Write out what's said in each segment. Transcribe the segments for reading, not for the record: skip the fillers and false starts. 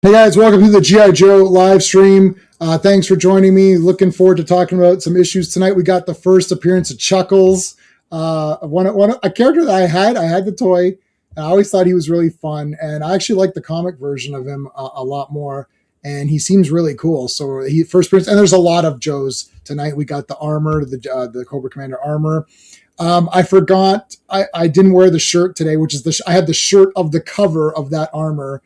Hey guys, welcome to the G.I. Joe live stream. Thanks for joining me. Looking forward to talking about some issues tonight. We got the first appearance of Chuckles, a character that I had the toy, and I always thought he was really fun. And I actually like the comic version of him a lot more. And he seems really cool. So he first appearance, and there's a lot of Joes tonight. We got the armor, the Cobra Commander armor. I forgot I didn't wear the shirt today, which is I had the shirt of the cover of that armor.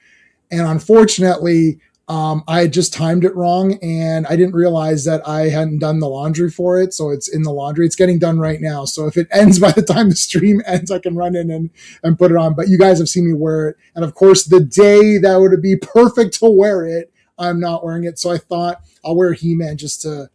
And unfortunately, I had just timed it wrong, and I didn't realize that I hadn't done the laundry for it. So it's in the laundry. It's getting done right now. So if it ends by the time the stream ends, I can run in and put it on. But you guys have seen me wear it. And of course, the day that would be perfect to wear it, I'm not wearing it. So I thought I'll wear He-Man just to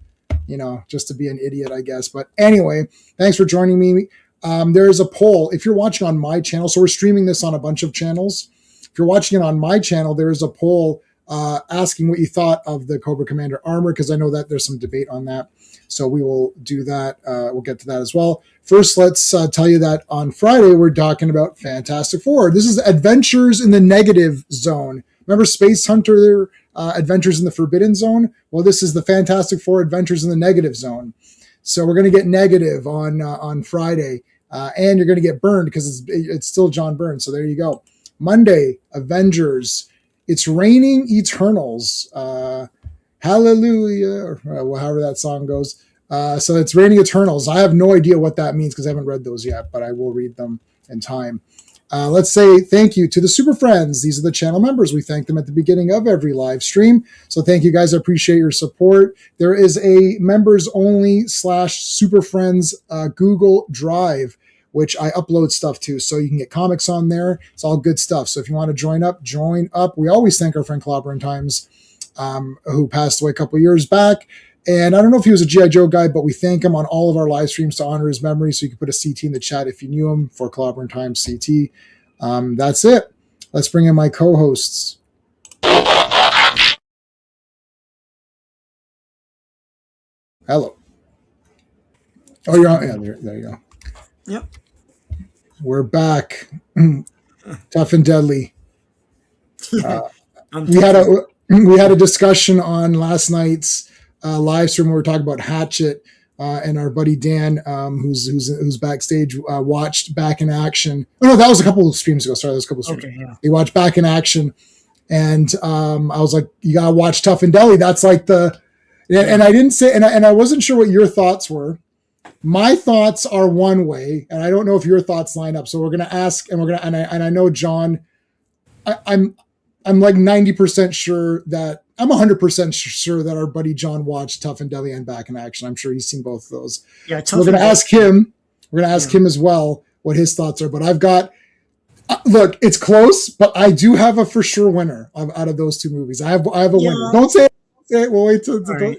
be an idiot, I guess. But anyway, thanks for joining me. There's a poll. If you're watching on my channel, so we're streaming this on a bunch of channels. If you're watching it on my channel, there is a poll asking what you thought of the Cobra Commander armor, because I know that there's some debate on that. So we will do that. We'll get to that as well. First, let's tell you that on Friday, we're talking about Fantastic Four. This is Adventures in the Negative Zone. Remember Space Hunter Adventures in the Forbidden Zone? Well, this is the Fantastic Four Adventures in the Negative Zone. So we're going to get negative on Friday. And you're going to get burned because it's still John Byrne. So there you go. Monday, Avengers. It's Raining Eternals. Hallelujah, or however that song goes. So it's Raining Eternals. I have no idea what that means because I haven't read those yet, but I will read them in time. Let's say thank you to the Super Friends. These are the channel members. We thank them at the beginning of every live stream. So thank you guys. I appreciate your support. There is a members only /Super Friends Google Drive, which I upload stuff to. So you can get comics on there. It's all good stuff. So if you want to join up, join up. We always thank our friend Clobber Times, who passed away a couple years back. And I don't know if he was a G.I. Joe guy, but we thank him on all of our live streams to honor his memory. So you can put a CT in the chat if you knew him for Clobber Times CT. That's it. Let's bring in my co-hosts. Hello. Oh, you're on. Yeah, there you go. Yep. We're back. Tough and Deadly. We had a discussion on last night's live stream where we were talking about Hatchet, and our buddy Dan, who's backstage, watched Back in Action. Oh no, that was a couple of streams ago. Sorry, that was a couple of streams. Okay, yeah. He watched Back in Action, and I was like, "You gotta watch Tough and Deadly." That's like and I didn't say, and I wasn't sure what your thoughts were. My thoughts are one way, and I don't know if your thoughts line up. So we're going to ask, and I know John, I'm like 90% sure that I'm 100% sure that our buddy John watched Tough and Deadly and Back in Action. I'm sure he's seen both of those. Yeah, so we're going to ask him. We're going to ask him as well what his thoughts are. But I've got look, it's close, but I do have a for sure winner out of those two movies. I have a winner. Don't say it. We'll wait till don't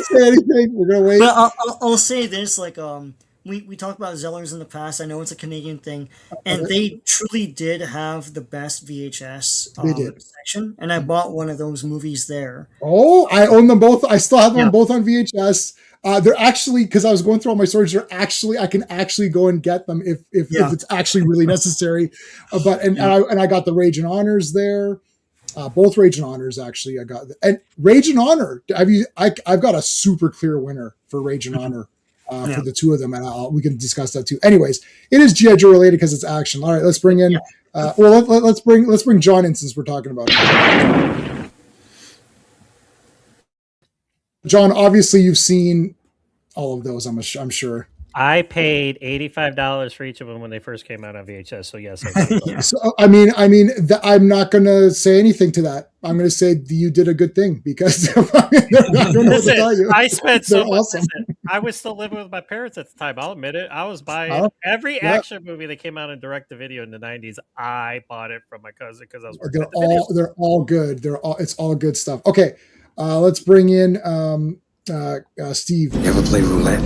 say anything. We're gonna wait. But I'll say this: like we talked about Zellers in the past. I know it's a Canadian thing, and they truly did have the best VHS section. And I bought one of those movies there. Oh, I own them both. I still have them both on VHS. They're actually, because I was going through all my storage. I can actually go and get them if it's actually really necessary. I got the Rage and Honors there. Both Rage and Honors, actually, I got. And Rage and Honor, I've got a super clear winner for Rage and Honor for the two of them, and we can discuss that too. Anyways, it is G.I. Joe related because it's action. All right, let's bring in. Let's bring John in since we're talking about it. John, obviously you've seen all of those. I'm sure. I paid $85 for each of them when they first came out on VHS. So yes, I did. So, I'm not going to say anything to that. I'm going to say you did a good thing because I don't know what to tell you. I spent so much. Awesome. I was still living with my parents at the time. I'll admit it. I was buying every action movie that came out in direct-to-video in the 90s. I bought it from my cousin because I was. They're all good. It's all good stuff. Okay, let's bring in Steve. You ever play roulette?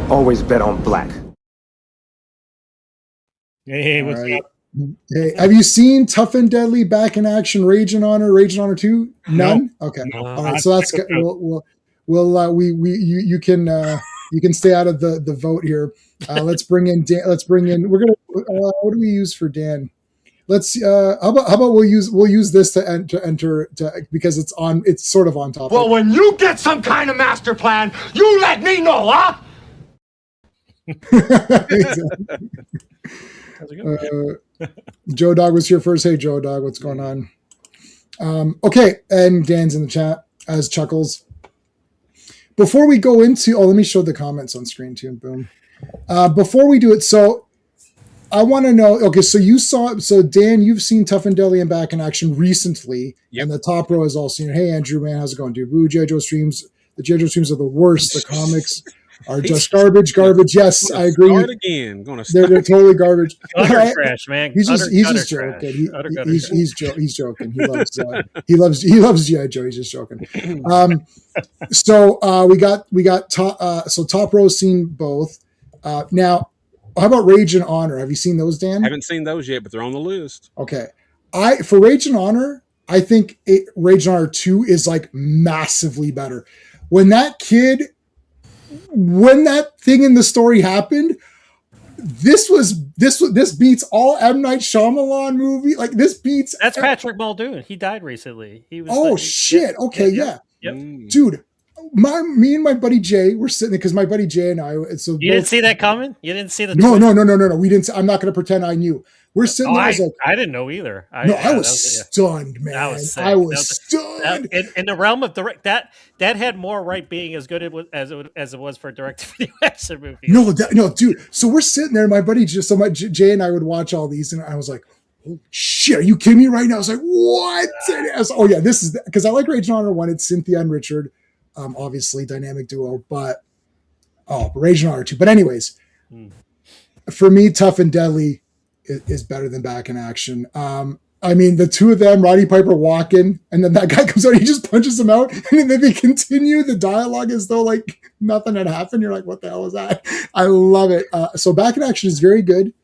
Always bet on black. Hey, what's up? Hey, have you seen Tough and Deadly, Back in Action, Rage and Honor 2? None. No. Okay. No, all right. So that's good. You can stay out of the vote here. Let's bring in Dan. We're gonna. What do we use for Dan? let's how about we'll use this to enter because it's sort of on topic. Well, when you get some kind of master plan, you let me know, huh? Joe Dog was here first. Hey, Joe Dog, what's going on? Okay, and Dan's in the chat as Chuckles. Before we go into, let me show the comments on screen too. Boom. Before we do it, so I want to know. Okay, so Dan, you've seen Tough and Deadly and Back in Action recently, and the top row has all seen it. Hey, Andrew, man, how's it going, dude? Woo, JoJo streams. The JoJo streams are the worst. The comics are just garbage. Yes, I agree. Start again. They're totally garbage. Utter trash, man. He's just joking. He's joking. He loves G.I. Joe. He's just joking. So we got top row seen both. Now, how about Rage and Honor? Have you seen those, Dan? I haven't seen those yet, but they're on the list. Okay. For Rage and Honor, I think Rage and Honor 2 is like massively better. When that thing in the story happened, this beats all M. Night Shyamalan movie. Like this beats. That's Patrick Muldoon. He died recently. He was. Oh shit! Okay, yeah. Yep. Dude. Me and my buddy Jay were sitting there because my buddy Jay and I. So you didn't see that coming? You didn't see the? No. We didn't. I'm not going to pretend I knew. We're sitting there. I didn't know either. I was stunned, man. I was stunned. In the realm of direct, that had more right being as good as it was for a direct-to-video action movie. No, dude. So we're sitting there. My buddy Jay and I would watch all these, and I was like, "Oh shit, are you kidding me right now?" I was like, "What?" Oh yeah, this is because I like Rage and Honor 1. It's Cynthia and Richard, obviously dynamic duo, but Rage and Honor 2. But anyways, for me, Tough and Deadly is better than Back in Action. I mean, the two of them, Roddy Piper walking, and then that guy comes out, he just punches him out, and then they continue the dialogue as though like nothing had happened. You're like, what the hell is that? I love it. So Back in Action is very good.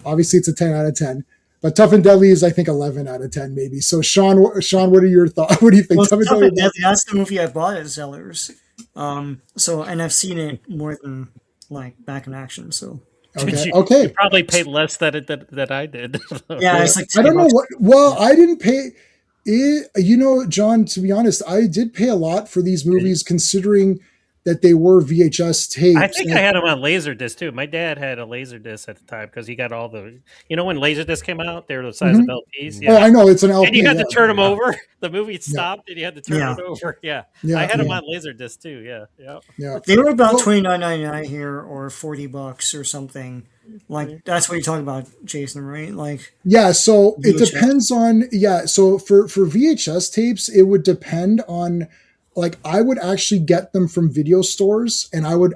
Obviously, it's a 10 out of 10. But Tough and Deadly is, I think, 11 out of 10, maybe. So, Sean, what are your thoughts? What do you think? Well, Tough and Deadly, that's the movie I bought at Zellers. And I've seen it more than like Back in Action. So. Okay. You probably paid less than I did. Yeah, it's like I don't know what. Well, I didn't pay. John. To be honest, I did pay a lot for these movies, considering that they were VHS tapes. I think I had them on Laserdisc too. My dad had a Laserdisc at the time because he got all the. You know when Laserdisc came out, they were the size of LPs. Yeah. Oh, I know, it's an LP. And you had to turn them over. The movie stopped, and you had to turn it over. Yeah. I had them on Laserdisc too. Yeah. They were about $29.99 here, or $40 or something. Like that's what you're talking about, Jason, right? Like so VHS. It depends on So for VHS tapes, it would depend on. Like I would actually get them from video stores, and I would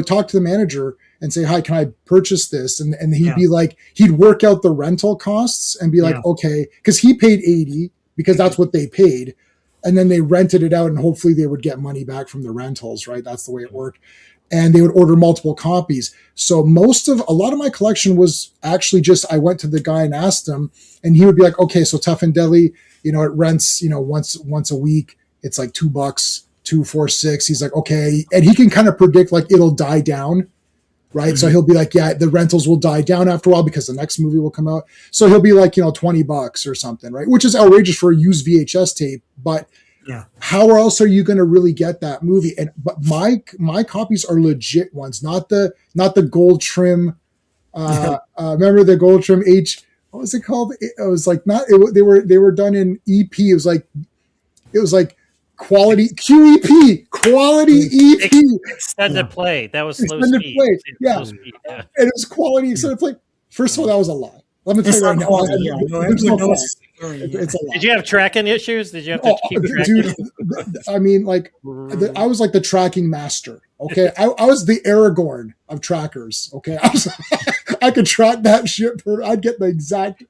talk to the manager and say, "Hi, can I purchase this?" And he'd be like, he'd work out the rental costs and be like, "Okay," because he paid $80 because that's what they paid, and then they rented it out, and hopefully they would get money back from the rentals, right? That's the way it worked. And they would order multiple copies. So a lot of my collection was actually just I went to the guy and asked him, and he would be like, "Okay, so Tough and Deadly, it rents, once a week." It's like $2, $2, $4, $6. He's like, okay. And he can kind of predict like it'll die down, right? Mm-hmm. So he'll be like, yeah, the rentals will die down after a while because the next movie will come out. So he'll be like, $20 or something, right? Which is outrageous for a used VHS tape. But how else are you going to really get that movie? But my copies are legit ones, not the gold trim. Remember the gold trim what was it called? It was like they were done in EP. It was like quality QEP, quality EP, extended play. That was slow extended speed. Play. Yeah, and it was quality extended play. First of all, that was a lie. Let me tell you right now. It's a lie. Did you have tracking issues? Did you have to keep tracking? Dude, I mean, I was like the tracking master. Okay, I was the Aragorn of trackers. Okay, I could track that shit. I'd get the exact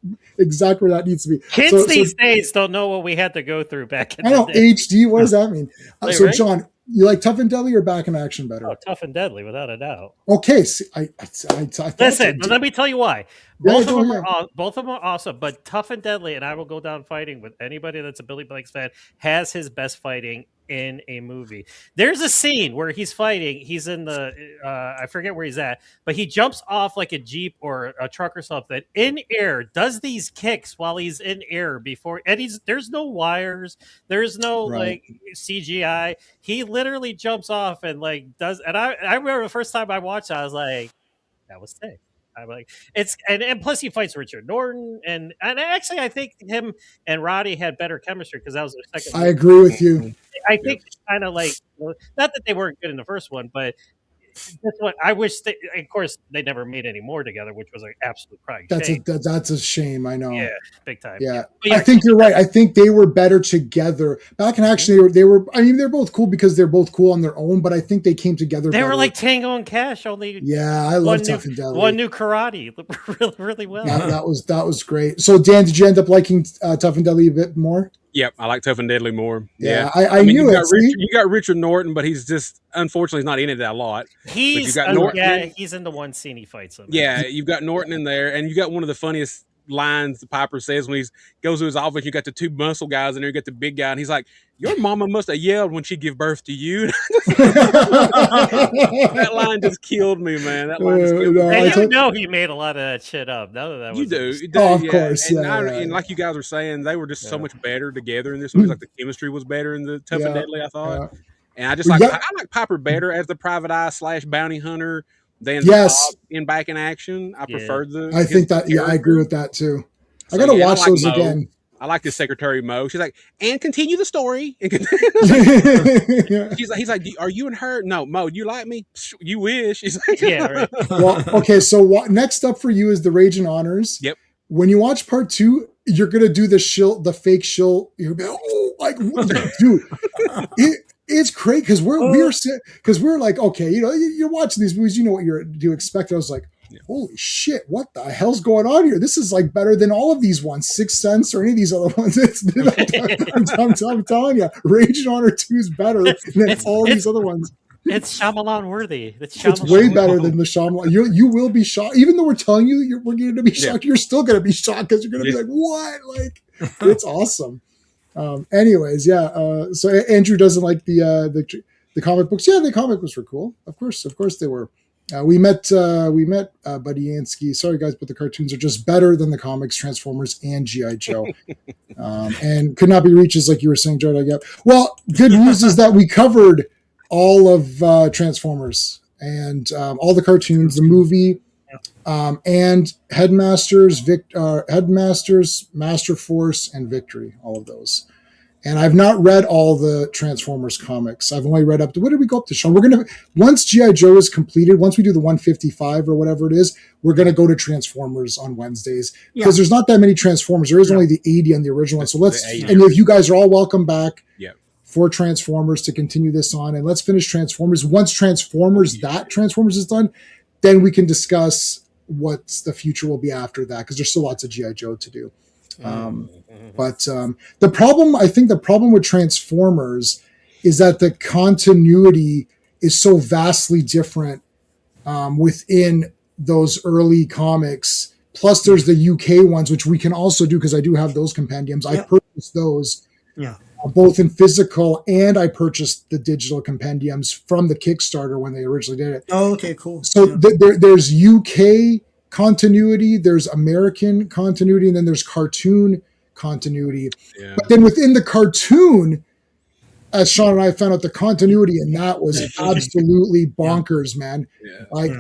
where that needs to be. Kids these days don't know what we had to go through back in the day. HD. What does that mean? So, right? John, you like Tough and Deadly or Back in Action better? Oh, Tough and Deadly, without a doubt. Okay, see, I listen. Let me tell you why. Both of them are awesome, but Tough and Deadly, and I will go down fighting with anybody that's a Billy Blanks fan, has his best fighting in a movie. There's a scene where he's fighting. He's in the I forget where he's at, but he jumps off like a Jeep or a truck or something in air, does these kicks while he's in air before, and there's no wires, there's no Right. like CGI. He literally jumps off and like does, and I remember the first time I watched it, I was like, that was sick. I'm like, it's and plus he fights Richard Norton, and actually I think him and Roddy had better chemistry because that was their second I movie. agree with you. I think kind of like, not that they weren't good in the first one, but that's what I wish. Of course, they never made any more together, which was an absolute crying shame. That's a shame. I know. Yeah, big time. Yeah. But yeah, I think you're right. I think they were better together. Back in action, they were. I mean, they're both cool because they're both cool on their own. But I think they came together. they better. were like Tango and Cash. Only yeah, I love Tough and Deadly. One knew karate really, really well. That was great. So Dan, did you end up liking Tough and Deadly a bit more? Yep, I like Tough and Deadly more. Yeah, Yeah, I mean, knew it. you got Richard Norton, but he's just unfortunately he's not in it a lot. He's got Norton yeah, he's in the one scene he fights him. Yeah, you've got Norton in there, and you got one of the funniest lines that Piper says when he goes to his office. You got the two muscle guys in there. You got the big guy, and he's like, "Your mama must have yelled when she gave birth to you." That line just killed me, man. That line just killed me. And you know he made a lot of that shit up. None of that was You do. Oh, of course. And, Yeah, and like you guys were saying, they were just so much better together in this movie. Like the chemistry was better in the Tough and Deadly, I thought. Yeah. And I just We like got- I like Piper better as the private eye / bounty hunter than Yes. Bob in Back in Action. I preferred the. I think that. Yeah, I agree with that too. I gotta watch like those Mo. again. I like this Secretary Mo. She's like, and continue the story. And he's like, are you and her? No, Mo, you like me? You wish. He's like, Yeah, right. Well, okay. So next up for you is the Raging Honors. Yep. When you watch part 2, you're gonna do the fake shill. You're gonna be like, oh, like, dude, it's great because we're like, okay, you know, you're watching these movies, you know what you expect. I was like, holy shit, what the hell's going on here? This is like better than all of these ones, Sixth Sense or any of these other ones. I'm telling you, Raging Honor 2 is better than all these other ones. It's Shyamalan worthy. It's way better than the Shyamalan. You will be shocked, even though we're telling you we're going to be shocked. You're still going to be shocked because you're going to be like, "What?" Like, it's awesome. Anyways, yeah. So Andrew doesn't like the comic books. Yeah, the comic books were cool. Of course they were. We met Buddy Yansky. Sorry guys, but the cartoons are just better than the comics, Transformers and G.I. Joe, and could not be reached, as like you were saying, Jared. I get. Well, good news is that we covered all of Transformers and all the cartoons, the movie, and Headmasters, Master Force, and Victory. All of those. And I've not read all the Transformers comics. I've only read up to, what did we go up to, Sean? We're going to, once G.I. Joe is completed, once we do the 155 or whatever it is, we're going to go to Transformers on Wednesdays. Because there's not that many Transformers. There is only the 80 on the original one. So let's, and if you guys are all welcome back for Transformers to continue this on. And let's finish Transformers. Once Transformers is done, then we can discuss what the future will be after that. Because there's still lots of G.I. Joe to do. But the problem with Transformers is that the continuity is so vastly different within those early comics. Plus, there's the UK ones, which we can also do because I do have those compendiums. I purchased those, both in physical, and I purchased the digital compendiums from the Kickstarter when they originally did it. Oh, okay, cool. So there's UK continuity, there's American continuity, and then there's cartoon continuity. But then within the cartoon, as Sean and I found out, the continuity in that was absolutely bonkers, man. Like,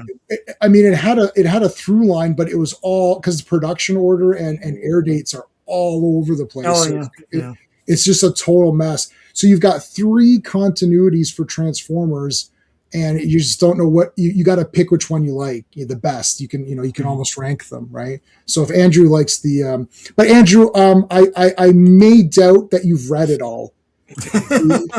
I mean, it had a through line, but it was all because the production order and air dates are all over the place. It's just a total mess. So you've got 3 continuities for Transformers, and you just don't know what you got to pick which one you like the best. You can almost rank them, right? So if Andrew likes the, but Andrew, I may doubt that you've read it all.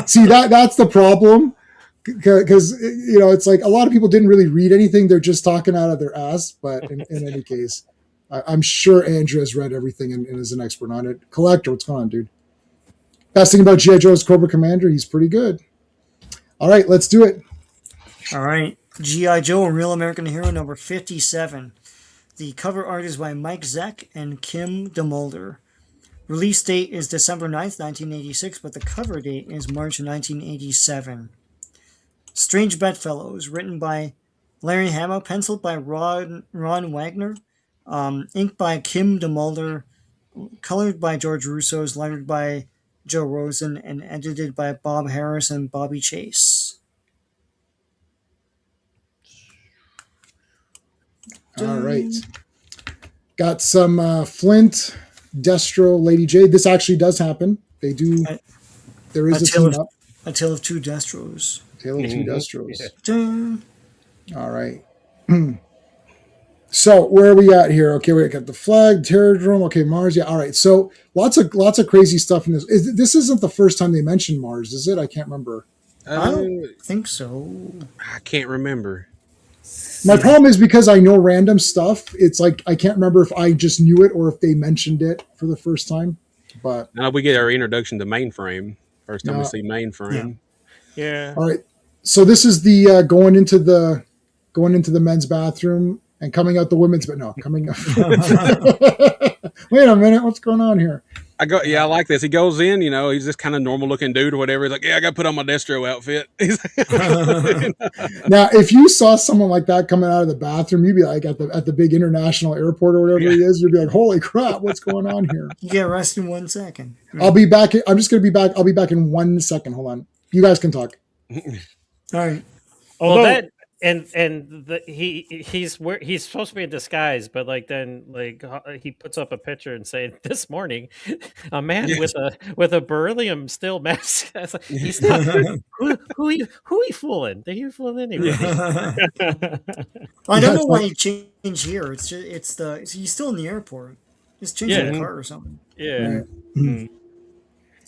See, that's the problem, because it's like a lot of people didn't really read anything; they're just talking out of their ass. But in any case, I'm sure Andrew has read everything and is an expert on it. Collector, what's going on, dude? Best thing about G.I. Joe is Cobra Commander. He's pretty good. All right, let's do it. All right, G.I. Joe, A Real American Hero, number 57. The cover art is by Mike Zeck and Kim DeMulder. Release date is December 9th, 1986, but the cover date is March 1987. Strange Bedfellows, written by Larry Hama, penciled by Ron Wagner, inked by Kim DeMulder, colored by George Russo's, lettered by Joe Rosen, and edited by Bob Harris and Bobby Chase. All right. Got some Flint, Destro, Lady J. This actually does happen. They do. There is a team up. A Tale of Two Destros. Tale of Two Destros. Dun. All right. So where are we at here? Okay, we got the flag, Terrordrome. Okay, Mars. Yeah. All right. So lots of crazy stuff in this. This isn't the first time they mentioned Mars, is it? I can't remember. I don't think so. I can't remember. My problem is because I know random stuff. It's like I can't remember if I just knew it or if they mentioned it for the first time. But Now we get our introduction to Mainframe. First time we No. see Mainframe. Yeah. all right. So this is the going into the men's bathroom and coming out the women's, but no, coming up. Wait a minute, what's going on here? I like this. He goes in, he's just kind of normal looking dude or whatever. He's like, yeah, I got to put on my Destro outfit. He's Now, if you saw someone like that coming out of the bathroom, you'd be like at the big international airport or whatever it is. You'd be like, holy crap, what's going on here? You get arrested in 1 second. I'll be back. I'm just going to be back. I'll be back in 1 second. Hold on. You guys can talk. All right. Well, that he's supposed to be in disguise, but he puts up a picture and saying this morning, a man with a beryllium steel mask. He's not who he fooling? Are you fooling anyway? I don't know why he changed here. He's still in the airport. Just changing the car or something. Yeah. Right.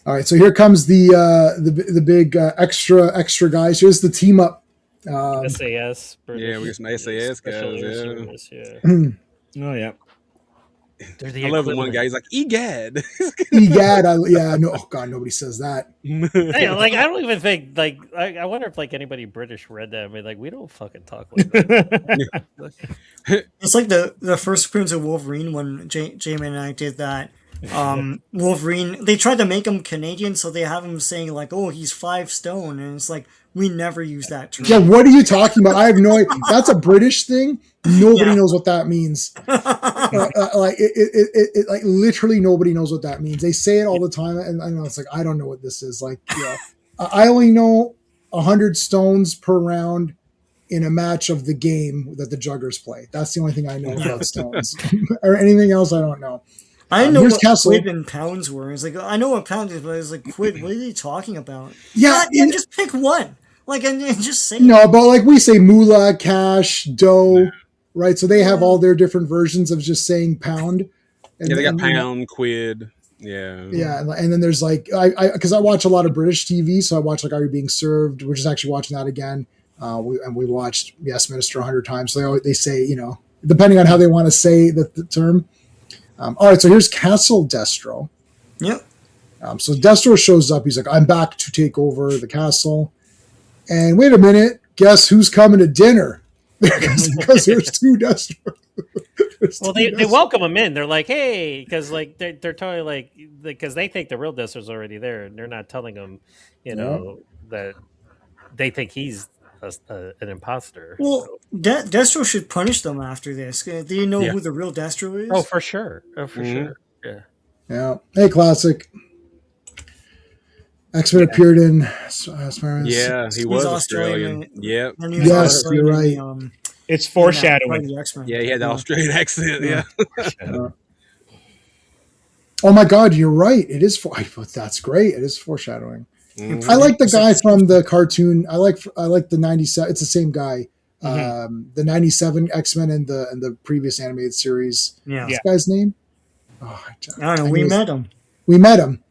All right. So here comes the big extra guys. Here's the team up. SAS. Yeah, we got some SAS Special guys. Air Yeah. Service, yeah. Oh yeah. They're the I love it. equivalent. One guy, he's like, EGAD. Egad. Yeah. No. Oh God. Nobody says that. Hey, I don't even think I wonder if anybody British read that and be like, we don't fucking talk like that. It's like the first appearance of Wolverine when J-Man and I did that. Wolverine, they tried to make him Canadian, so they have him saying like, "Oh, he's 5 stone," and it's like we never use that term. Yeah. What are you talking about? I have no idea. That's a British thing. Nobody knows what that means. Like literally nobody knows what that means. They say it all the time, and I know it's like I don't know what this is. Like, I only know 100 stones per round in a match of the game that the Juggers play. That's the only thing I know about stones. Or anything else, I don't know. I didn't know here's what Castle. quid and pounds were. It's like I know what pounds is, but it's like quid. What are they talking about? Yeah, God, just pick one. Like and just say No, but like we say moolah, cash, dough, right? So they have all their different versions of just saying pound. And Yeah, they got and- pound, quid. Yeah. Yeah, and then there's like because I watch a lot of British TV, so I watch like Are You Being Served? We're just actually watching that again. We watched Yes Minister 100 times. So they say depending on how they want to say the term. All right, so here's Castle Destro. Yep. So Destro shows up. He's like, I'm back to take over the castle. And wait a minute, guess who's coming to dinner? Because there's 2 Destros. Well, they welcome him in. They're like, hey, because like they're totally like because they think the real Destro's already there, and they're not telling him, that they think he's an imposter. Well, Destro should punish them after this. Do you know who the real Destro is? Oh, for sure. Sure. Yeah. Yeah. Hey, classic. X-Men appeared in. Yeah, he was Australian. Yep. And he was Yes, Australian you're in right. It's foreshadowing. Mighty X-Men. Yeah, he had the Australian accent. Yeah. Oh my God, you're right. It is. That's great. It is foreshadowing. I like the guy from the cartoon. I like the 97. It's the same guy. The 97 X-Men and the previous animated series. Yeah. This guy's name? Oh, I don't know. We met him We met him.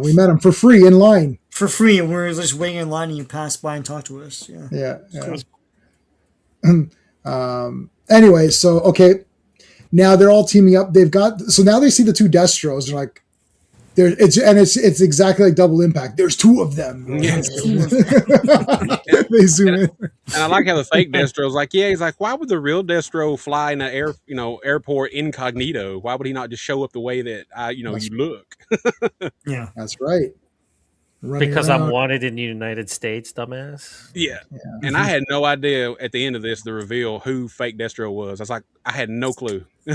We met him for free in line. for free, and we were just waiting in line, and you passed by and talked to us. Yeah. Yeah. Anyway, so okay, now they're all teaming up. Now they see the 2 Destros. They're like, It's exactly like Double Impact. There's two of them. Yeah. They zoom in. And I like how the fake Destro's like, yeah, he's like, why would the real Destro fly in an airport incognito? Why would he not just show up the way that you look? Yeah. That's right. Running Because around. I'm wanted in the United States, dumbass. Yeah. And I had no idea at the end of this, the reveal, who fake Destro was. I was like, I had no clue who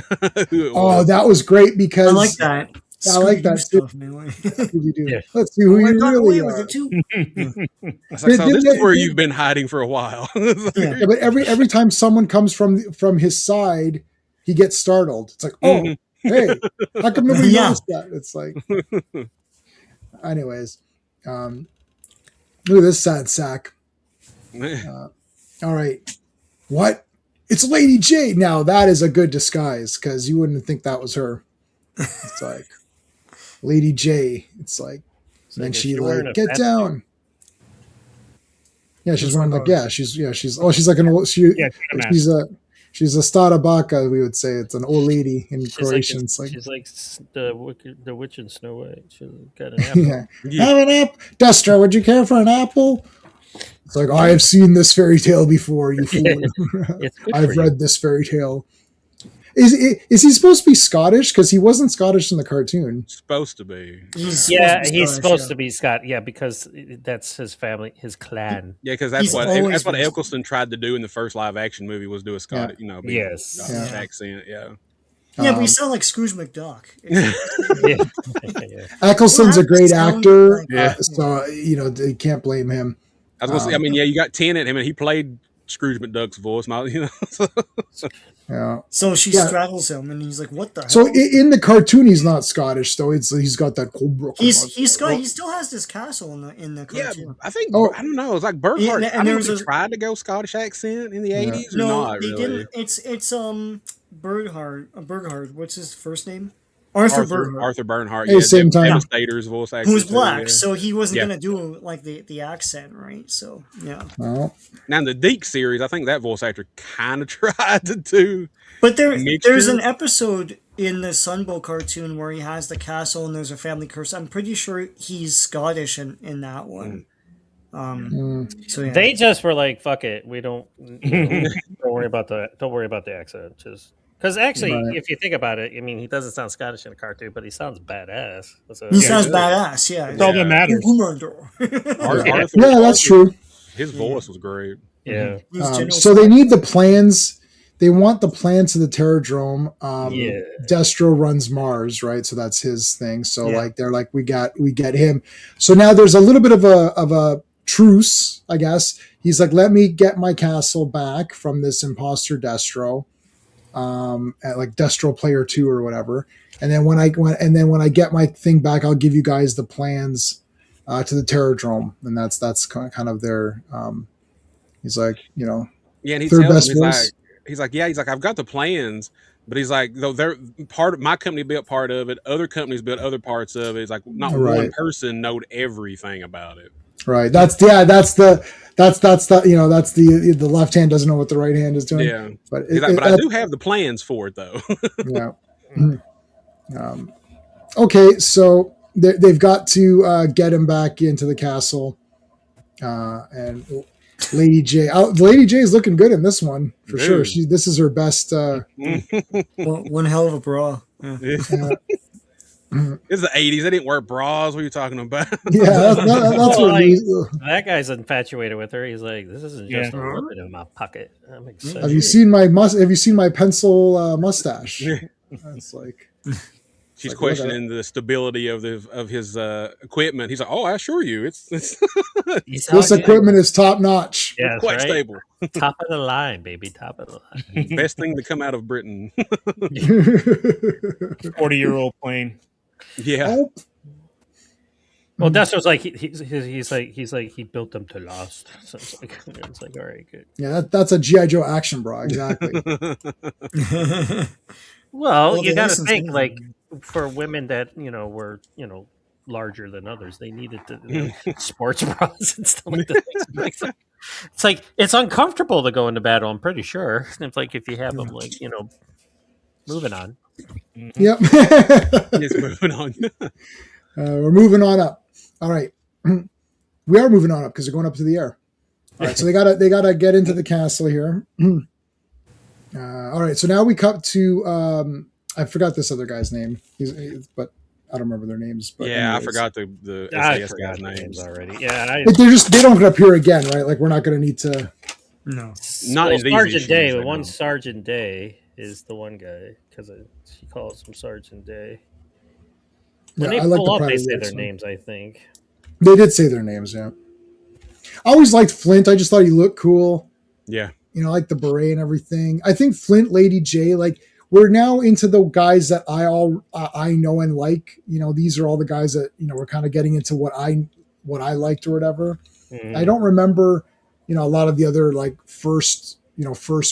it Oh, was. that was great because I like that. I like that Scooby-Doo stuff, man. Scooby-Doo. Yeah. Let's see who you got really away with are. it too. I was like, so this is where you've been hiding for a while. Yeah. Yeah, but every time someone comes from his side, he gets startled. It's like, oh, hey, how come nobody Yeah. noticed that? It's like, anyways, look at this sad sack. All right, what? It's Lady J. Now that is a good disguise because you wouldn't think that was her. It's like Lady J. It's like, and then is she she wearing like a get fat down. Yeah, she's wearing like she's like an old she's a stara baka, we would say. It's an old lady in Croatian. It's like she's like the witch in Snow White. She's got an apple. yeah. Have an apple, Destro. Would you care for an apple? It's like, I have seen this fairy tale before, you fool. It's good I've for read this fairy tale. Is he supposed to be Scottish? Because he wasn't Scottish in the cartoon. Supposed to be. He's He's supposed yeah. to be Scott. Yeah, because that's his family, his clan. Yeah, because that's He's what always been- Eccleston tried to do in the first live action movie was do a Scottish, Yes. Scottish accent. Yeah. Yeah, but you sound like Scrooge McDuck. Yeah. Eccleston's a great Sound actor, like- so you can't blame him. I was gonna say, I mean, yeah, you got Tennant. I mean, he played Scrooge McDuck's voice. Yeah. So she Yeah. straddles him, and he's like, "What the hell?" So in the cartoon, he's not Scottish, though. He's got that cold. he's Scott. He still has this castle in the Yeah, cartoon. I think Oh. I don't know. It's like Bernhardt. Yeah, and I don't know if there's he a- tried to go Scottish accent in the '80s or No, not. they Really. didn't. It's Berghard. What's his first name? Arthur Berghard. Arthur Bernhardt. Hey, same time. Devastator's voice actor. Who's too, black, yeah. so he wasn't Yeah. gonna do like the accent, right? So yeah. Well, Now in the Deke series, I think that voice actor kind of tried to do. But Mixture? there's an episode in the Sunbow cartoon where he has the castle and there's a family curse. I'm pretty sure he's Scottish in that one. So yeah. They just were like, "Fuck it, we don't don't worry about the accent." Just because actually, Right. if you think about it, I mean, he doesn't sound Scottish in the cartoon, but he sounds badass. So, he sounds he badass, yeah. That's all that matters. Arthur, yeah, that's true. His voice was great. yeah. So they need the plans. They want the plans of the Terradrome. Yeah. Destro runs Mars, right? So that's his thing. So Yeah. like they're like, we get him. So now there's a little bit of a truce, I guess. He's like, let me get my castle back from this imposter Destro, at like Destro Player 2 or whatever. And then when I get my thing back, I'll give you guys the plans to the Terradrome, and that's kind of their. He's like, Yeah, and he Third tells best him, voice. he's like, I've got the plans, but he's like, though they're part of my company built part of it, other companies built other parts of it. It's like not one Right. person knowed everything about it. right. That's the the left hand doesn't know what the right hand is doing. Yeah, But he's like, but I do have the plans for it though. Yeah. Okay, so they've got to get him back into the castle, and Lady J. Lady J is looking good in this one for sure. Dude. This is her best. One hell of a bra. Yeah. It's the '80s. They didn't wear bras. What are you talking about? Yeah, that's Well, what. like, that guy's infatuated with her. He's like, "This isn't just Yeah. a ribbon in my pocket." I'm excited. Have you seen my pencil mustache? That's like. She's Like, look at questioning the stability of his equipment. He's like, "Oh, I assure you, it's He's This talking- equipment is top notch. Yeah, quite right? stable. Top of the line, baby. Top of the line. Best thing to come out of Britain." 40-year-old plane. Yeah, Oh, Well, Destro's like he's like he built them to last. So it's like all right, good. yeah, that's a GI Joe action bra, exactly. Well, you they got to listen to think him. like for women that were larger than others, they needed sports bras and stuff like that. It's like it's uncomfortable to go into battle. I'm pretty sure. It's like if you have them like moving on. Yep. just moving on. We're moving on up. All right. We are moving on up because they're going up to the air. All right, so they gotta get into the castle here. All right, so now we come to I forgot this other guy's name, but I don't remember their names. But Yeah, anyways. I forgot the I SAS forgot guys' the names. names already. Yeah, They don't appear again, right? Like we're not going to need to. No. Not in these Sergeant issues, Day. I One know. Sergeant Day is the one guy because she calls him Sergeant Day. When Yeah, they I like pull the up, Pride they of the say their X-Men. names. I think. They did say their names. Yeah. I always liked Flint. I just thought he looked cool. Yeah. You know, like the beret and everything. I think Flint, Lady J, like we're now into the guys that I know and like. You know, these are all the guys that we're kind of getting into what I liked or whatever. Mhm. I don't remember, a lot of the other like first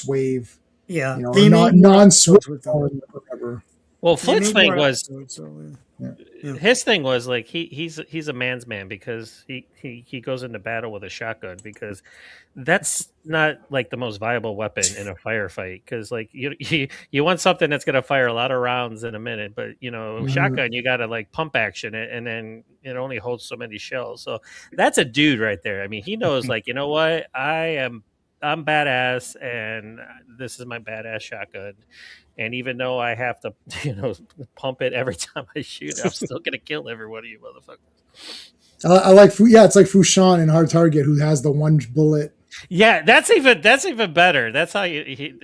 wave, Yeah. or They made more non-switch episodes with them. or whatever. Well, They Flint's made thing more was episodes, so, Yeah. Yeah. his thing was like he's a man's man because he goes into battle with a shotgun because that's not like the most viable weapon in a firefight because like you want something that's going to fire a lot of rounds in a minute, but shotgun you got to like pump action it and then it only holds so many shells. So that's a dude right there. I mean, he knows like what, I'm badass and this is my badass shotgun. And even though I have to, pump it every time I shoot, I'm still gonna kill every one of you motherfuckers. I like, it's like Fushan in Hard Target who has the one bullet. Yeah, that's even better. That's how he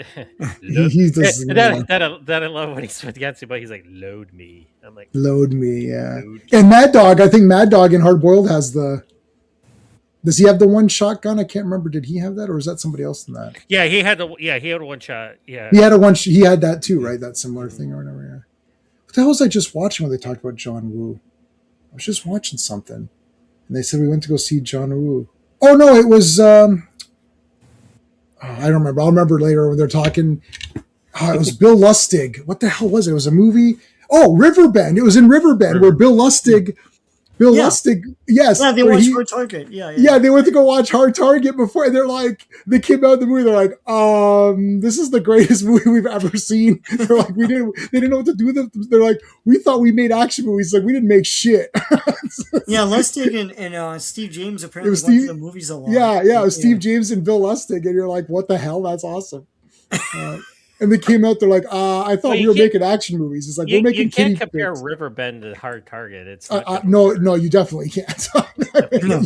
He does that I love when he's with Yancy, but he's like, load me. I'm like, load me, yeah. load. And Mad Dog, I think Mad Dog in Hard Boiled has the. Does he have the one shotgun? I can't remember. Did he have that, or is that somebody else in that? Yeah, he had one shot. Yeah, He had he had that too, right? That similar thing or whatever. Yeah. What the hell was I just watching when they talked about John Woo? I was just watching something, and they said we went to go see John Woo. Oh no, it was. I don't remember. I'll remember later when they're talking. Oh, it was Bill Lustig. What the hell was it? It was a movie. Oh, Riverbend. It was in Riverbend where Bill Lustig. Lustig, yes. Yeah, they watched Hard Target. Yeah, they went to go watch Hard Target before, and they came out of the movie. They're like, this is the greatest movie we've ever seen. They're like, they didn't know what to do with it. They're like, we thought we made action movies. Like, we didn't make shit. Yeah, Lustig and Steve James apparently was went to the movies a lot. Yeah, it was Steve James and Bill Lustig, and you're like, what the hell? That's awesome. And they came out, they're like, I thought we were making action movies. It's like, we're making you can't kiddie compare flicks. Riverbend to Hard Target. It's no, you definitely can't.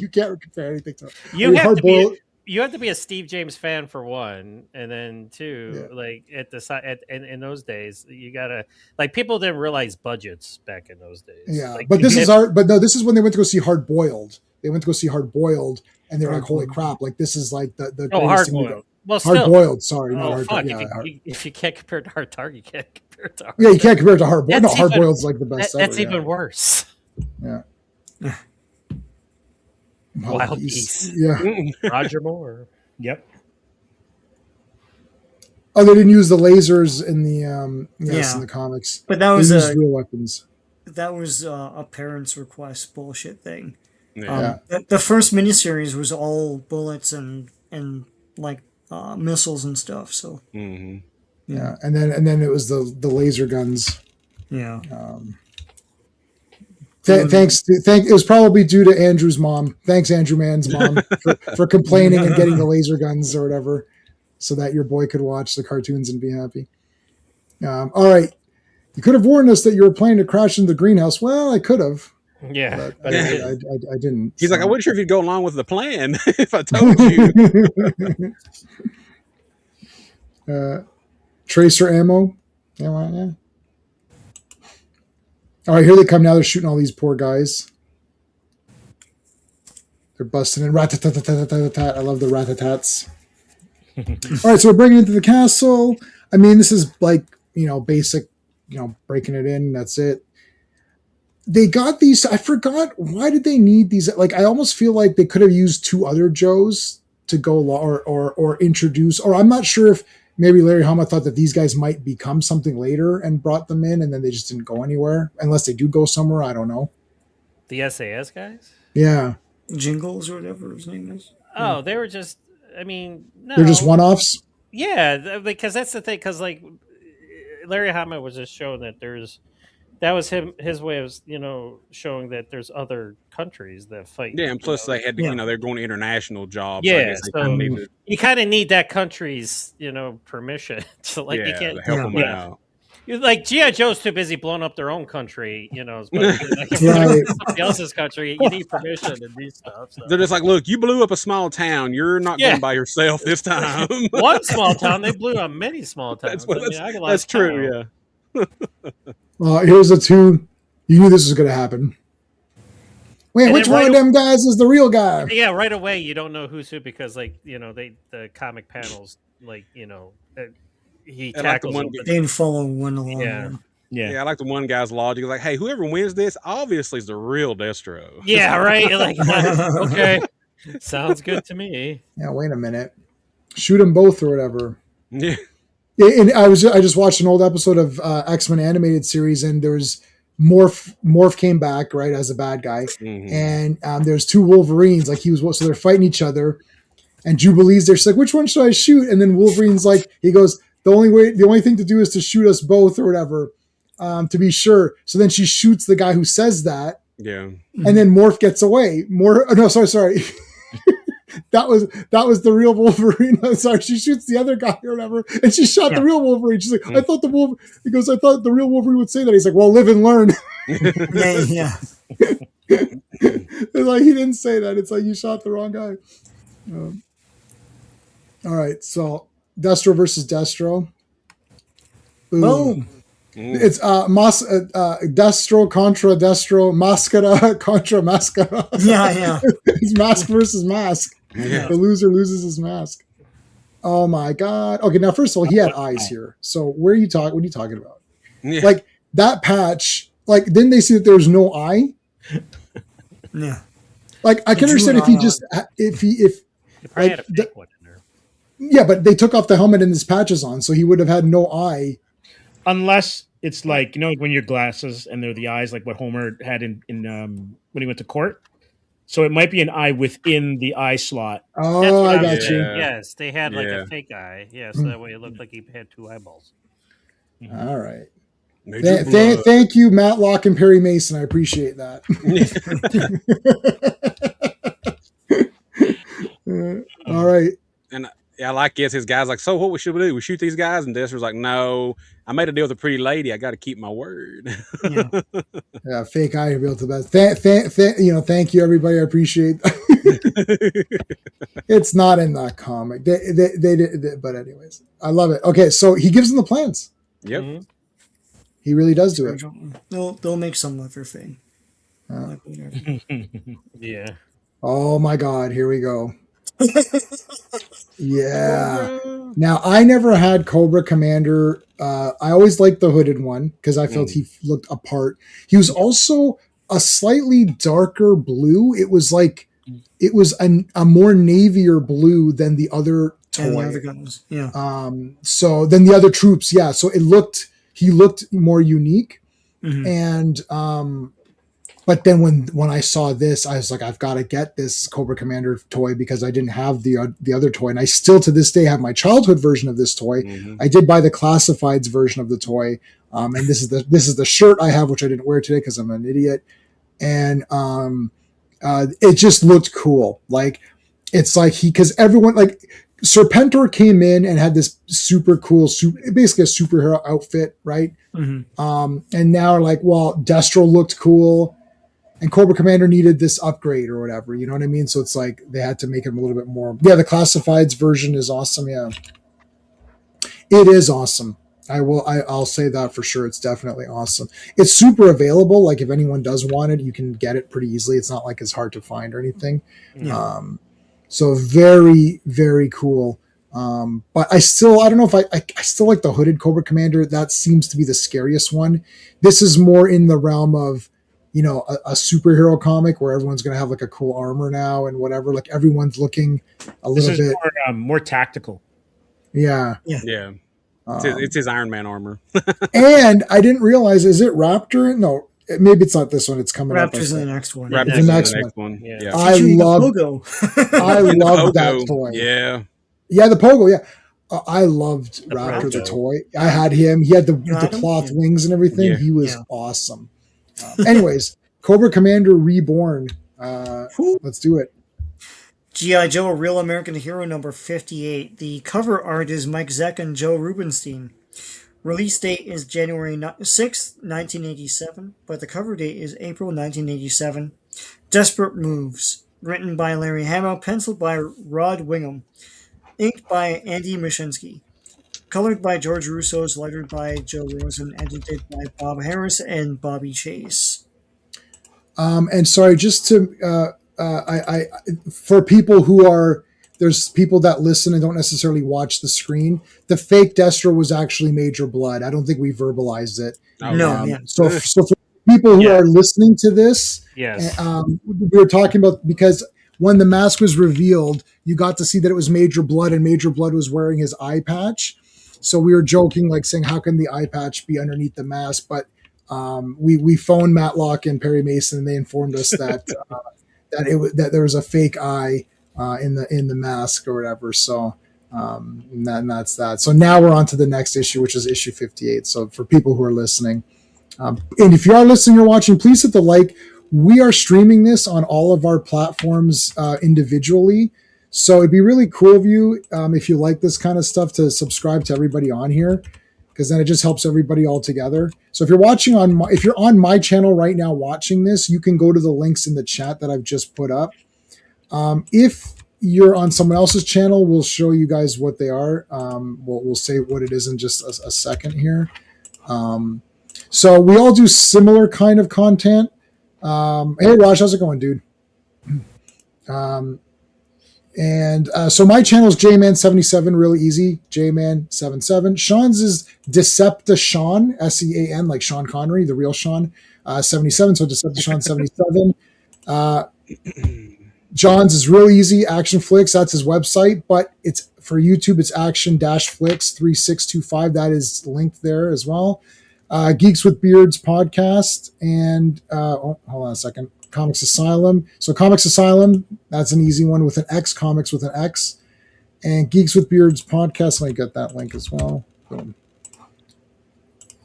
You can't compare anything to it. You have to be a Steve James fan for one, and then two, like at the side in those days, you gotta like people didn't realize budgets back in those days. Yeah, like, but this is when they went to go see Hard Boiled. They went to go see Hard Boiled, and they were like, holy crap! Like this is like the Hard Boiled. Well, Hard Boiled. Sorry, not Hard. Fuck. Yeah, if you can't compare it to Hard Target, you can't compare it to Hard. Yeah, you can't compare it to Hard Boiled. No, Hard Boiled's like the best. That's ever, even worse. Yeah. Wild Beast. Yeah. Roger Moore. Yep. Oh, they didn't use the lasers in the in the comics. But that was they used real weapons. That was a parents' request bullshit thing. Yeah. The first miniseries was all bullets and like missiles and stuff. So yeah, and then it was the laser guns. Yeah. It was probably due to Andrew's mom. Thanks, Andrew Mann's mom, for complaining and getting the laser guns or whatever, so that your boy could watch the cartoons and be happy. All right, you could have warned us that you were planning to crash into the greenhouse. Well, I could have. Yeah, but I didn't. He's like, I wasn't sure if you'd go along with the plan if I told you. Tracer ammo. Yeah. All right, here they come now. They're shooting all these poor guys. They're busting in. Rat-tat-tat-tat-tat-tat. I love the rat-tat-tats. All right, so we're bringing it into the castle. I mean, this is like, basic, breaking it in. That's it. They got these. I forgot. Why did they need these? Like, I almost feel like they could have used two other Joes to go or introduce, or I'm not sure if maybe Larry Hama thought that these guys might become something later and brought them in, and then they just didn't go anywhere. Unless they do go somewhere. I don't know. The SAS guys? Yeah. Jingles or whatever his name is. Oh, they were just, I mean, no. They're just one-offs? Yeah, because that's the thing, because, like, Larry Hama was just showing that there's that was his way of showing that there's other countries that fight. Yeah, and plus they had to, Yeah. they're going to international jobs. So I Yeah, guess they so kind of need to, you kind of need that country's to permission to help you can't. them Yeah. out. Like G.I. Joe's too busy blowing up their own country, but like, if Right. you're somebody else's country, you need permission to do stuff. So. They're just like, look, you blew up a small town. You're not Yeah. going by yourself this time. One small town, they blew up many small towns. That's true. Yeah. Here's the two. You knew this was going to happen. Wait, And which then one right of them guys is the real guy? Yeah, right away you don't know who's who because the comic panels he And like the tackles one- them, but They didn't follow one along. Yeah. one. Yeah, I like the one guy's logic. He's like, hey, whoever wins this obviously is the real Destro. yeah, right. Like, okay, sounds good to me. Yeah, wait a minute. Shoot them both or whatever. Yeah. And I just watched an old episode of X-Men animated series, and there was Morph came back right as a bad guy, Mhm. and there's two Wolverines, like so they're fighting each other, and Jubilee's there. She's like, which one should I shoot? And then Wolverine's like, he goes, the only thing to do is to shoot us both or whatever, to be sure. So then she shoots the guy who says that, Yeah. and then Morph gets away. Sorry. That was the real Wolverine. I'm sorry, she shoots the other guy or whatever, and she shot the real Wolverine. She's like, I thought the real Wolverine would say that. He's like, well, live and learn. Yeah. It's like he didn't say that. It's like you shot the wrong guy. All right, so Destro versus Destro. Boom. It's Destro contra Destro, Mascara contra Mascara. Yeah. It's mask versus mask. Yeah. The loser loses his mask. Oh my god. Okay, now first of all, he had eyes here. So what are you talking about? Yeah. Like that patch, like didn't they see that there was no eye? Yeah. Like I can They drew understand an if he eye just if You probably Like, had a fake one in there. yeah, but they took off the helmet and his patches on, so he would have had no eye. Unless it's like, when your glasses and they're the eyes, like what Homer had in when he went to court. So it might be an eye within the eye slot. Oh, That's what I was got you. saying. Yes, they had like Yeah. a fake eye. Yeah, so that way it looked like he had two eyeballs. All right. Major Thank you, Matlock and Perry Mason. I appreciate that. All right. And I like his guys like, so what should we do? We shoot these guys? And Destro's like, no, I made a deal with a pretty lady. I got to keep my word. Yeah, fake eye revealed to the best. Thank you, everybody. I appreciate. It's not in that comic. They did, but anyways, I love it. Okay, so he gives them the plans. Yep. Mhm. He really does do it. They'll make some of her thing. Like, whatever. Yeah. Oh my God, here we go. Yeah. Now I never had Cobra Commander. I always liked the hooded one because I felt he looked apart. He was also a slightly darker blue. It was a more navier blue than the other toy. And the other guns. Yeah. So then the other troops, yeah. So he looked more unique. Mhm. And but then when I saw this, I was like, I've got to get this Cobra Commander toy because I didn't have the other toy, and I still to this day have my childhood version of this toy. Mhm. I did buy the classifieds version of the toy, and this is the shirt I have, which I didn't wear today because I'm an idiot. And it just looked cool. Like it's like because everyone like Serpentor came in and had this super cool, basically a superhero outfit, right? Mm-hmm. And now like, well, Destro looked cool. And Cobra Commander needed this upgrade or whatever, you know what I mean? So it's like they had to make him a little bit more. Yeah, the classifieds version is awesome. Yeah, it is awesome. I'll say that for sure. It's definitely awesome. It's super available. Like if anyone does want it, you can get it pretty easily. It's not like it's hard to find or anything. Yeah. So very, very cool. But I don't know if I still like the hooded Cobra Commander. That seems to be the scariest one. This is more in the realm of, a superhero comic where everyone's going to have like a cool armor now and whatever. Like everyone's looking a little This is bit more tactical. Yeah. Yeah. It's his Iron Man armor. And I didn't realize, is it Raptor? No, maybe it's not this one. It's coming up. Raptor's in the next one. Raptor's the in next the next one. Yeah. Yeah. I Featuring the love Pogo. I And the love that Pogo. toy. Yeah. Yeah, the Pogo, yeah. I loved The Raptor the proto. toy. I had him. He had the had him? cloth Yeah. wings and everything. Yeah. He was Yeah. awesome. Anyways, Cobra Commander Reborn. Whew. Let's do it. G.I. Joe, A Real American Hero number 58. The cover art is Mike Zeck and Joe Rubenstein. Release date is January 6th, 1987, but the cover date is April 1987. Desperate Moves. Written by Larry Hama, penciled by Rod Wingham. Inked by Andy Mashinsky. Colored by George Russo's, lettered by Joe Rosen, edited by Bob Harris and Bobby Chase. And sorry, just to I for people who are there's people that listen and don't necessarily watch the screen. The fake Destro was actually Major Blood. I don't think we verbalized it. Oh, No, yeah. So for people who Yeah. are listening to this, Yes. we were talking about because when the mask was revealed, you got to see that it was Major Blood, and Major Blood was wearing his eye patch. So we were joking, like saying, "How can the eye patch be underneath the mask?" But we phoned Matlock and Perry Mason, and they informed us that that there was a fake eye in the mask or whatever. So and that's that. So now we're on to the next issue, which is issue 58. So for people who are listening, and if you are listening or watching, please hit the like. We are streaming this on all of our platforms individually. So it'd be really cool of you, if you like this kind of stuff, to subscribe to everybody on here, because then it just helps everybody all together. So if you're watching if you're on my channel right now watching this, you can go to the links in the chat that I've just put up. If you're on someone else's channel, we'll show you guys what they are. We'll say what it is in just a second here. So we all do similar kind of content. Hey Raj, how's it going, dude? So my channel is JMan77, really easy. JMan77. Sean's is Decepticon, SEAN, like Sean Connery, the real Sean, 77. So Decepticon 77. John's is real easy. Action Flicks, that's his website, but it's for YouTube. It's Action-Flicks 3625. That is linked there as well. Geeks with Beards podcast, and hold on a second. Comics Asylum. So Comics Asylum, that's an easy one with an X, comics with an X. And Geeks with Beards podcast, let me get that link as well. Boom.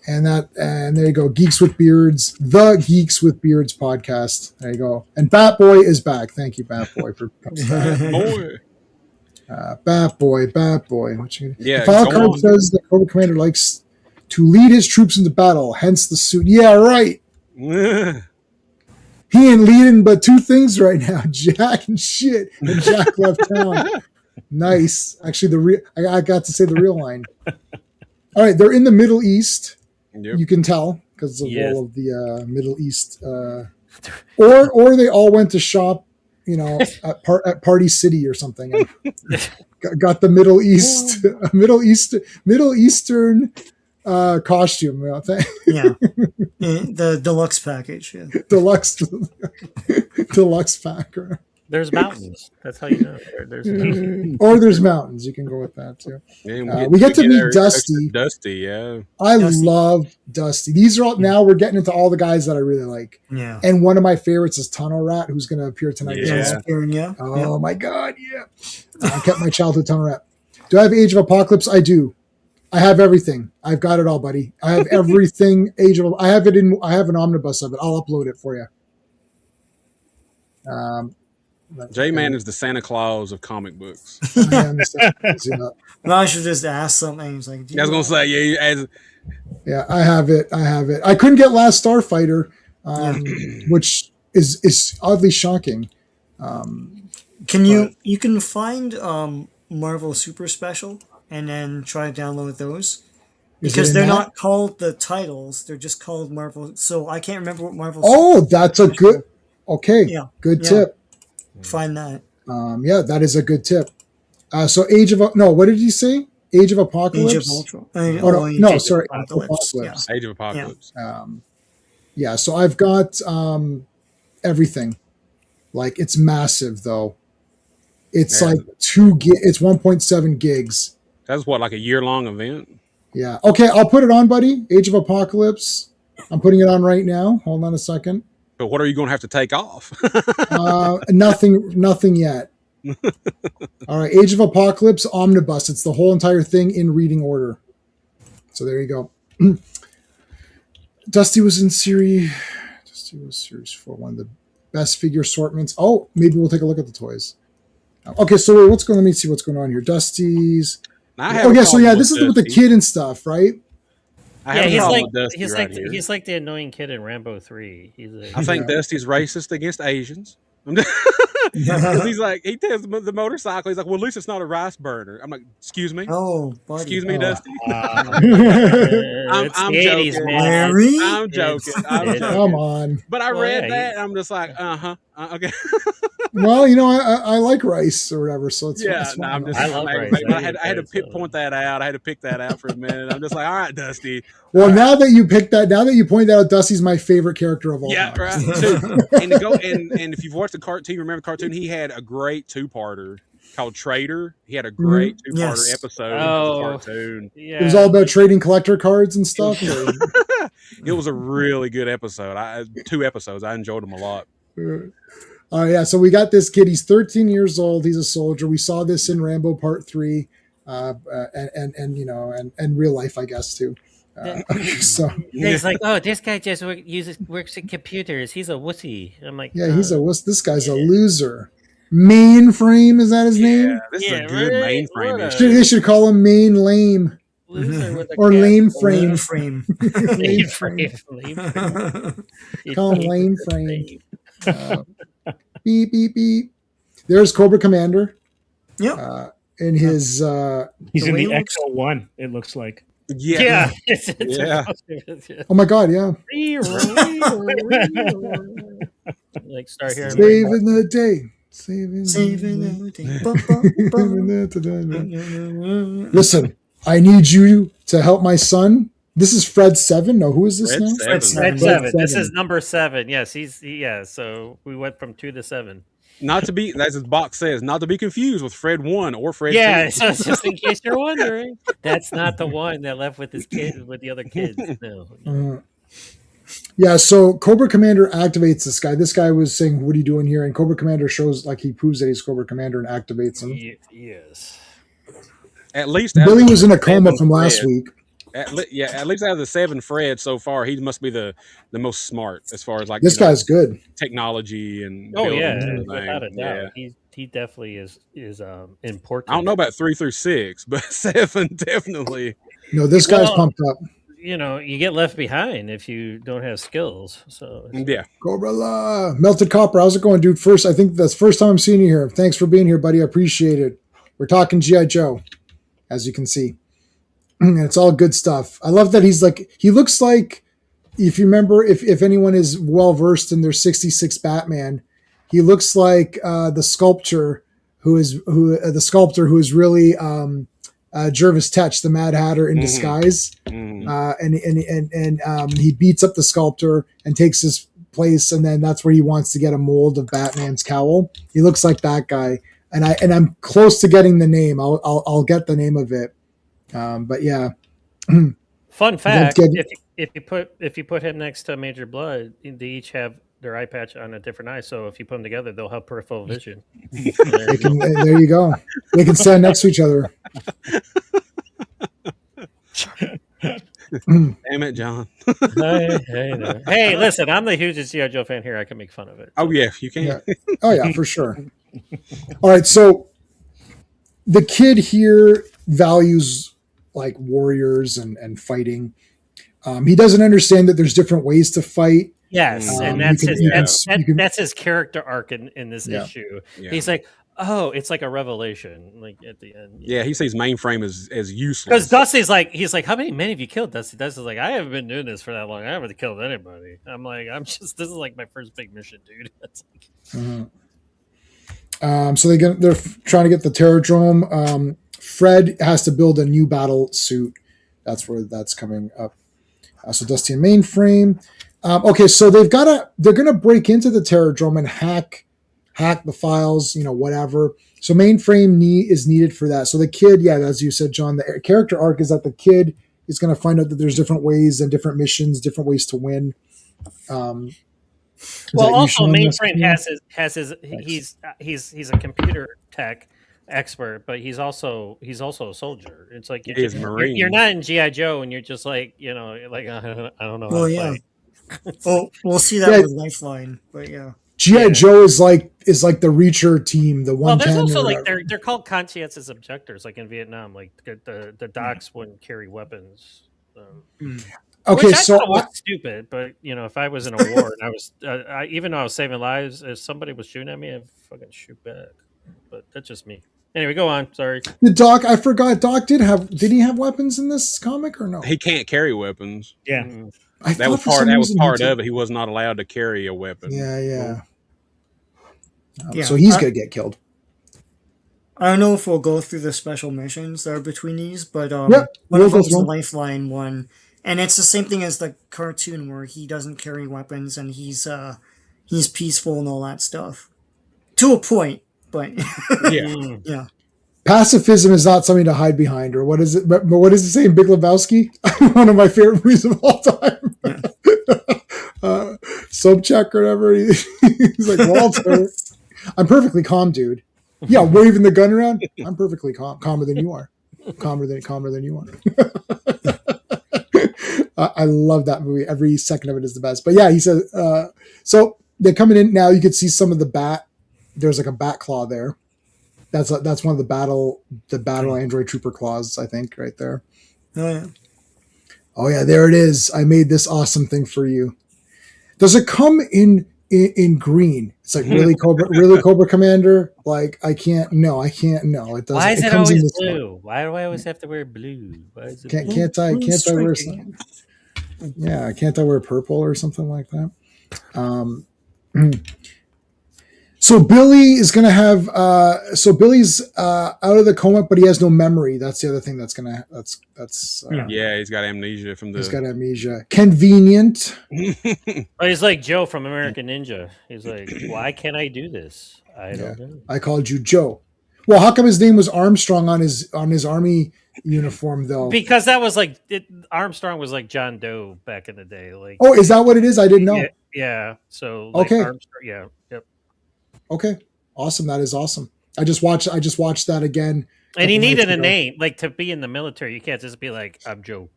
And there you go. Geeks with Beards, the Geeks with Beards podcast. There you go. And Bat Boy is back. Thank you, Bat Boy, for coming back. Boy. Bat Boy. What you Yeah, the file go card on. says the Cobra Commander likes to lead his troops into battle, hence the suit. Yeah, right. He ain't leading but two things right now, Jack and shit. And Jack left town. Nice. Actually, I got to say the real line. All right, they're in the Middle East. Yep. You can tell because of Yes. all of the Middle East. Or they all went to shop, at Party City or something. And got the Middle Eastern costume. Yeah. The deluxe package. Yeah. deluxe pack. There's mountains. That's how you know. There's mountains. Or there's mountains. You can go with that too. Yeah, we get to meet our Dusty. extra Dusty, yeah. I Dusty. love Dusty. These are all now we're getting into all the guys that I really like. Yeah. And one of my favorites is Tunnel Rat, who's going to appear tonight. as Yeah. well. Yeah. Oh my God, yeah. I kept my childhood Tunnel Rat. Do I have Age of Apocalypse? I do. I have everything. I've got it all, buddy. I have everything. I have an omnibus of it. I'll upload it for you. J-Man is the Santa Claus of comic books. Well, I should just ask something. He's like, I was gonna say, Yeah, I have it. I couldn't get Last Starfighter, which is oddly shocking. Can you can find Marvel Super Special and then try to download those? Because they're not called the titles, they're just called Marvel. So I can't remember what Marvel. Oh, that's a good. Okay, Yeah. good Yeah. tip. Find that. Yeah, that is a good tip. So what did you say? Age of Apocalypse? Age of Ultron. Sorry, Apocalypse. Yeah. Age of Apocalypse. Yeah, so I've got everything. Like, it's massive though. It's Man. like 2 gig. It's 1.7 gigs. That's what, like a year-long event? Yeah. Okay, I'll put it on, buddy. Age of Apocalypse. I'm putting it on right now. Hold on a second. But what are you going to have to take off? Nothing yet. All right, Age of Apocalypse Omnibus. It's the whole entire thing in reading order. So there you go. Dusty was in series. Dusty was series 4, one of the best figure assortments. Oh, maybe we'll take a look at the toys. Okay, so wait, let me see what's going on here. Dusty's. Oh yeah, so yeah, this is with the kid and stuff, right? Yeah, he's like the annoying kid in Rambo 3. I think Dusty's racist against Asians. He's like, he tells the motorcycle, he's like, well, at least it's not a rice burner. I'm like, excuse me? Oh, buddy. Excuse me, Dusty? I'm joking. 80s, man. I'm joking. Come on. But I read that, and I'm just like, okay. Well, I like rice or whatever, so it's I love rice. I had to point that out. I had to pick that out for a minute. I'm just like, all right, Dusty. Well, now that you point that out, Dusty's my favorite character of all time. Yeah, right. So, and if you've watched the cartoon, remember the cartoon, he had a great two-parter called Trader. He had a great two-parter episode of the cartoon. Yeah. It was all about trading collector cards and stuff. It was a really good episode. 2 episodes. I enjoyed them a lot. Yeah, so we got this kid. He's 13 years old. He's a soldier. We saw this in Rambo Part 3, and real life, I guess, too. So he's like, oh, this guy just works at computers. He's a wussy. I'm like, yeah, he's a wuss. This guy's a loser. Mainframe, is that his name? This is a good mainframe. They should call him Main Lame. Or Lame Frame. Lame frame. Call him Lame Frame. Beep, beep, beep. There's Cobra Commander. Yep. In his... he's in the XO1, it looks like. Yeah. Yeah. Oh my God, yeah. Like start hearing Saving the day. Saving the day. Listen, I need you to help my son. This is Fred 7. No, who is this now? Fred 7. This is number 7. Yes, so we went from 2 to 7. Not to be, as his box says, not to be confused with Fred 1 or Fred 2. Yeah, so just in case you're wondering, that's not the one that left with his kid, with the other kids. No. Yeah, so Cobra Commander activates this guy. This guy was saying, what are you doing here? And Cobra Commander shows, like, he proves that he's Cobra Commander and activates him. Yes. At least Billy was in a coma from last week. At least out of the 7 Fred so far, he must be the most smart as far as like this guy's good technology and without a doubt, he definitely is important. I don't know about 3 through 6, but 7 definitely. No, this guy's pumped up. You get left behind if you don't have skills. So yeah, Cobra La. Melted Copper, how's it going, dude? First, I think that's the first time I'm seeing you here. Thanks for being here, buddy. I appreciate it. We're talking G.I. Joe, as you can see. And it's all good stuff. I love that he looks like, if you remember, if anyone is well versed in their 66 Batman, he looks like the sculptor who is really Jervis Tetch, the Mad Hatter in disguise. And he beats up the sculptor and takes his place, and then that's where he wants to get a mold of Batman's cowl. He looks like that guy, and I'm close to getting the name. I'll get the name of it. But yeah. Fun fact: if you put him next to Major Blood, they each have their eye patch on a different eye. So if you put them together, they'll have peripheral vision. There you go. They can stand next to each other. Damn it, John. Hey, listen, I'm the hugest G.I. Joe fan here. I can make fun of it. Oh yeah, you can. Yeah. Oh yeah, for sure. All right, so the kid here values like warriors and fighting. He doesn't understand that there's different ways to fight. Yes, and that's his character arc in this issue. Yeah. He's like, oh, it's like a revelation, like at the end. Yeah, he sees Mainframe as useless. Because Dusty's like, he's like, how many men have you killed? Dusty's like, I haven't been doing this for that long. I haven't killed anybody. I'm like, this is like my first big mission, dude. That's like... So they're trying to get the Terradrome. Fred has to build a new battle suit. That's where that's coming up. So Dusty and Mainframe. Okay, so they're gonna break into the Terradrome and hack the files, whatever. So Mainframe is needed for that. So the kid, as you said, John, the character arc is that the kid is going to find out that there's different ways and different missions, different ways to win. Well, that you, also Sean, Mainframe messaging me? has his he's a computer tech expert, but he's also a soldier. It's like He is you're Marine. not in GI Joe, and you're just like like I don't know how Well, to yeah. fight. Well, we'll see that Yeah. with Lifeline, but yeah. GI Yeah. Joe is like the Reacher team, the Well, 110. there's also or like whatever. they're called conscientious objectors, like in Vietnam. Like the docs wouldn't carry weapons. Okay, Which I so thought was stupid, but if I was in a war and I was, even though I was saving lives, if somebody was shooting at me, I'd fucking shoot back. But that's just me. Anyway, go on. Sorry. the Doc, I forgot. Doc did he have weapons in this comic or no? He can't carry weapons. Yeah. I That was thought for some part. That was reason he part did. of it. He was not allowed to carry a weapon. Yeah. Yeah. So he's gonna get killed. I don't know if we'll go through the special missions that are between these, but Yep, one we'll of go them's the through 'em. Lifeline one, and it's the same thing as the cartoon where he doesn't carry weapons and he's peaceful and all that stuff, to a point. But Yeah. yeah, Pacifism is not something to hide behind, or what is it? But what does it say in Big Lebowski? One of my favorite movies of all time. Sobchak or whatever. He's like, Walter, I'm perfectly calm, dude. Yeah, waving the gun around. I'm perfectly calm, calmer than you are. Calmer than you are. I love that movie. Every second of it is the best. But yeah, he said. So they're coming in now. You could see some of the bat. There's like a bat claw there. That's one of the battle android trooper claws, I think, right there. oh yeah. Oh yeah, there it is. I made this awesome thing for you. Does it come in green? It's like really Cobra Commander. Like I can't. No, it doesn't. Why is it comes in always this blue? Why do I always have to wear blue? Why is it blue? Can't I wear striking. some? Yeah, can't I wear purple or something like that? So Billy is gonna have. So Billy's out of the coma, but he has no memory. That's the other thing that's gonna. That's. Yeah, he's got amnesia from the. He's got amnesia. Convenient. Oh, he's like Joe from American Ninja. He's like, why can't I do this? I don't know. I called you Joe. Well, how come his name was Armstrong on his army uniform though? Because that was like Armstrong was like John Doe back in the day. Like, Oh, is that what it is? I didn't know. yeah. So like Okay. Armstrong, yeah, yep. Okay, awesome. That is awesome. I just watched that again. And he couple needed nights a ago. name, like to be in the military. You can't just be like, I'm Joe.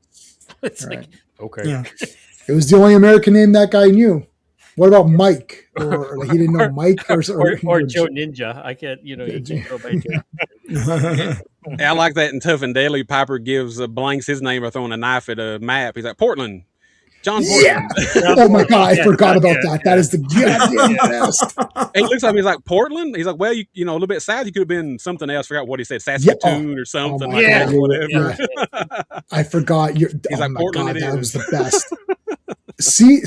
It's Right. like, okay. Yeah. It was the only American name that guy knew. What about Mike? Or like, he didn't know Mike or Joe Ninja. I can't, you can't go by Joe. I like that in Tough and Deadly. Piper gives blanks his name by throwing a knife at a map. He's like Portland, John Portland. Yeah. Oh my god, I forgot about yeah, that. That is the goddamn best. He looks at me. He's like Portland. He's like, well, you know, a little bit south. You could have been something else. Forgot what he said, Saskatoon or something. my like God, that, whatever. yeah. I forgot. He's like, my Portland god, it that is. was the best. See,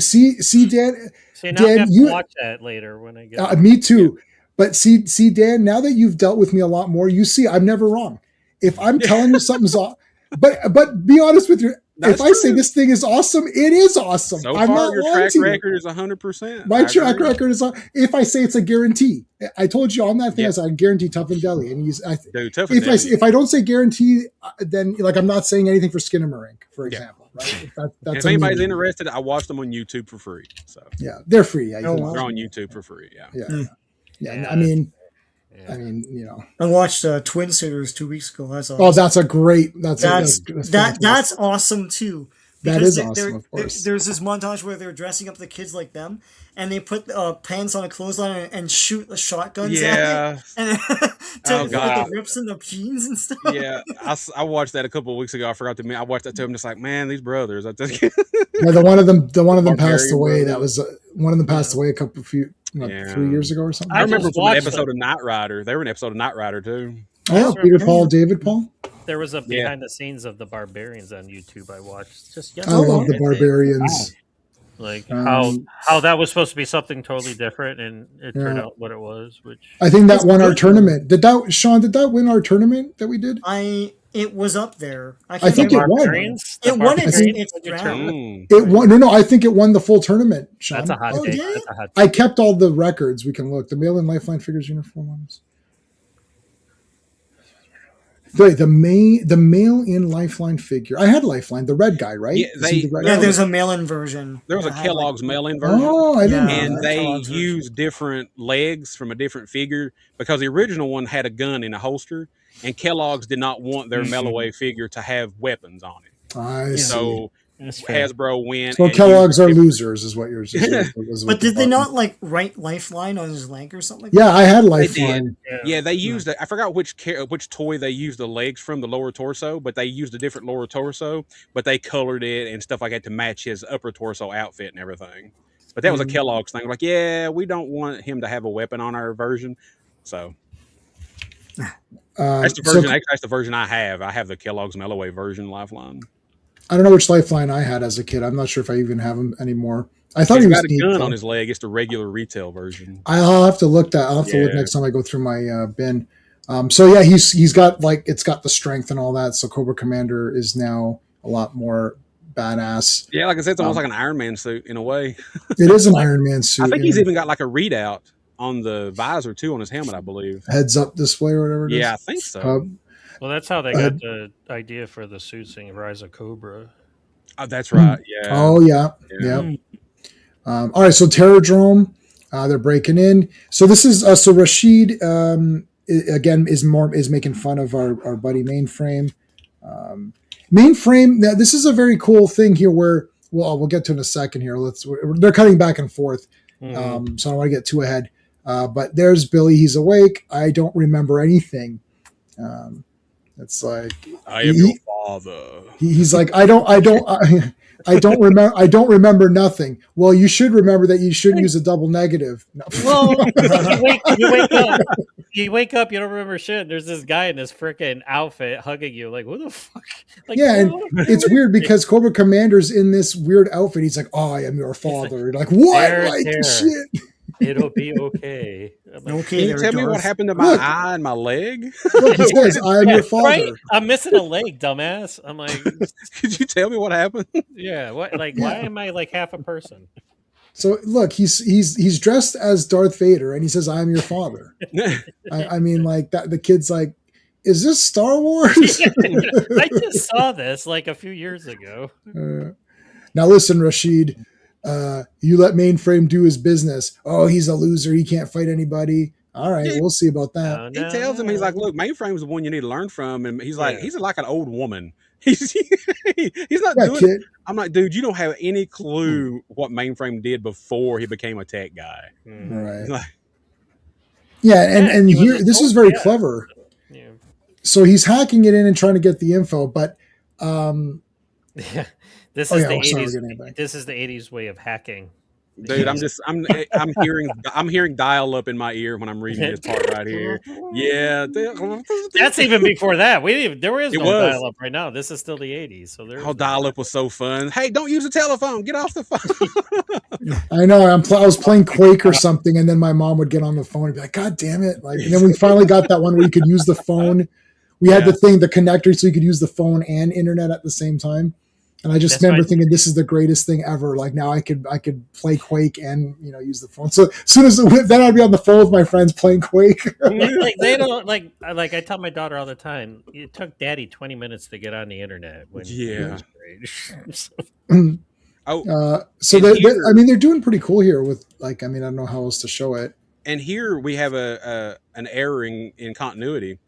Dan. See, now Dan, I'm you- gonna watch that later when I get. Me too. But see, Dan. Now that you've dealt with me a lot more, you see, I'm never wrong. If I'm telling you something's off, but be honest with you. That's if I say true. this thing is awesome, it is awesome. So I'm far, not your lying track to you. record is 100%. My track record is if I say it's a guarantee. I told you on that thing. Yeah. I said I guarantee Tough and Deli, and Dude, Tough and Deadly. if I don't say guarantee, then like I'm not saying anything for Skinamarink, for example. Right? That's If a anybody's meme. interested, I watched them on YouTube for free. So Yeah, they're free. Yeah, you Oh, can wow. watch they're them. on YouTube for free. Yeah. Yeah. Yeah. I mean, Yeah. you know. I watched Twin Sitters 2 weeks ago. That's awesome. Oh, that's a great. That's That's awesome too. That Because is awesome, of course. There's this montage where they're dressing up the kids like them, and they put pants on a clothesline and shoot the shotguns Yeah. at it, and Oh, to God. the rips in the jeans and stuff. Yeah, I watched that a couple of weeks ago. I forgot to. I watched that too. I'm just like, man, these brothers. I just, Yeah, the one of them passed Barbarian away. brother. That was one of them passed away a few Yeah. 3 years ago or something. I remember just from an watched episode of Knight Rider. They were an episode of Knight Rider too. Oh, Peter Paul, David Paul. There was a Yeah. behind the scenes of the Barbarians on YouTube I watched just I yesterday. love the Barbarians. Like Um, how that was supposed to be something totally different, and it turned Yeah. out what it was. Which I think that It's won our good. tournament. Sean? Did that win our tournament that we did? It was up there. I think it won. Barbarians, the It won its Barbarians draft. tournament? It won. No, I think it won the full tournament. Sean, That's a hot Oh, take. did it? That's a hot I take. kept all the records. We can look. The Mail-in Lifeline figures uniform ones. the mail in Lifeline figure. I had Lifeline, the red guy, right? Yeah, Is he the red Yeah, guy? there's a mail-in version. There was a that had, Kellogg's like, mail-in version. Oh, I didn't Yeah. know And that. they Kellogg's version. used different legs from a different figure because the original one had a gun in a holster, and Kellogg's did not want their mail away figure to have weapons on it. I see. So That's fair. Hasbro went. So and Kellogg's used are different- losers, is what yours is. But did they not like write Lifeline on his leg or something? Like Yeah, I had They Lifeline. did. Yeah, they used it. I forgot which toy they used the legs from, the lower torso, but they used a different lower torso, but they colored it and stuff like that to match his upper torso outfit and everything. But that was a Kellogg's thing. Like, yeah, we don't want him to have a weapon on our version. So that's the version. Actually, that's the version I have. I have the Kellogg's Melloway version Lifeline. I don't know which Lifeline I had as a kid. I'm not sure if I even have him anymore. I thought He's he was got a neat, gun though. on his leg. It's the regular retail version. I'll have to look that. I'll have to look Yeah. next time I go through my bin. So yeah, he's got like it's got the strength and all that. So Cobra Commander is now a lot more badass. Yeah, like I said, it's almost like an Iron Man suit in a way. It is an Iron Man suit. I think he's yeah. even got like a readout on the visor too on his helmet, I believe. Heads up display or whatever. It is. Yeah, I think so. Well, that's how they got the idea for the suits in Rise of Cobra. Oh, that's right. Yeah. Oh yeah, yeah. All right, so Terradrome, they're breaking in. So this is so Rashid again is making fun of our buddy Mainframe. Mainframe. Now this is a very cool thing here. Where we'll get to in a second here. They're cutting back and forth. So I don't want to get too ahead. But there's Billy. He's awake. I don't remember anything. It's like I am your father. he's like I don't remember nothing. Well, you should remember that you should use a double negative. No. Well, you wake up, you don't remember shit. There's this guy in this freaking outfit hugging you. Like, who the fuck? Like, Yeah, and what? it's weird because Cobra Commander's in this weird outfit. He's like, "Oh, I am your father." You're like, what? There, Like there. shit. It'll be okay. I'm like, Okay, Can you there, tell me what Darth. happened to my Look. eye and my leg? Look, he says, "I am your father." Right? I'm missing a leg, dumbass. I'm like, Could you tell me what happened? yeah, what? Like, why am I like half a person? So look, he's dressed as Darth Vader, and he says, "I am your father." I mean, like that. The kid's like, "Is this Star Wars?" I just saw this like a few years ago. Now listen, Rashid. You let Mainframe do his business. Oh, he's a loser. He can't fight anybody. All right, we'll see about that. No, He no, tells him, he's no. like, look, Mainframe's the one you need to learn from. And he's like, Yeah. he's like an old woman. He's not Yeah, doing kid. it. I'm like, dude, you don't have any clue what Mainframe did before he became a tech guy. Right. Like, Yeah, and he was here a this is total very dad. clever. Yeah. So he's hacking it in and trying to get the info, but Yeah. This Oh, is yeah, the well, sorry, 80s. we're getting it back. This is the 80s way of hacking. dude, I'm hearing dial up in my ear when I'm reading this part right here. Yeah. That's even before that. There is It no was. dial up right now. This is still the 80s. So there. Oh, dial up was so fun. Hey, don't use the telephone. Get off the phone. I know I was playing Quake or something, and then my mom would get on the phone and be like, "God damn it!" Like, and then we finally got that one where you could use the phone. We had the connector, so you could use the phone and internet at the same time. And I just That's remember right. thinking, "This is the greatest thing ever!" Like now I could play Quake and use the phone. So as soon as then I'd be on the phone with my friends playing Quake. like they don't like I tell my daughter all the time. It took Daddy 20 minutes to get on the internet. When Yeah. great. So And here- I mean, they're doing pretty cool here with like, I mean, I don't know how else to show it. And here we have an error in continuity,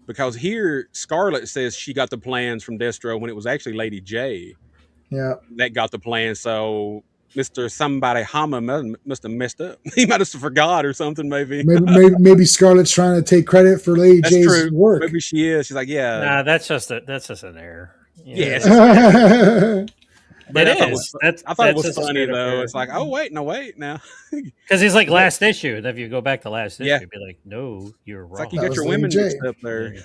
because here Scarlet says she got the plans from Destro when it was actually Lady J Yeah. that got the plan. So Mr. Somebody Hama must have messed up. He might have forgot or something, maybe. Maybe Scarlett's trying to take credit for Lady That's J's true. work. Maybe she is. She's like, yeah. Nah, that's just an error. Yeah, it's It I thought it is. was- That's, I thought it that's was just a funny straight up though. error. It's like, oh wait now. Because he's like last issue. And if you go back to last issue, Yeah. you'd be like, no, you're It's wrong. like you That got was your Lady women J. mixed up there.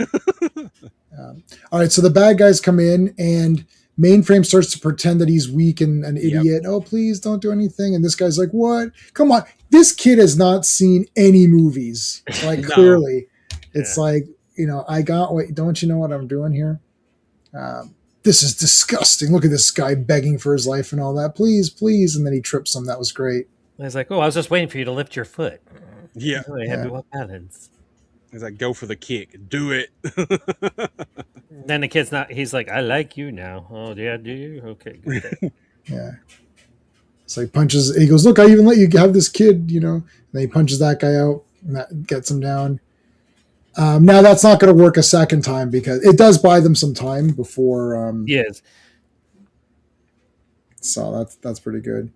All right, so the bad guys come in and Mainframe starts to pretend that he's weak and an idiot. Oh, please don't do anything. And this guy's like, what? Come on. This kid has not seen any movies. Like, No. clearly. It's Yeah. like, don't you know what I'm doing here? This is disgusting. Look at this guy begging for his life and all that. Please, please. And then he trips him. That was great. He's like, oh, I was just waiting for you to lift your foot. Yeah. Really happy with balance. He's like, go for the kick, do it. Then the kid's not. He's like, I like you now. Oh yeah, do you? Okay, good. Yeah. It's like punches. He goes, look, I even let you have this kid, And then he punches that guy out, and that gets him down. Now that's not going to work a second time because it does buy them some time before. Yes. So that's pretty good.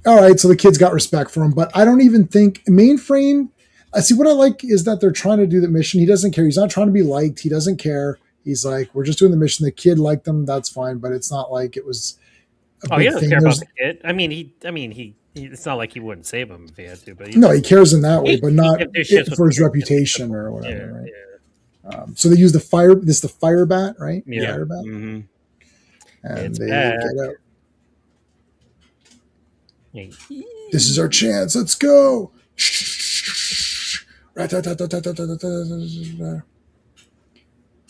All right, so the kid's got respect for him, but I don't even think Mainframe. I see what I like is that they're trying to do the mission. He doesn't care. He's not trying to be liked. He doesn't care. He's like, we're just doing the mission. The kid liked them. That's fine, but it's not like it was. He doesn't care about the kid. I mean, he. It's not like he wouldn't save him if he had to, but he cares in that way, but not for his reputation or whatever, right? Yeah. So they use the fire. This is the fire bat, right? Yeah. Fire bat. Mm-hmm. And It's they back. get out. This is our chance. Let's go. Yeah.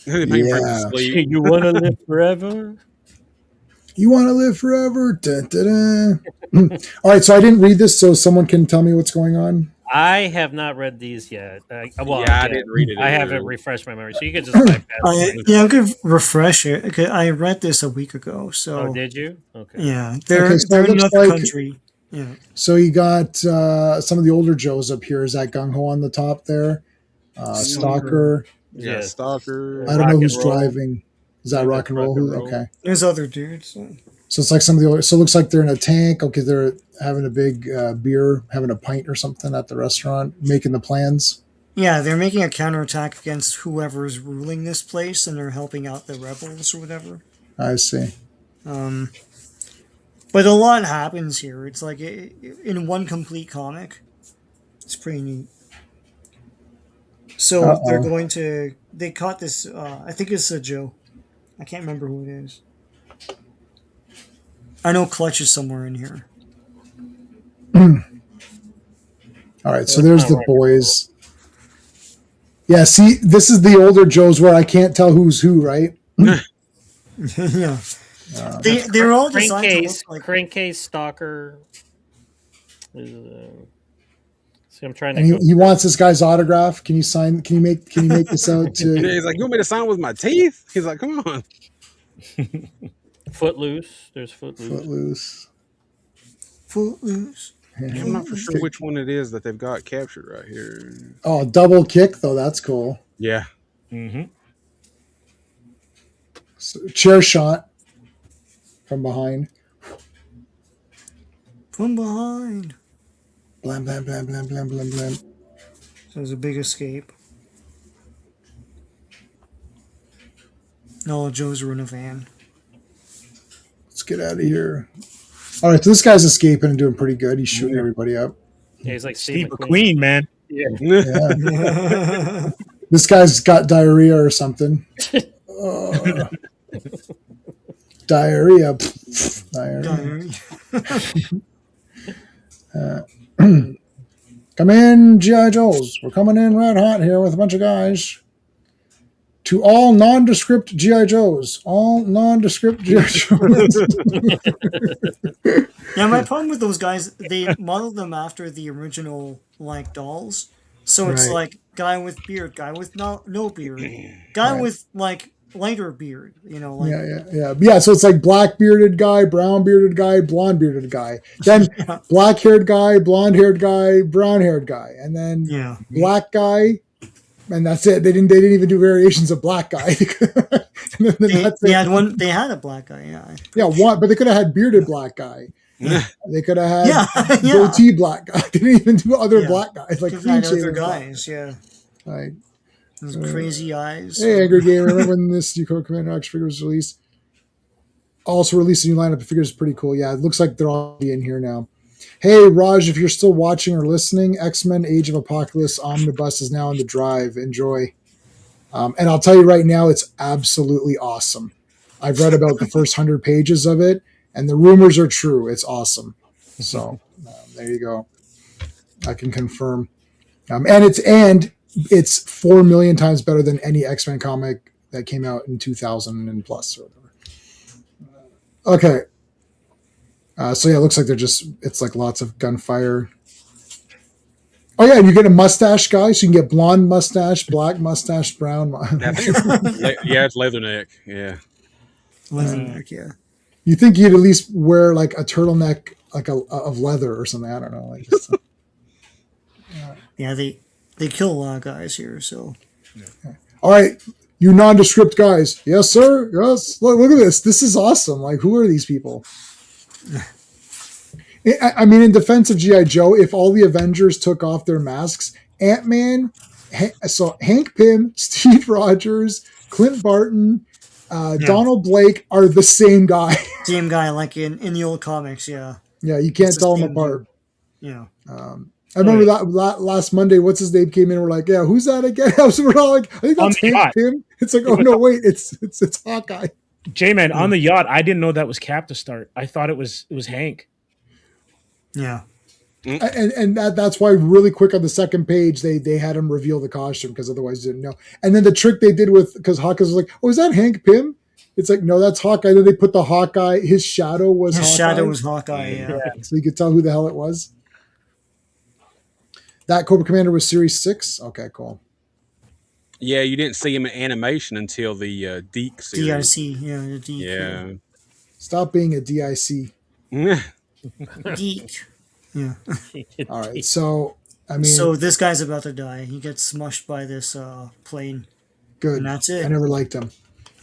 You want to live forever? You want to live forever? Dun, dun, dun. All right, so I didn't read this, so someone can tell me what's going on. I have not read these yet. I didn't read it. I either. haven't refreshed my memory, so you can just bypass it. I'm gonna refresh it. Okay, I read this a week ago. So Oh, did you? Okay. yeah, they're Okay, so they're it in looks another like- country. Yeah, So you got some of the older Joes up here. Is that Gung Ho on the top there? Stalker. Yeah, Yeah. Stalker. I don't know Rock who's and Roll. driving. Is that rock and roll? Rock and Roll. Okay. there's other dudes. So it's like some of the older. So it looks like they're in a tank. Okay, they're having a big beer, having a pint or something at the restaurant, making the plans. Yeah, they're making a counterattack against whoever's ruling this place, and they're helping out the rebels or whatever. I see. But a lot happens here. It's like in one complete comic. It's pretty neat. So they're going to. They caught this. I think it's a Joe. I can't remember who it is. I know Clutch is somewhere in here. All right, so there's the boys. Yeah, see, this is the older Joes where I can't tell who's who, right? Yeah. They're all designed to Crankcase, look like. Crankcase, Stalker. See, I'm trying to. And Go. he wants this guy's autograph. Can you sign? Can you make this out Yeah, to? he's like, you want me to sign with my teeth? He's like, come on. Footloose. There's Footloose. Footloose. Footloose. I'm not for sure which one it is that they've got captured right here. Oh, double kick though. That's cool. Yeah. Mm-hmm. So, chair shot from behind. From behind. Blam blam blam blam blam blam blam. So there's a big escape. No, Joes are in a van. Let's get out of here. All right, so this guy's escaping and doing pretty good. He's shooting everybody up. Yeah, he's like Steve Steve McQueen, man. Yeah. This guy's got diarrhea or something. Diarrhea. Diarrhea. Come in, G.I. Joes. We're coming in red hot here with a bunch of guys. To all nondescript G.I. Joes. All nondescript G.I. Joes. Yeah, my problem with those guys, they modeled them after the original like dolls. So it's Right. like guy with beard, guy with no beard, guy Right. with like lighter beard. Like Yeah. So it's like black bearded guy, brown bearded guy, blonde bearded guy. Then black haired guy, blonde haired guy, brown haired guy, and then yeah. black guy, and that's it. They didn't even do variations of black guy. And then that's They it. had one. They had a black guy. Yeah. Yeah, one, but they could have had bearded black guy. They could have had Yeah. Yeah. goatee black guy. They didn't even do other Yeah. black guys like Because clean had other shaven guys. Yeah. Like, Those crazy eyes. hey, Angry Gamer, remember when this Yoko Commander action figure was released? Also released a new lineup of figures, pretty cool. Yeah, it looks like they're all in here now. Hey, Raj, if you're still watching or listening, X-Men Age of Apocalypse Omnibus is now on the drive. Enjoy. And I'll tell you right now, it's absolutely awesome. I've read about the first 100 pages of it, and the rumors are true. It's awesome. So there you go. I can confirm. And it's 4 million times better than any X-Men comic that came out in 2000 and plus or whatever. Okay. So yeah, it looks like it's like lots of gunfire. Oh yeah, and you get a mustache guy, so you can get blonde mustache, black mustache, brown. Yeah, I think it's Leatherneck. Yeah. Leatherneck, yeah. You think you'd at least wear like a turtleneck, like of leather or something? I don't know. Like just, Yeah, they kill a lot of guys here, so all right, you nondescript guys. Yes, sir. Yes. Look at this. This is awesome. Like, who are these people? I mean, in defense of G.I. Joe, if all the Avengers took off their masks, Ant-Man, so Hank Pym, Steve Rogers, Clint Barton, Donald Blake are the same guy. same guy like in the old comics, yeah. Yeah, you can't It's the tell them same apart. dude. Yeah. I remember that last Monday, what's his name came in and we're like, yeah, who's that again? We're all like, I think On that's the Hank yacht. Pym. It's like, oh no, wait, it's Hawkeye. J-Man, on the yacht, I didn't know that was Cap to start. I thought it was Hank. Yeah. And that's why really quick on the second page they had him reveal the costume because otherwise they didn't know. And then the trick they did with because Hawkeye was like, oh, is that Hank Pym? It's like, no, that's Hawkeye. Then they put the Hawkeye. His shadow was His Hawkeye. shadow was Hawkeye, yeah. So you could tell who the hell it was. That Cobra Commander was Series 6. Okay, cool. Yeah, you didn't see him in animation until the Deke series. DIC, yeah, the Deke. Yeah. Stop being a DIC. Deke. Yeah. All right, so I mean, So this guy's about to die. He gets smushed by this plane. good. and that's it. I never liked him.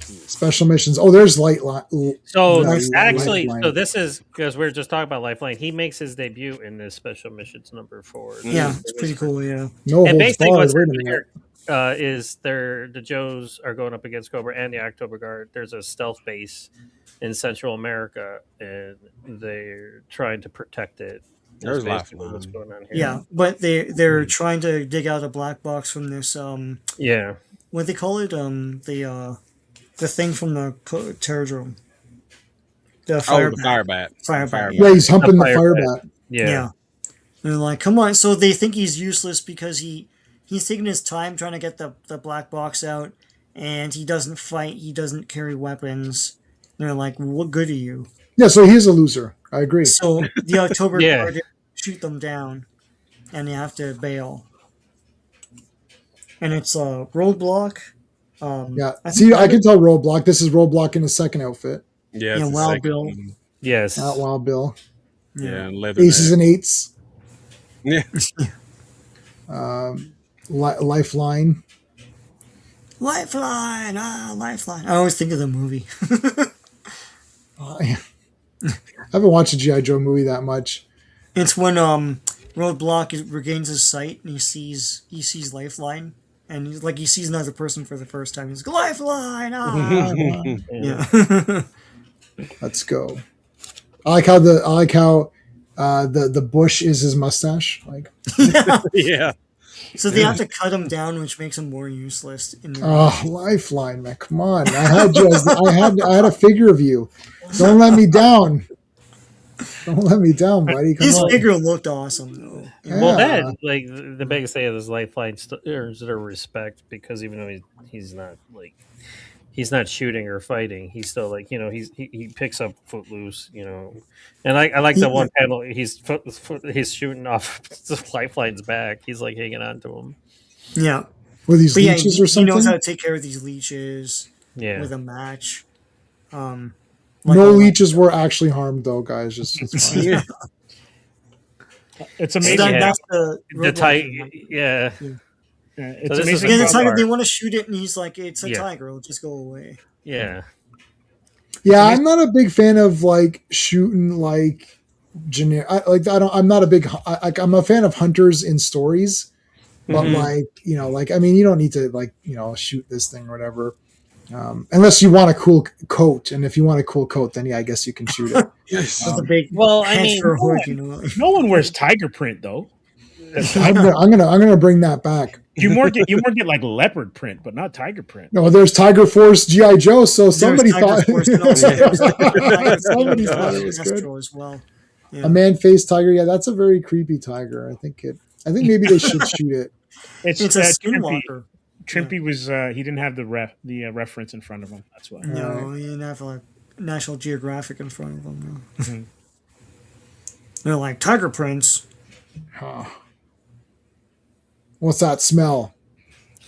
Special missions. Oh, there's So Lifeline. so this is because we are just talking about Lifeline. He makes his debut in this special missions number 4. Yeah, it's pretty cool, yeah. No And holds basically, barred. what's Wait a happening minute. here is the Joes are going up against Cobra and the October Guard. There's a stealth base in Central America, and they're trying to protect it. There's That's basically Lifeline. what's going on here. Yeah, but they're trying to dig out a black box from this Yeah. what do they call it? The thing from the terror drone. The fire Oh, the Firebat. Firebat, Yeah, he's humping the Fire fire bat. bat. Yeah. Yeah. And they're like, come on. So they think he's useless because he's taking his time trying to get the black box out, and he doesn't fight, he doesn't carry weapons. And they're like, what good are you? Yeah, so he's a loser. I agree. So the October Yeah. Guard shoot them down, and they have to bail. And it's a roadblock. Yeah. I See, think I can tell Roadblock. This is Roadblock in his second outfit. Yeah, Yeah, it's the Wild second Bill. one. Yes. Not Wild Bill. Yeah, and Leatherneck. Aces and eights. Yeah. Lifeline. Lifeline, Lifeline. I always think of the movie. I haven't watched a G.I. Joe movie that much. It's when Roadblock regains his sight and he sees Lifeline, and he sees another person for the first time. He's like, Lifeline. Yeah. Let's go. I like how the bush is his mustache. Like, Yeah. So they have to cut him down, which makes him more useless. oh, Lifeline, man, come on! I had you. I had a figure of you. Don't let me down. Don't let me down, buddy. Come His on. figure looked awesome, though. Well, Yeah. then, like the biggest thing of this Lifeline earns their respect because even though he's not shooting or fighting, he's still like he picks up Footloose, and I like the one panel he's shooting off the Lifeline's back. He's like hanging on to him. Yeah. Were these But yeah, leeches he or something? knows how to take care of these leeches Yeah, with a match. No Like- leeches were actually harmed, though, guys. It's fine. Yeah. It's So amazing. that's the the Roadblock tiger. thing. Yeah, It's So this is amazing. Yeah, the Roadblock. tiger, they want to shoot it, and he's like, it's a Yeah. tiger, it'll just go away. yeah. Yeah, I'm not a big fan of like shooting like generic. I'm not a big. I'm a fan of hunters in stories, but Mhm. I mean, you don't need to shoot this thing or whatever, unless you want a cool coat. And if you want a cool coat, then yeah, I guess you can shoot it. That's a big Well, I pants mean, for a hood, No one wears tiger print though. I'm gonna bring that back. You more get like leopard print, but not tiger print. No, there's Tiger Force GI Joe, so somebody Tiger thought Force, and also there's Tiger somebody Force thought it was good. Astro as well. Yeah. A man-faced tiger. Yeah, that's a very creepy tiger. I think maybe they should shoot it. It's a Trimpy. skinwalker. Trimpy was he didn't have the reference in front of him. That's why. No, he didn't have like National Geographic in front of him. No. Mhm. They're like tiger prints. Huh. What's that smell?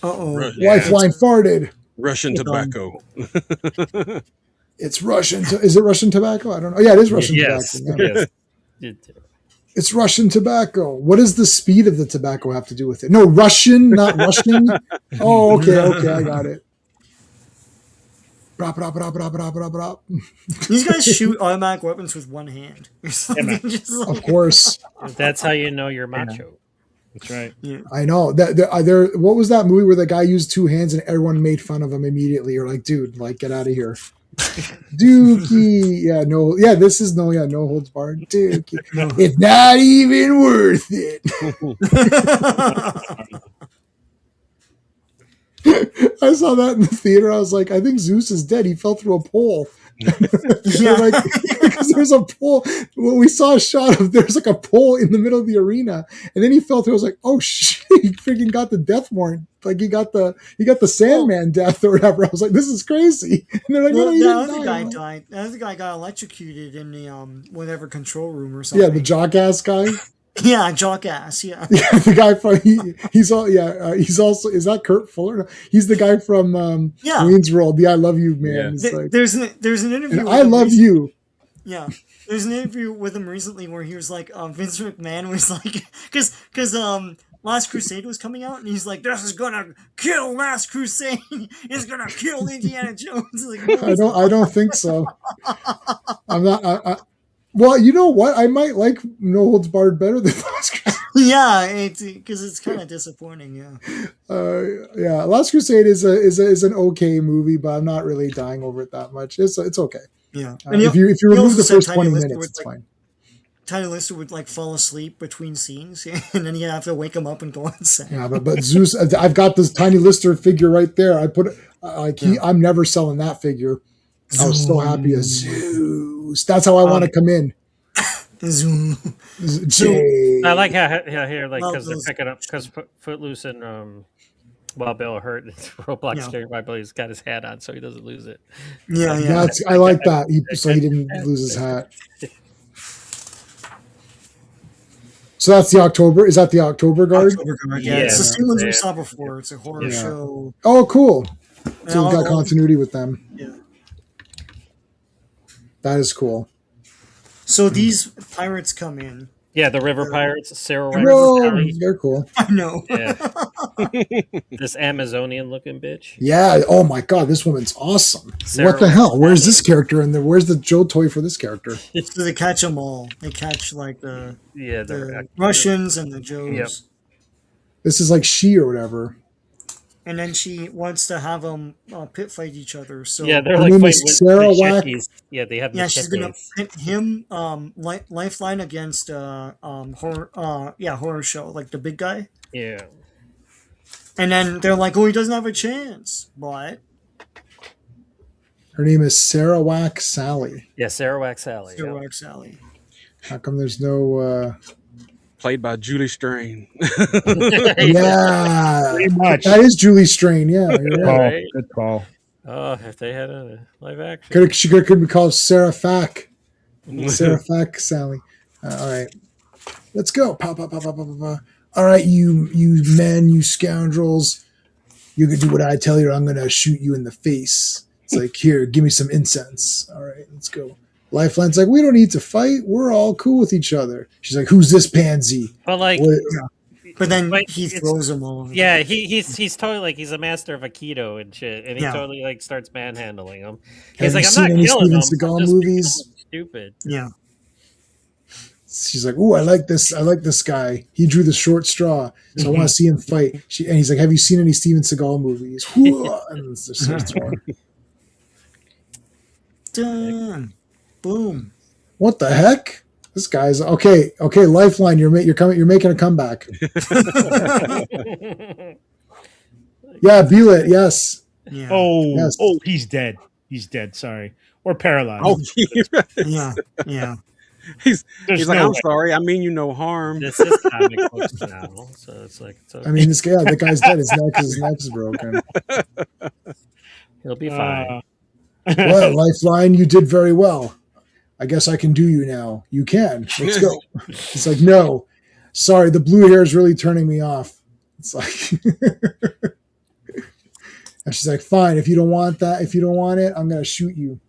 Uh-oh. Lifeline farted. Russian tobacco. It's Russian. Is it Russian tobacco? I don't know. Yeah, it is Russian Yes. tobacco. Yeah. Yes. It's Russian tobacco. What does the speed of the tobacco have to do with it? No, Russian, not Russian. Oh, okay, I got it. Brop, brop, brop, brop, brop, brop, brop. These guys shoot automatic weapons with one hand. Or something, just Of like, course, That's how you know you're macho. That's right. I know that. There. What was that movie where the guy used two hands and everyone made fun of him immediately? You're like, dude, like, get out of here. Dookie, yeah, no, yeah, this is no holds barred. Dookie, it's not even worth it. I saw that in the theater. I was like, I think Zeus is dead. He fell through a pole. Yeah. Like, because there's a pole. Well, we saw a shot of there's like a pole in the middle of the arena, and then he fell through. I was like, oh shit, he freaking got the death warrant. Like he got the Sandman death or whatever. I was like, this is crazy. And they're like, well, no, the you other didn't guy die. died. The other guy got electrocuted in the whatever control room or something. Yeah, the jock ass guy. Yeah, jock ass. Yeah. Yeah, the guy from he's also is that Kurt Fuller? No, he's the guy from Yeah. Wayne's World. The I Love You man. Yeah. It's like, There's an interview. and with I him love recently- you. Yeah, there's an interview with him recently where he was like, Vince McMahon was like, because Last Crusade was coming out, and he's like, "This is gonna kill Last Crusade. It's gonna kill Indiana Jones." Like, I don't think so. I'm not. Well, you know what? I might like No Holds Barred better than Last Crusade. yeah, it's because it's kind of disappointing. Yeah, Yeah, Last Crusade is an okay movie, but I'm not really dying over it that much. It's okay. yeah. If you he remove also the said first Tiny 20 Lister minutes, would, it's like, fine. Tiny Lister would like fall asleep between scenes, and then you have to wake him up and go on set. Yeah, but Zeus, I've got this Tiny Lister figure right there. I put I'm never selling that figure. I was so happy as Zeus. That's how I want to come in. Zoom. Jay. I like how here, like, Well, because they're those- picking up, because Footloose and Wild Bill hurt. Roblox Yeah. steering by Billy's got his hat on, so he doesn't lose it. Yeah, yeah. I like that. So he didn't lose his hat. So that's the October. Is that the October Guard? October Guard, Yeah, yeah, it's the same ones we yeah. saw before. It's a horror Yeah. show. Oh, cool. And So we've got all- continuity with them. Yeah. That is cool. So these pirates come in. Yeah, the River Pirates, Sarah Whoa, Sally, they're cool. I know. yeah. This Amazonian looking bitch. Yeah. Oh my God, this woman's awesome. Sarah What the hell? Where's this character in there? Where's the Joe toy for this character? So they catch them all. They catch like the Yeah, the Russians and the Joes. Yep. This is like She or whatever. And then she wants to have them pit fight each other. So Yeah, they're Her like name fighting is with Sarah the Wack. checkies. Yeah, they have yeah, she's gonna machetes. pit him lifeline against horror show, like the big guy. Yeah. And then they're like, oh, he doesn't have a chance. But Her name is Sarawak Sally. Yeah, Sarah Wax Sally. Zero Yeah. X Sally. How come there's no? Played by Julie Strain. Yeah, Pretty much. that is Julie Strain. Yeah, you're right. Call. Right. Good call. Oh, if they had a live action. She could be called Sarah Fack. Sarah Fack Sally. All right, let's go. Pa, pa, pa, pa, pa, pa, pa. All right, you men, you scoundrels. You can do what I tell you, or I'm gonna shoot you in the face. It's like, here, give me some incense. All right, let's go. Lifeline's like, we don't need to fight. We're all cool with each other. She's like, who's this pansy? But like, What- But then Like, he it's- throws them all. over. yeah, he's totally like he's a master of Aikido and shit, and he Yeah. totally like starts manhandling him. Have He's you like, seen I'm not any killing Steven him. Seagal I'm just making movies? him stupid. Yeah. She's like, "Ooh, I like this. I like this guy. He drew the short straw, so I want to see him fight." And he's like, "Have you seen any Steven Seagal movies?" And it's just starts throwing. Done. Boom. What the heck? This guy's okay. Okay, Lifeline, you're coming. You're making a comeback. Yeah, Beelit. Yes. Yeah. Oh, Yes. oh, he's dead. He's dead. Sorry, or paralyzed. Oh, Yeah. Yeah. he's There's like, no I'm way. sorry. I mean you no harm. This is comic books now, so it's like it's okay. I mean, this guy. The guy's dead. His neck is broken. He'll be fine. Well, Lifeline, you did very well. I guess I can do you now. You can. Let's go. It's like, no. Sorry, the blue hair is really turning me off. It's like, and she's like, fine, if you don't want that, if you don't want it, I'm gonna shoot you.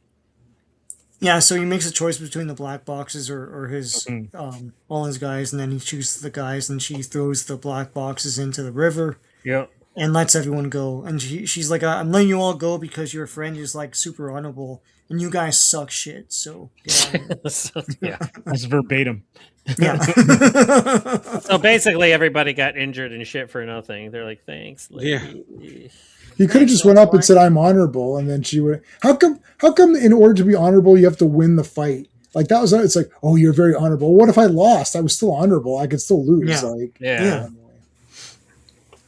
Yeah, so he makes a choice between the black boxes or his Mhm. all his guys, and then he chooses the guys, and she throws the black boxes into the river Yeah. and lets everyone go. And she's like, I'm letting you all go because your friend is like super honorable, and you guys suck shit. So get out of here. So, yeah. That's verbatim. Yeah. So basically, everybody got injured and shit for nothing. They're like, "Thanks, lady." He could have just went up and said, I'm honorable, and then she would. How come in order to be honorable you have to win the fight? Like that was, it's like, oh, you're very honorable. What if I lost? I was still honorable. I could still lose. Yeah. Like, Yeah.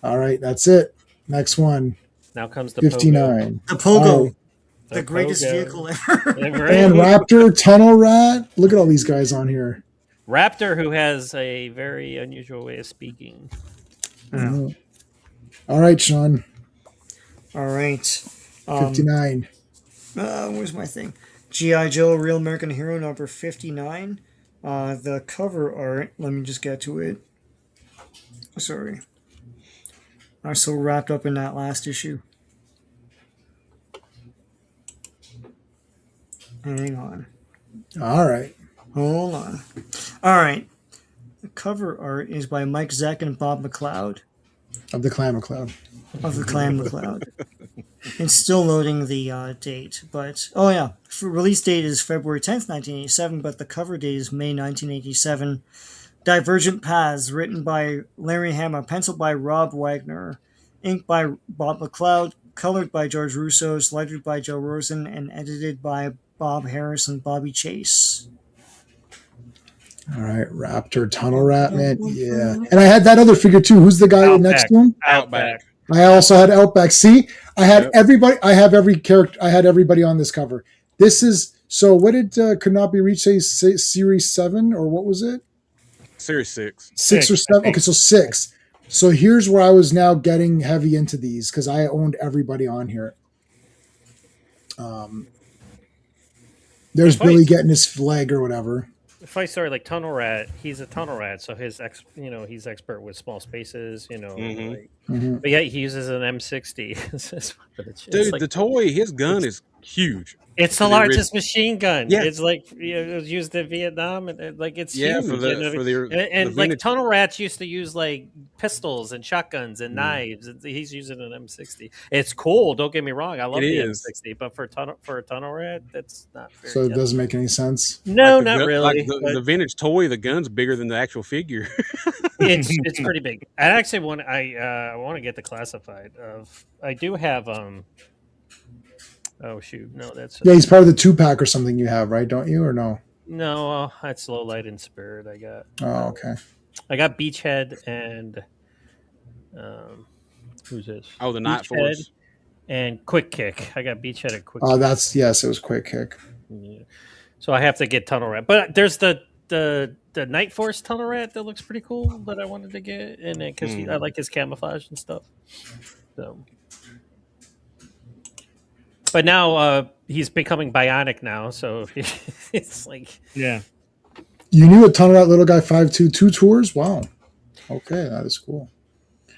all right, that's it. Next one, Now comes the 59. The Pogo, Oh, the greatest Pogo. vehicle ever. Pogo. and Raptor, Tunnel Rat. Look at all these guys on here. Raptor, who has a very unusual way of speaking. Mhm. All right, Sean, All right. 59. Where's my thing? G.I. Joe, Real American Hero, number 59. The cover art, let me just get to it. Sorry. I'm so wrapped up in that last issue. Hang on. All right. Hold on. All right. The cover art is by Mike Zeck and Bob McLeod Of the Clan McCloud. of the Clan McLeod. It's still loading the date, but oh yeah, release date is February 10th, 1987, but the cover date is May 1987. Divergent Paths, written by Larry Hama, penciled by Rob Wagner, inked by Bob McLeod, colored by George Russo, lettered by Joe Rosen, and edited by Bob Harris and Bobby Chase. All right, Raptor, Tunnel Rat, man. Yeah. And I had that other figure too. Who's the guy Outback. next to him? Outback. I also had Outback. See, I had Yep. everybody. I have every character. I had everybody on this cover. This is so. What did Could Not Be Reached say? Series 7 or what was it? Series 6. 6 or Six, I 7? think. Okay, so 6. So here's where I was now getting heavy into these because I owned everybody on here. There's Funny. Billy getting his leg or whatever. Funny story, like Tunnel Rat, he's a tunnel rat, so he's expert with small spaces, Mhm. like, Mhm. but yeah, he uses an M60. It's Dude, like- the toy, his gun is huge. It's the For the largest machine gun. Yeah. It's like it was used in Vietnam, and like it's Yeah, huge. for the and the like vintage- tunnel rats used to use like pistols and shotguns and knives. And he's using an M60. It's cool. Don't get me wrong. I love It the is. M60, but for a tunnel rat, that's not very. So it doesn't make any sense. No, Like the not gun- really. Like the but vintage toy, the gun's bigger than the actual figure. it's pretty big. I actually want to get the classified. I do have Oh shoot! No, that's Yeah, he's part of the 2-pack or something you have, right? Don't you or no? no. That's Low Light and Spirit. Oh, okay. I got Beachhead and who's this? Oh, the Night Beachhead Force. and Quick Kick. I got Beachhead and Quick. Oh, that's yes. It was Quick Kick. Yeah. So I have to get Tunnel Rat, but there's the Night Force Tunnel Rat that looks pretty cool that I wanted to get, and because I like his camouflage and stuff. So, but now he's becoming bionic now, so it's like Yeah. You knew a ton of that little guy 5'2", 2 tours. Wow. Okay, that is cool.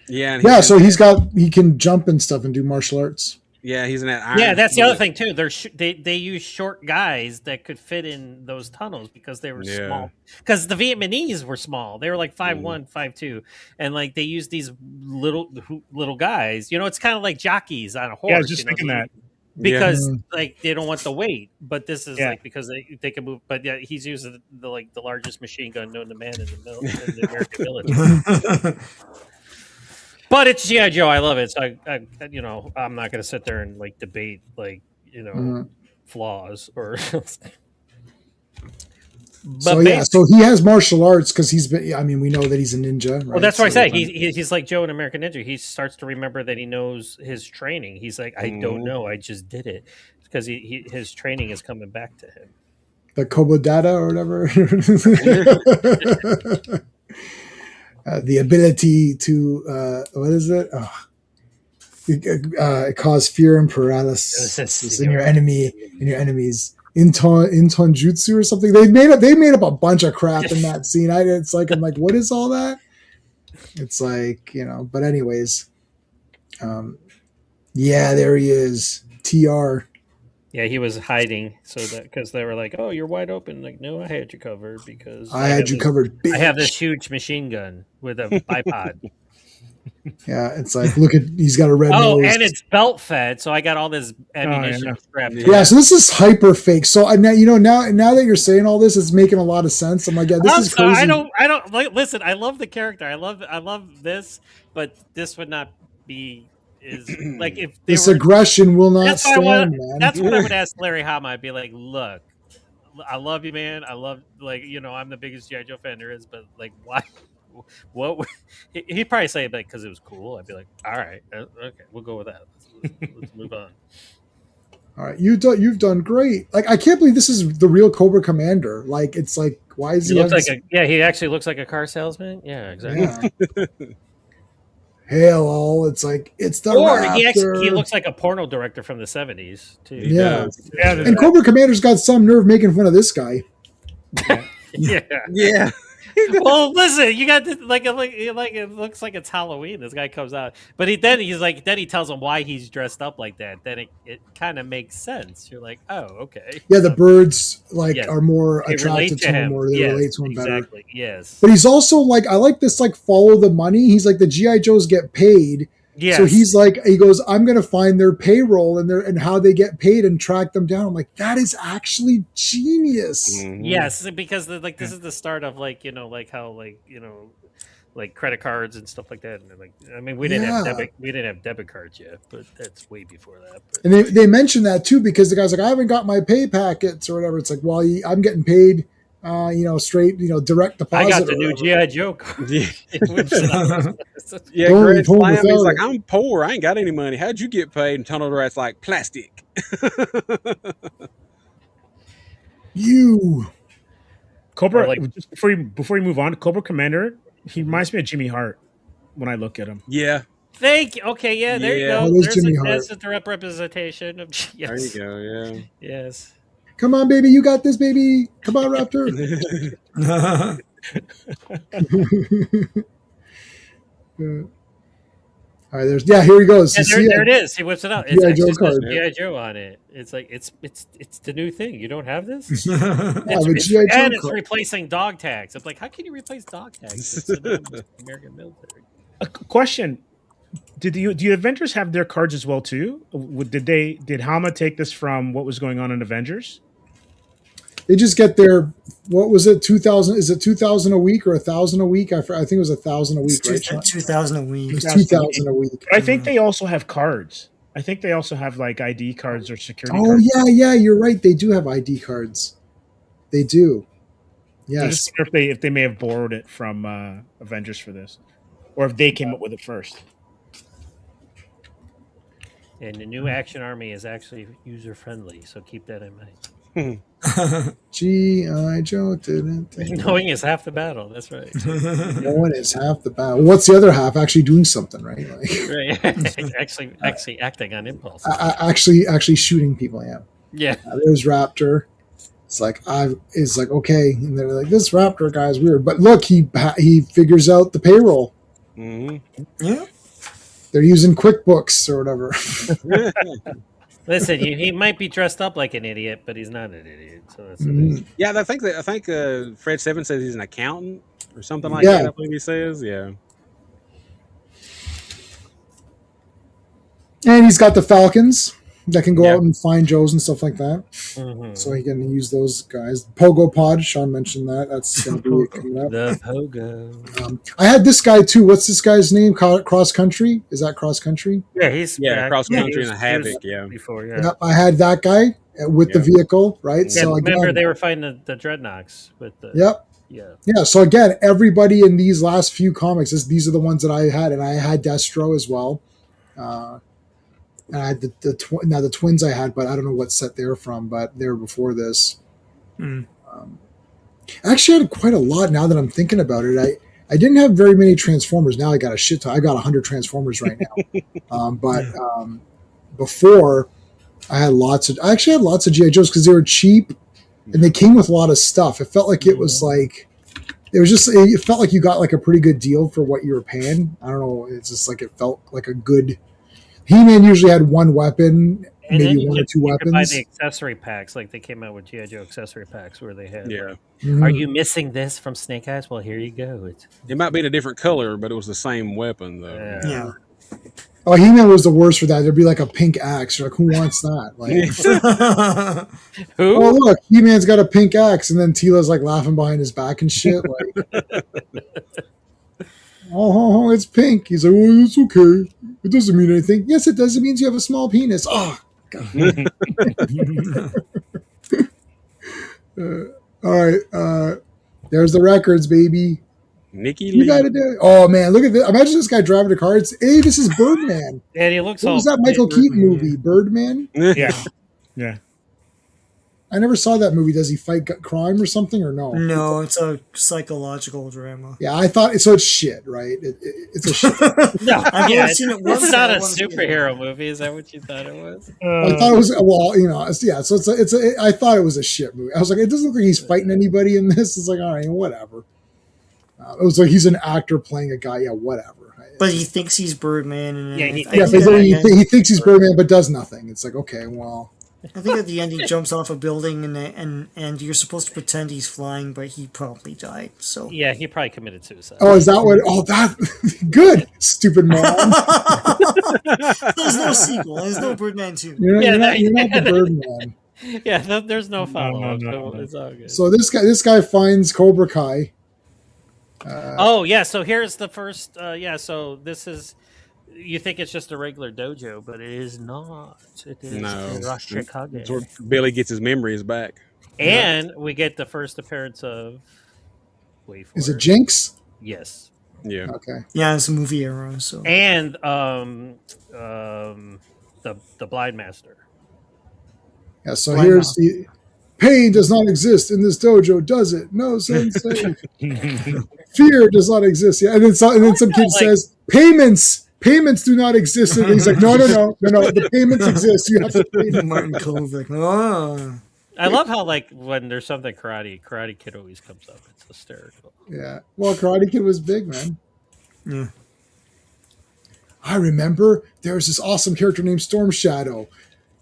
Yeah, and Yeah, he's so in- he can jump and stuff and do martial arts. yeah, he's in that iron. yeah, that's the other Fist. thing too. They use short guys that could fit in those tunnels because they were Yeah. small. Because the Vietnamese were small; they were like 5'1", 5'2", and like they used these little guys. It's kind of like jockeys on a horse. Yeah, I was just thinking that. because like they don't want the weight, but this is Yeah. like because they can move. But yeah, he's using the largest machine gun known to man in the American military. But it's GI Joe. I love it. So I I'm not going to sit there and like debate Mhm. flaws or. But So yeah, so he has martial arts because he's been. I mean, we know that he's a ninja. Right? well, that's what I So, say. He's like Joe in American Ninja. He starts to remember that he knows his training. He's like, I don't know. I just did it because his training is coming back to him. the Kobodata or whatever. The ability to what is it? It cause fear and paralysis in your enemies. Inton jutsu or something. They made up a bunch of crap in that scene. I'm like, what is all that? It's like, but anyways, yeah, there he is. TR. Yeah, he was hiding so that because they were like, "Oh, you're wide open." Like, no, I had you covered because I had you covered, bitch. I have this huge machine gun with a bipod. Yeah, it's like, look at, he's got a red Oh, nose. and it's belt fed, so I got all this ammunition yeah. strapped. to Yeah, it. so this is hyper fake. So now that you're saying all this, it's making a lot of sense. I'm like, yeah, this I'm is sorry, crazy. I don't like. Listen, I love the character. I love this, but this would not be is like if they This were. aggression will not That's what I stand, want. man. That's what I would ask Larry Hama. I'd be like, look, I love you, man. I love I'm the biggest G.I. Joe fan there is, but like, why? What? He'd probably say like because it was cool. I'd be like, all right, okay, we'll go with that. Let's move on. All right, you've done great. Like, I can't believe this is the real Cobra Commander. Like, it's like, why is He he? looks like he actually looks like a car salesman. Yeah, exactly. Yeah. Hail all! It's like it's the Or Raptor. he looks like a porno director from the 70s too. Yeah. Yeah, And Cobra Commander's got some nerve making fun of this guy. Yeah. Yeah. Well, listen, you got this, like it looks like it's Halloween. This guy comes out, but he tells him why he's dressed up like that. Then it kind of makes sense. You're like, oh, okay. Yeah, the birds Yes. are more They relate attracted to him, or they Yes, relate to him better. exactly. Yes. But he's also like, I like this, like, follow the money. He's like, the GI Joes get paid. Yes. So he's like, he goes, I'm going to find their payroll and how they get paid and track them down. I'm like, that is actually genius. Mhm. Yes, because this is the start of like how like credit cards and stuff like that. And like, I mean, we didn't have debit cards yet, but that's way before that. But. And they mentioned that too, because the guy's like, I haven't got my pay packets or whatever. It's like, well, I'm getting paid, straight, direct deposit. I got the or new whatever. GI Joe card. Yeah. Yeah. Don't Greg leave home Slam, he's without like, it. I'm poor. I ain't got any money. How'd you get paid? And Tunnel Rat's like, plastic. You. Cobra. Or like- Just before we move on, Cobra Commander. He reminds me of Jimmy Hart when I look at him. Yeah. Thank you. Okay, yeah, there you Yeah. go. That is Jimmy Hart. That's a direct representation of. Yes. There you go. Yeah. Yes. Come on, baby. You got this, baby. Come on, Raptor. All right, here he goes. Yeah, You see there it? it is. He whips it out. It's G.I. actually Joe says card. G.I. Joe on it. It's like it's the new thing. You don't have this? Yeah, It's, the it's- G.I. Joe and it's card. replacing dog tags. I'm like, how can you replace dog tags? It's in the American military. A question: do the Avengers have their cards as well too? Did Hama take this from what was going on in Avengers? They just get their, what was it, 2,000? Is it 2,000 a week or 1,000 a week? I think it was 1,000 a week, right, Sean? 2,000 a It week. was 2,000 a week. But I think they also have cards. I think they also have like ID cards or security Oh, cards. yeah, you're right. They do have ID cards. They do. I Yes. just wonder if they may have borrowed it from Avengers for this, or if they came up with it first. And the new Action Army is actually user friendly, so keep that in mind. G.I. Joe didn't. Knowing is half the battle. That's right. Knowing is half the battle. What's the other half? Actually doing something, right? Like, Right. actually acting on impulse. actually shooting people. Yeah. Yeah. There's Raptor. It's like okay, and they're like, this Raptor guy's weird, but look, he figures out the payroll. Mm-hmm. Yeah. They're using QuickBooks or whatever. Listen, he might be dressed up like an idiot, but he's not an idiot. So that's Mhm. Yeah, I think Fred Seven says he's an accountant or something like Yeah. that. I believe he says. Yeah. And he's got the Falcons that can go Yeah. out and find Joes and stuff like that. Mhm. So he can use those guys. Pogo Pod, Sean mentioned that. That's going to be coming up. The pogo. I had this guy too. What's this guy's name? Cross Country? Is that Cross Country? Yeah, he's back. cross country he was- and a he was Havoc. Yeah. before. Yeah. Yep, I had that guy with the Yeah. vehicle, right? Yeah, So remember again, they were fighting the Dreadnoks with the. yep. Yeah. Yeah, so again, everybody in these last few comics, these are the ones that I had, and I had Destro as well. And I had the twins I had, but I don't know what set they're from, but they were before this. Hmm. I actually had quite a lot now that I'm thinking about it. I didn't have very many Transformers. Now I got a shit ton. I got 100 Transformers right now. But before, I actually had lots of G.I. Joes because they were cheap and they came with a lot of stuff. It felt like it was like it was just, it felt like you got like a pretty good deal for what you were paying. I don't know. It's just like, it felt like a good, He-Man usually had one weapon, And then maybe one or two you could buy weapons. the accessory packs, like they came out with G.I. Joe accessory packs where they had. Yeah. Like, Mhm. are you missing this from Snake Eyes? Well, here you go. It's It might be in a different color, but it was the same weapon though. Yeah. Oh, He-Man was the worst for that. There'd be like a pink axe. You're like, who wants that? Like, who? oh look, He-Man's got a pink axe, and then Tila's like laughing behind his back and shit. Like, oh, it's pink. He's like, oh, it's okay. It doesn't mean anything. Yes, it does. It means you have a small penis. Oh, God. All right. There's the records, baby. Nikki You Lee. got to do it. Oh, man. Look at this. Imagine this guy driving a car. It's, hey, this is Birdman. And he looks What all. was that Michael Keaton movie? Birdman? Yeah. Yeah. I never saw that movie. Does he fight crime or something or no? No, it's a psychological drama. Yeah, I thought so. It's shit, right? It's a shit. No, I've yeah, only seen it once. it's not I a wanna see it superhero movie. Is that what you thought it was? I thought it was well, yeah. So I thought it was a shit movie. I was like, it doesn't look like he's fighting anybody in this. It's like, all right, whatever. It was like he's an actor playing a guy. Yeah, whatever. But he thinks he's Birdman, and Yeah, I he think Yeah, at but the then end- he thinks he's Birdman, but does nothing. It's like, okay, well, I think at the end he jumps off a building, and you're supposed to pretend he's flying, but he probably died. So Yeah, he probably committed suicide. oh, is that what? Oh, that good, stupid mom. there's no sequel. There's no Birdman 2. You're not the Birdman. Yeah, there's no follow up, no. so it's all good. So this guy finds Cobra Kai. Oh yeah, so here's the first. So this is. You think it's just a regular dojo, but it is not. It is No. Rashikage. That's where Billy gets his memories back. And we get the first appearance of. Wait for Is it Jinx? Yes, Yeah. Okay. Yeah, it's a movie era. So and the blind master. Yeah. So Why here's the pain does not exist in this dojo, does it? No, sensei. Fear does not exist. Yeah, and then some kid like- says payments do not exist. And he's like, no. The payments exist. You have to pay them. Martin Kovac. Oh. I love how like when there's something Karate Kid always comes up. It's hysterical. Yeah. Well, Karate Kid was big, man. Yeah. I remember there was this awesome character named Storm Shadow.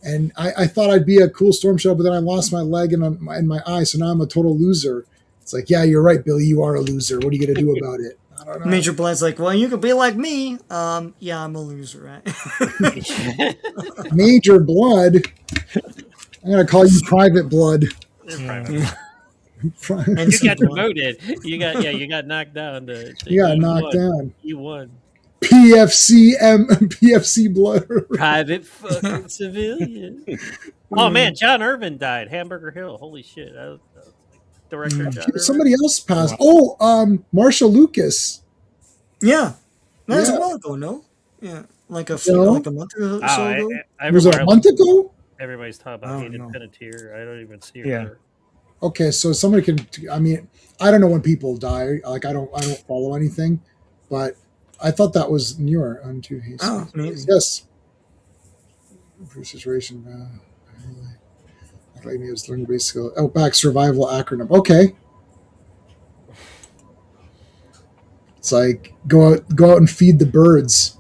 And I thought I'd be a cool Storm Shadow, but then I lost my leg and my eye, so now I'm a total loser. It's like, yeah, you're right, Billy. You are a loser. What are you going to do about it? I don't know. Major Blood's like, well, you could be like me. Yeah, I'm a loser, right? Major Blood. I'm going to call you Private Blood. and You got some- demoted. You got knocked down. You got knocked down. You won. PFC Blood. Private fucking civilian. Oh man, John Irvin died. Hamburger Hill. Holy shit. That was like director John Irvin. Somebody else passed. Oh, Marsha Lucas. Yeah. That's Yeah. a while ago, no? Yeah. Like a No. like a month or so Oh, ago. Was it a month ago? Everybody's talking I about don't Hayden know. Panettiere. I don't even see her. Yeah. there. Okay, so somebody can. I mean, I don't know when people die. Like, I don't follow anything, but I thought that was newer. Unto his Oh, maybe. yes. Bruce's ration. Like me, it was learning basic. Oh, back survival acronym. Okay. It's like go out and feed the birds.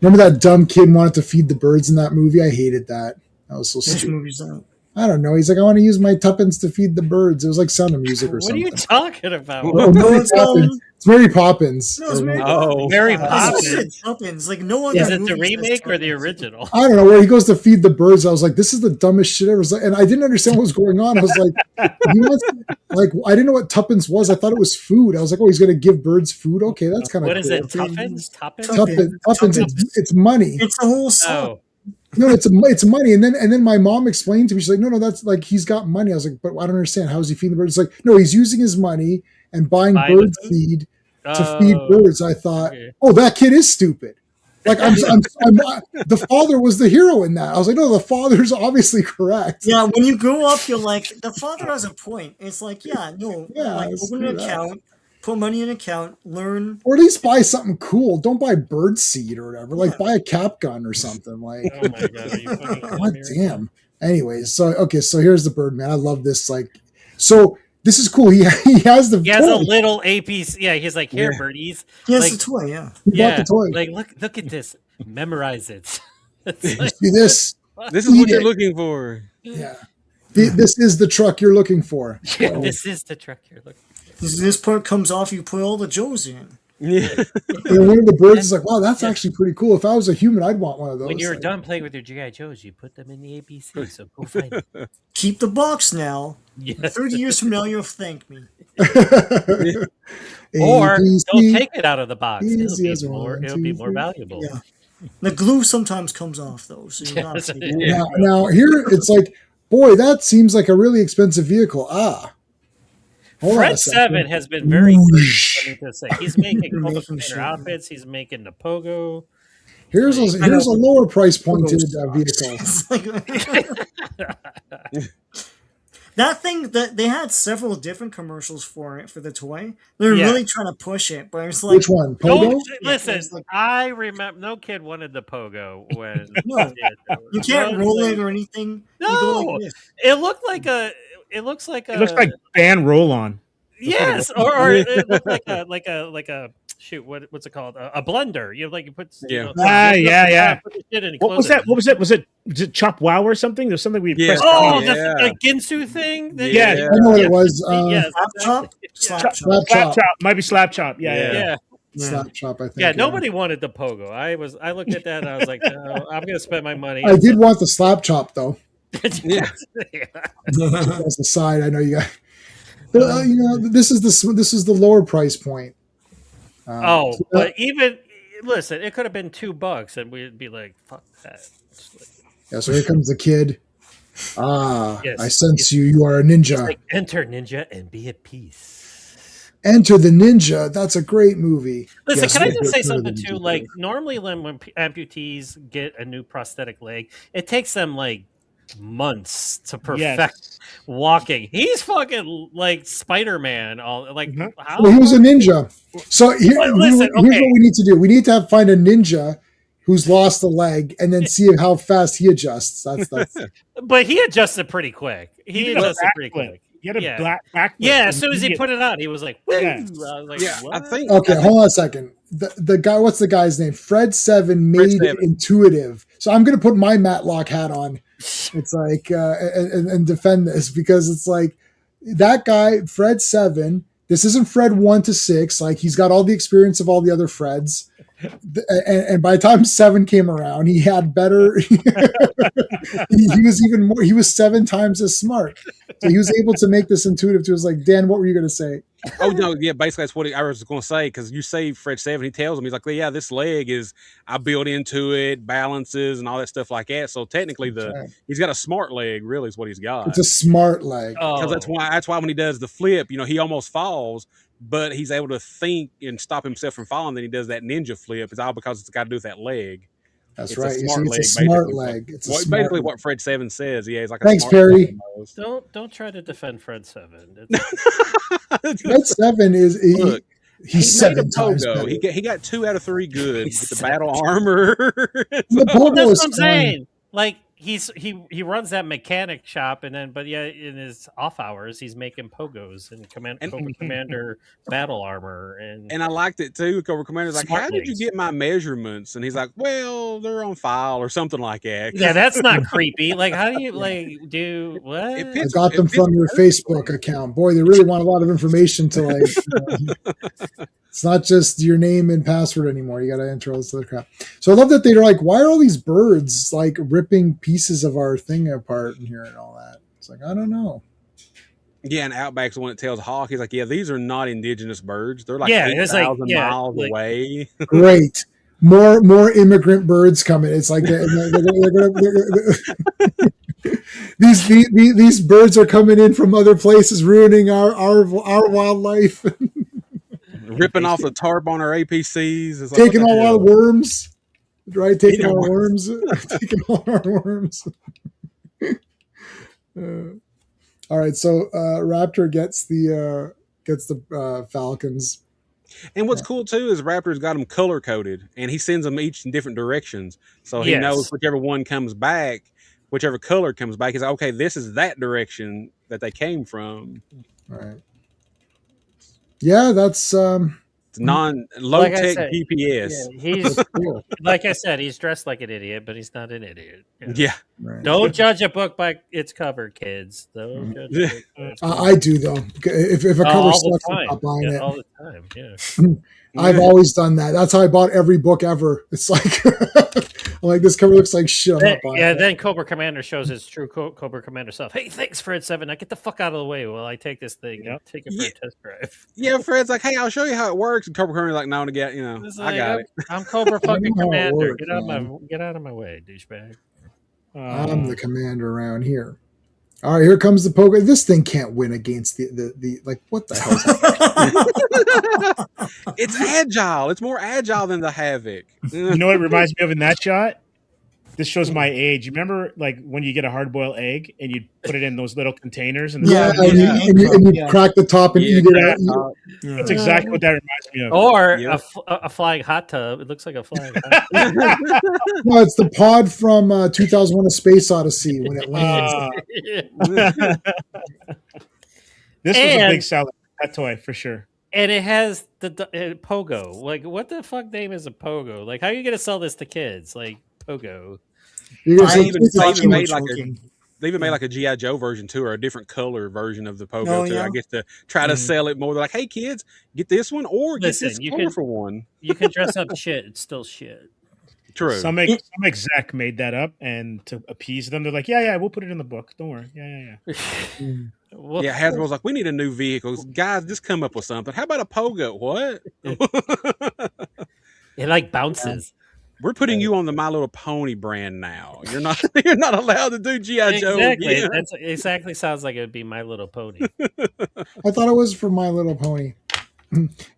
Remember that dumb kid wanted to feed the birds in that movie? I hated that. That was so Which stupid. movie's that? I don't know. He's like, I want to use my tuppence to feed the birds. It was like Sound of Music or What are something. you talking about? Oh, Mary it's called- Poppins. It's Mary Poppins. No, it's Mary Oh, Mary Poppins. Poppins. Poppins. Like no one. Is it the remake or the original? I don't know where he goes to feed the birds. I was like, this is the dumbest shit ever. And I didn't understand what was going on. I was like, he wants, like, I didn't know what tuppence was. I thought it was food. I was like, oh, he's going to give birds food. Okay, that's kind of What cool. is it? Tuppence? Tuppence? Tuppence. It's money. It's a whole song. Oh, No, it's money. And then my mom explained to me, she's like, no, that's like he's got money. I was like, but I don't understand. How is he feeding the birds? It's like, no, he's using his money and buying Buying bird the food? seed to feed birds. I thought, okay. oh, that kid is stupid. Like the father was the hero in that. I was like, no, the father's obviously correct. Yeah, when you grow up, you're like, the father has a point. It's like, yeah, no, Yeah, like let's open do an that. account, put money in an account, learn. Or at least buy something cool. Don't buy bird seed or whatever. Like buy a cap gun or something. Like, Oh my god, are you fucking God kidding me? damn. Anyways, so here's the Birdman. I love this. Like, so this is cool. He has the He has a toy. little APC. Yeah, he's like, here, Yeah. birdies. He has Like, the toy, yeah. He bought yeah, the toy. like look at this. Memorize it. It's You like, see this? This is what Eat you're it. looking for. Yeah. This is the truck you're looking for. yeah, this is the truck you're looking. This part comes off, you put all the Joes in. Yeah. And one of the birds is like, wow, that's actually pretty cool. If I was a human, I'd want one of those. When you're Like, done playing with your GI Joes, you put them in the ABC. So go find them. Keep the box now. Yeah. 30 years from now, you'll thank me. Or ABC. don't take it out of the box. Easy as It'll one, be two, more three. valuable. Yeah. The glue sometimes comes off, though, so you gotta take it. Yeah. Now here it's like, boy, that seems like a really expensive vehicle. Hold on a Fred second. Seven has been very good. Whoosh. Let me just say, he's making Making Coca shit. outfits. He's making the Pogo. Here's a lower price pointed vehicle. It's like- that thing that they had several different commercials for it for the toy. They're Yeah. really trying to push it, but it's like Which one? Pogo? Don't listen. it's like- I remember no kid wanted the Pogo when No. you can't roll it or anything. You go No, like this. it looked like a. It looks like a. It looks like band roll on. yes, or it looked like a shoot. What's it called? A blender. You put. Yeah. Yeah. Put the shit in and What was close that? What was it? Was it Chop Wow or something? There's something we Yeah. pressed. Oh, Yeah. the Ginsu thing. Yeah. I know what it was. yes, Slap chop? Slap chop. Slap Slap chop. chop. Might be slap chop. Yeah. yeah. Slap chop, I think. Yeah, nobody wanted the Pogo. I looked at that and I was like, no, I'm gonna spend my money. I did want the slap chop though. Yeah. As the side, I know you got. But, this is the lower price point. Oh, So but even listen, it could have been $2 and we'd be like, fuck that. It's like, yeah, so here comes the kid. Yes. I sense you. You are a ninja. like, enter ninja and be at peace. Enter the Ninja. That's a great movie. Listen, Yes, can I we just did say Enter the something too? Ninja. Like normally, when amputees get a new prosthetic leg, it takes them like months to perfect walking. He's fucking like Spider-Man. All like how? Well, he was a ninja. So But listen, here's okay. what we need to do. We need to find a ninja who's lost a leg, and then see how fast he adjusts. That's But he adjusted pretty quick. He adjusted pretty quick. He had a Yeah. black back. Yeah, as soon as he put it on, he was like, "Woo!" Yeah. I was like, Yeah, what? I think. okay. Hold on a second. The guy, what's the guy's name? Fred Seven made Fred it Seven. intuitive. So I'm going to put my Matlock hat on. It's like and defend this because it's like that guy, Fred Seven. This isn't Fred 1 to 6. Like he's got all the experience of all the other Freds. And by the time 7 came around, he had better. he was even more. He was 7 times as smart. So he was able to make this intuitive. To us like, Dan, what were you going to say? Oh no, yeah, basically that's what I was going to say because you say Fred Seven, he tells him he's like, well, yeah, this leg is I built into it, balances and all that stuff like that. So technically, he's got a smart leg, really, is what he's got. It's a smart leg. Oh, Because that's why when he does the flip, he almost falls, but he's able to think and stop himself from falling. Then he does that ninja flip. It's all because it's got to do with that leg. That's It's right. a You smart see, leg. it's a smart basically. leg. It's a Well, smart basically leg. what Fred Seven says. Yeah, he's like. Thanks, a smart Perry. leg almost. don't try to defend Fred Seven. Fred Seven is Look, he's he made a 7 times Pogo. better. He got 2 out of 3 good He's with the 7 battle armor. The Pogo That's is what I'm fine. saying. Like he runs that mechanic shop, and then in his off hours he's making pogos and Cobra Commander battle armor And I liked it too. Cobra Commander's like, Smart how did you legs. get my measurements? And he's like, well, they're on file or something like that. Yeah, that's not creepy. Like, how do you do what? It I fits- got them it fits from your perfectly. Facebook account. Boy, they really want a lot of information to it's not just your name and password anymore. You got to enter all this other crap. So I love that they're like, why are all these birds like ripping pieces of our thing apart in here and all that? It's like, I don't know. Yeah, and Outback's the one that tells Hawk, he's like, yeah, these are not indigenous birds. They're like Yeah, it's like, 8,000 yeah, miles like- away. Great. More immigrant birds coming. It's like these birds are coming in from other places, ruining our wildlife, Ripping off the tarp on our APCs. It's like, taking what the all our hell? worms, right? Taking Eating all our worms, taking all our worms. All right, so Raptor gets the Falcons. And what's cool too is Raptor's got them color coded, and he sends them each in different directions, so he Yes. knows whichever one comes back, whichever color comes back. He's like, okay, this is that direction that they came from. All right. Yeah, that's It's low Like I tech said, GPS. Yeah, he's cool. like I said, he's dressed like an idiot, but he's not an idiot. You know? Yeah. Right. Don't judge a book by its cover, kids. Don't judge a book by its cover. I do though. If a cover all sucks, the I'm time. not buying Yeah, it. all the time. Yeah. I've always done that. That's how I bought every book ever. It's like, I'm like, this cover looks like shit. I'm not buying Yeah, it. then Cobra Commander shows his true Cobra Commander self. Hey, thanks, Fred 7. Now get the fuck out of the way while I take this thing and take it for a test drive. Yeah, Fred's like, hey, I'll show you how it works. And Cobra Commander's like, no, to get, It's I like, got it. I'm Cobra fucking how it Commander. works, Get out of my way, douchebag. I'm the commander around here. All right, here comes the poker. This thing can't win against the like, what the hell is that? It's agile. It's more agile than the Havoc. You know what it reminds me of in that shot? This shows my age. You remember, like, when you get a hard-boiled egg and you put it in those little containers and Yeah, Yeah, and you yeah. crack the top and Yeah, eat it crack out. that's exactly what that reminds me of. Or Yep. a flying hot tub. It looks like a flying hot tub. No, it's the pod from 2001: A Space Odyssey when it lands. This was a And- big seller, that toy, for sure. And it has the Pogo. Like, what the fuck name is a Pogo? Like, how are you going to sell this to kids? Like, Pogo. You're gonna I say, even- it's they like- even made like joking. They even made like a G.I. Joe version too, or a different color version of the Pogo Oh, too. yeah. I guess to try to sell it more. They're like, hey kids, get this one or get Listen, this you colorful can- one. You can dress up shit. It's still shit. True. Some exec made that up, and to appease them, they're like, "Yeah, we'll put it in the book. Don't worry. Yeah." Well, Yeah, Hasbro's like, we need a new vehicle. Guys, just come up with something. How about a Pogo? What? it like bounces. We're putting you on the My Little Pony brand now. You're not you're not allowed to do G.I. Joe Exactly. again. That's exactly sounds like it would be My Little Pony. I thought it was for My Little Pony.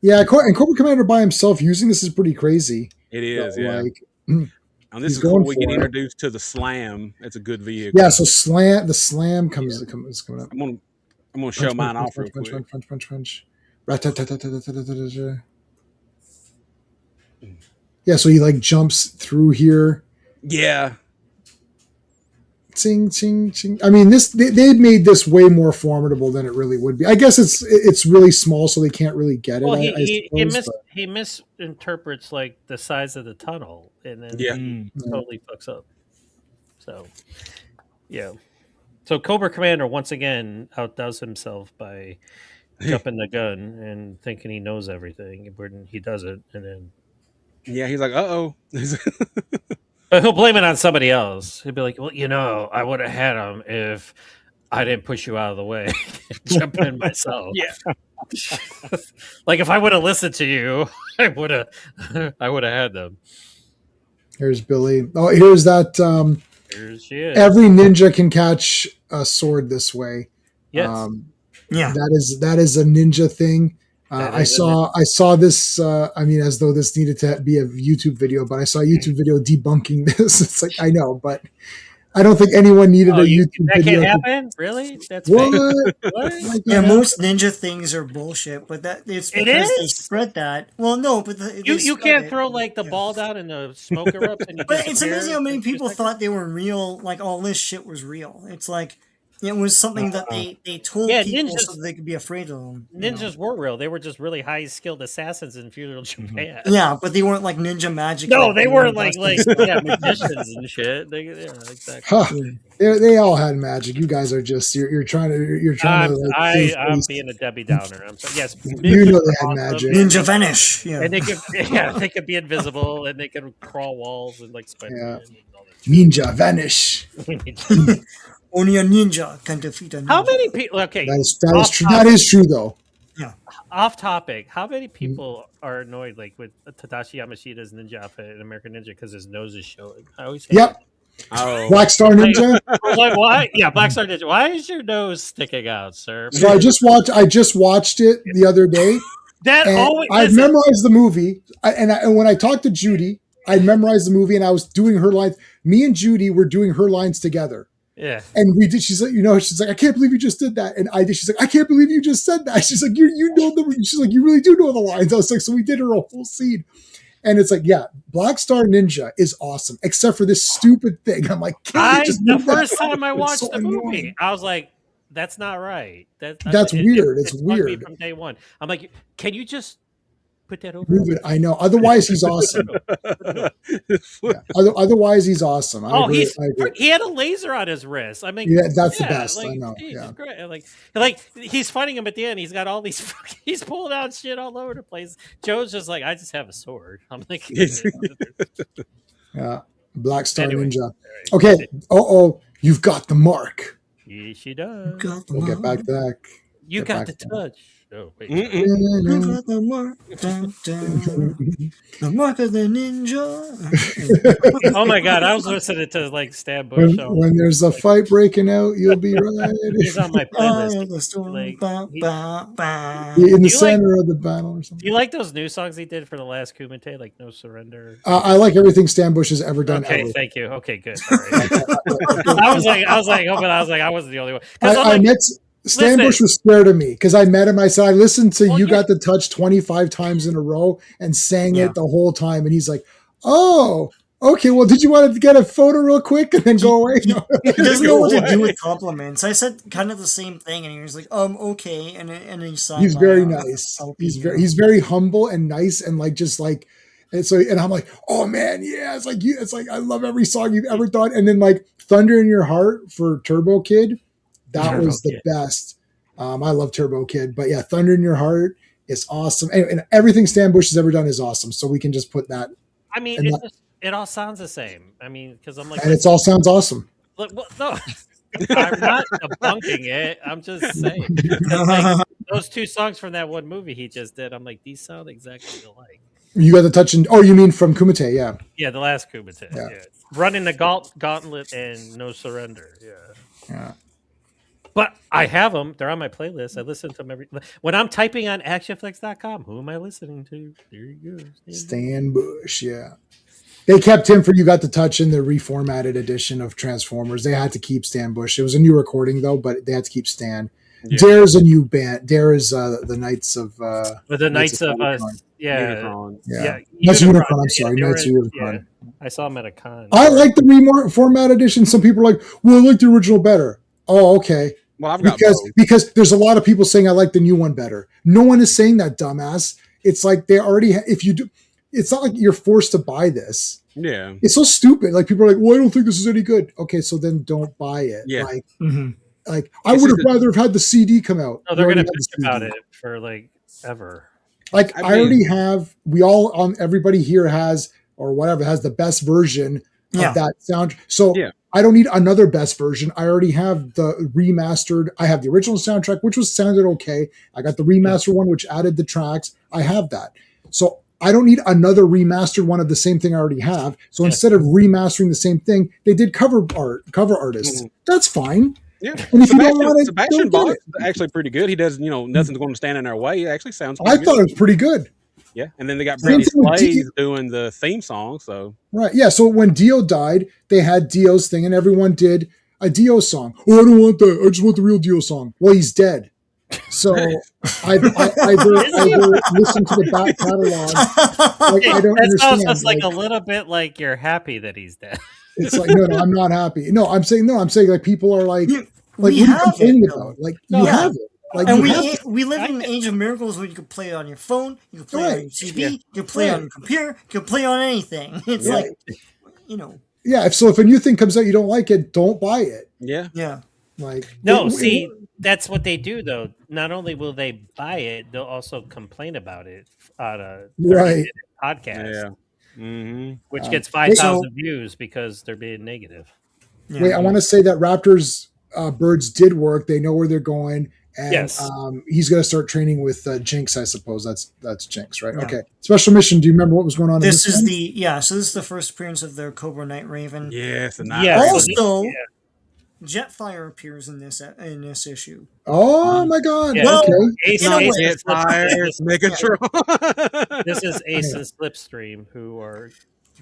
Yeah, and Cobra Commander by himself using this is pretty crazy. It is, So, yeah. like, And this he's is cool. going We get for it. introduced to the Slam. It's a good vehicle. yeah, so the slam is coming up. I'm gonna show mine off real quick. Punch. Rat-tat-tat-tat-tat-tat-tat-tat. Yeah, so he like jumps through here. Yeah. Ching, ching, ching. I mean, they made this way more formidable than it really would be. I guess it's really small, so they can't really get it. Well, I suppose, but- he misinterprets like the size of the tunnel, and then Yeah. he totally fucks up. So, yeah. So Cobra Commander once again outdoes himself by jumping the gun and thinking he knows everything when he doesn't, and then Yeah, he's like, uh-oh. but he'll blame it on somebody else. He'll be like, "Well, I would have had him if I didn't push you out of the way, jump in myself." Yeah. Like if I would have listened to you, I would have had them. Here's Billy. Oh, here's that. Here she is. Every ninja can catch a sword this way. Yes. Yeah. That is a ninja thing. That I is a saw this. I mean, as though this needed to be a YouTube video, but I saw a YouTube video debunking this. It's like I know, but I don't think anyone needed a YouTube that video. can't happen? Really? That's What? fake. What? Like Yeah, that? most ninja things are bullshit, but it's It because they is? spread that. Well, no, but You can't throw like the ball down and the smoke erupts and you But it's disappear amazing how many in 2 people seconds. thought they were real. Like all this shit was real. It's like it was something that they told Yeah, people ninjas- so they could be afraid of them. you know? Ninjas were real. They were just really high skilled assassins in feudal Japan. Yeah, but they weren't like ninja magic. No, like they the weren't West like Coast stuff. yeah, magicians and shit. Exactly. Huh. They all had magic. You guys are just you're trying to I'm like, save I'm face. being a Debbie Downer. I'm sorry. Yes, You know they had awesome. magic. Ninja vanish. Yeah. And they could be invisible and they could crawl walls and like Spider-Man and all that Ninja vanish. shit. Only a ninja can defeat a ninja. How many people? Okay, That is off true. topic- That is true though. Off topic. How many people are annoyed like with Tadashi Yamashida's ninja outfit in American Ninja because his nose is showing? I always hate Yep. Oh. Black Star Ninja. Like, why? Yeah, Black Star Ninja. Why is your nose sticking out, sir? So I just watched it the other day. That And always. I listen, memorized the movie, and when I talked to Judy, I memorized the movie, and I was doing her lines. Me and Judy were doing her lines together, Yeah. and we did. She's like, she's like, I can't believe you just did that, and I did. She's like, I can't believe you just said that. She's like, you know the. She's like, you really do know the lines. I was like, so we did her a whole scene, and it's like, yeah, Black Star Ninja is awesome, except for this stupid thing. I'm like, can't you just The move that first time I It's watched so the movie, annoying. I was like, That's not right. That's weird. It's bugged me weird. from day one. I'm like, can you just put that over? Move it. I know. Otherwise, he's awesome. Yeah. Otherwise, he's awesome. I agree. I agree. He had a laser on his wrist. I mean, Yeah, that's the best. I know. Jesus Yeah. Christ. Like he's fighting him at the end. He's got all these. He's pulling out shit all over the place. Joe's just like, I just have a sword. I'm like, Yeah. Black Star Anyway. Ninja. Okay. You've got the mark. yeah, she does. We'll get back to that. You Get got back the to touch. Oh wait. You got the mark, dun, dun. The mark of the ninja. Oh my god, I was listening to like Stan Bush. When there's a fight breaking out, you'll be right. He's on my Eye playlist. of the storm, Like, ba, he- ba, ba. In the You like- center of the battle or Do something. you like those new songs he did for the last Kumite, like No Surrender? I like everything Stan Bush has ever done. Okay, Ever. thank you. Okay, good. All right. I was like, oh, but I was like, I wasn't the only one. 'Cause I'm I like, met Stan listen. Bush was scared of me because I met him. I said I listened to Well, "You yeah. Got the Touch" 25 times in a row and sang Yeah. it the whole time, and he's like, "Oh, okay. Well, did you want to get a photo real quick and then go away?" No. He doesn't know what to do away. with compliments. I said kind of the same thing, and he was like, okay, and then he signed. He's my, very nice. LP, He's very humble and nice and like just like. And I'm like, oh man, yeah. It's like I love every song you've ever done. And then like "Thunder in Your Heart" for Turbo Kid, that Turbo was the Kid. best. I love Turbo Kid, but yeah, "Thunder in Your Heart" is awesome. And everything Stan Bush has ever done is awesome. So we can just put that, I mean, and it all sounds the same. I mean, because I'm like, and it all sounds awesome. look, well, no, I'm not debunking it. I'm just saying. Like, those two songs from that one movie he just did, I'm like, these sound exactly alike. You got the touch and you mean from Kumite? Yeah. Yeah, the last Kumite. Yeah. Yeah. Running the gauntlet and No Surrender. Yeah. Yeah. But I have them. They're on my playlist. I listen to them every. When I'm typing on actionflex.com, who am I listening to? There you go. Stan Bush, yeah. They kept him for "You Got the Touch" in the reformatted edition of Transformers. They had to keep Stan Bush. It was a new recording though, but they had to keep Stan. Yeah. Dare's a new band. Dare is the Knights of With the Knights of Unicron. yeah. Unicron. Yeah. Knights of Unicron, I'm sorry, they were Knights of in- Unicron. yeah. I saw them at a con. I like the reformat edition. Some people are like, well, I like the original better. Oh, okay. Well, I've got Because both. because there's a lot of people saying I like the new one better. No one is saying that, dumbass. It's like they already if you do. It's not like you're forced to buy this. Yeah. It's so stupid. Like people are like, well, I don't think this is any good. Okay, so then don't buy it. Yeah. Like Mhm. I It's would have just a- rather have had the CD come out. No, they're We gonna already bitch had the about CD. it for like ever. Like I I already mean- have. We all on everybody here has or whatever has the best version Yeah. of that sound. So Yeah. I don't need another best version. I already have the remastered. I have the original soundtrack, which was sounded okay. I got the remastered one, which added the tracks. I have that. So I don't need another remastered one of the same thing I already have. So Yeah. instead of remastering the same thing, they did cover artists. Mhm. That's fine. Yeah. And if you don't want it, Sebastian don't get Bach is actually pretty good. He does, nothing's going to stand in our way. It actually sounds I pretty thought good. it was pretty good. Yeah. And then they got Same Britney thing with Slays doing the theme song. So, Right. Yeah. So when Dio died, they had Dio's thing and everyone did a Dio song. Oh, I don't want that. I just want the real Dio song. Well, he's dead. So I either listen to the back catalog. Like, I don't That sounds understand. just like Like, a little bit like you're happy that he's dead. it's like, no, I'm not happy. No, I'm saying like people are like, You- like we what are you have complaining it, though. about? Like No, you yeah. have it. Like And you have it. we live in an age of miracles where you can play it on your phone, you can play it on your Right. TV, Yeah. you can play it on Right. your computer, you can play it on anything. It's Right. like, you know, Yeah. If a new thing comes out, you don't like it, don't buy it. yeah. yeah. Like No, it- see, that's what they do though. Not only will they buy it, they'll also complain about it on a 30 Right. minute podcast, Yeah. Mm-hmm. which Um, gets 5,000 views because they're being negative. Yeah. Wait, I want to say that Raptors birds did work. They know where they're going, and Yes. he's going to start training with Jinx. I suppose that's Jinx, right? Yeah. Okay. Special mission. Do you remember what was going on? This in is one? so this is the first appearance of their Cobra Night Raven. Yes. And Yeah. that- Also, Yeah. Jetfire appears in this issue. Oh my God! Yeah. Well, Okay. Ace, In a Ace way. and Jetfire, Slipstream. Megatron. This is Ace Yeah. and Slipstream who are.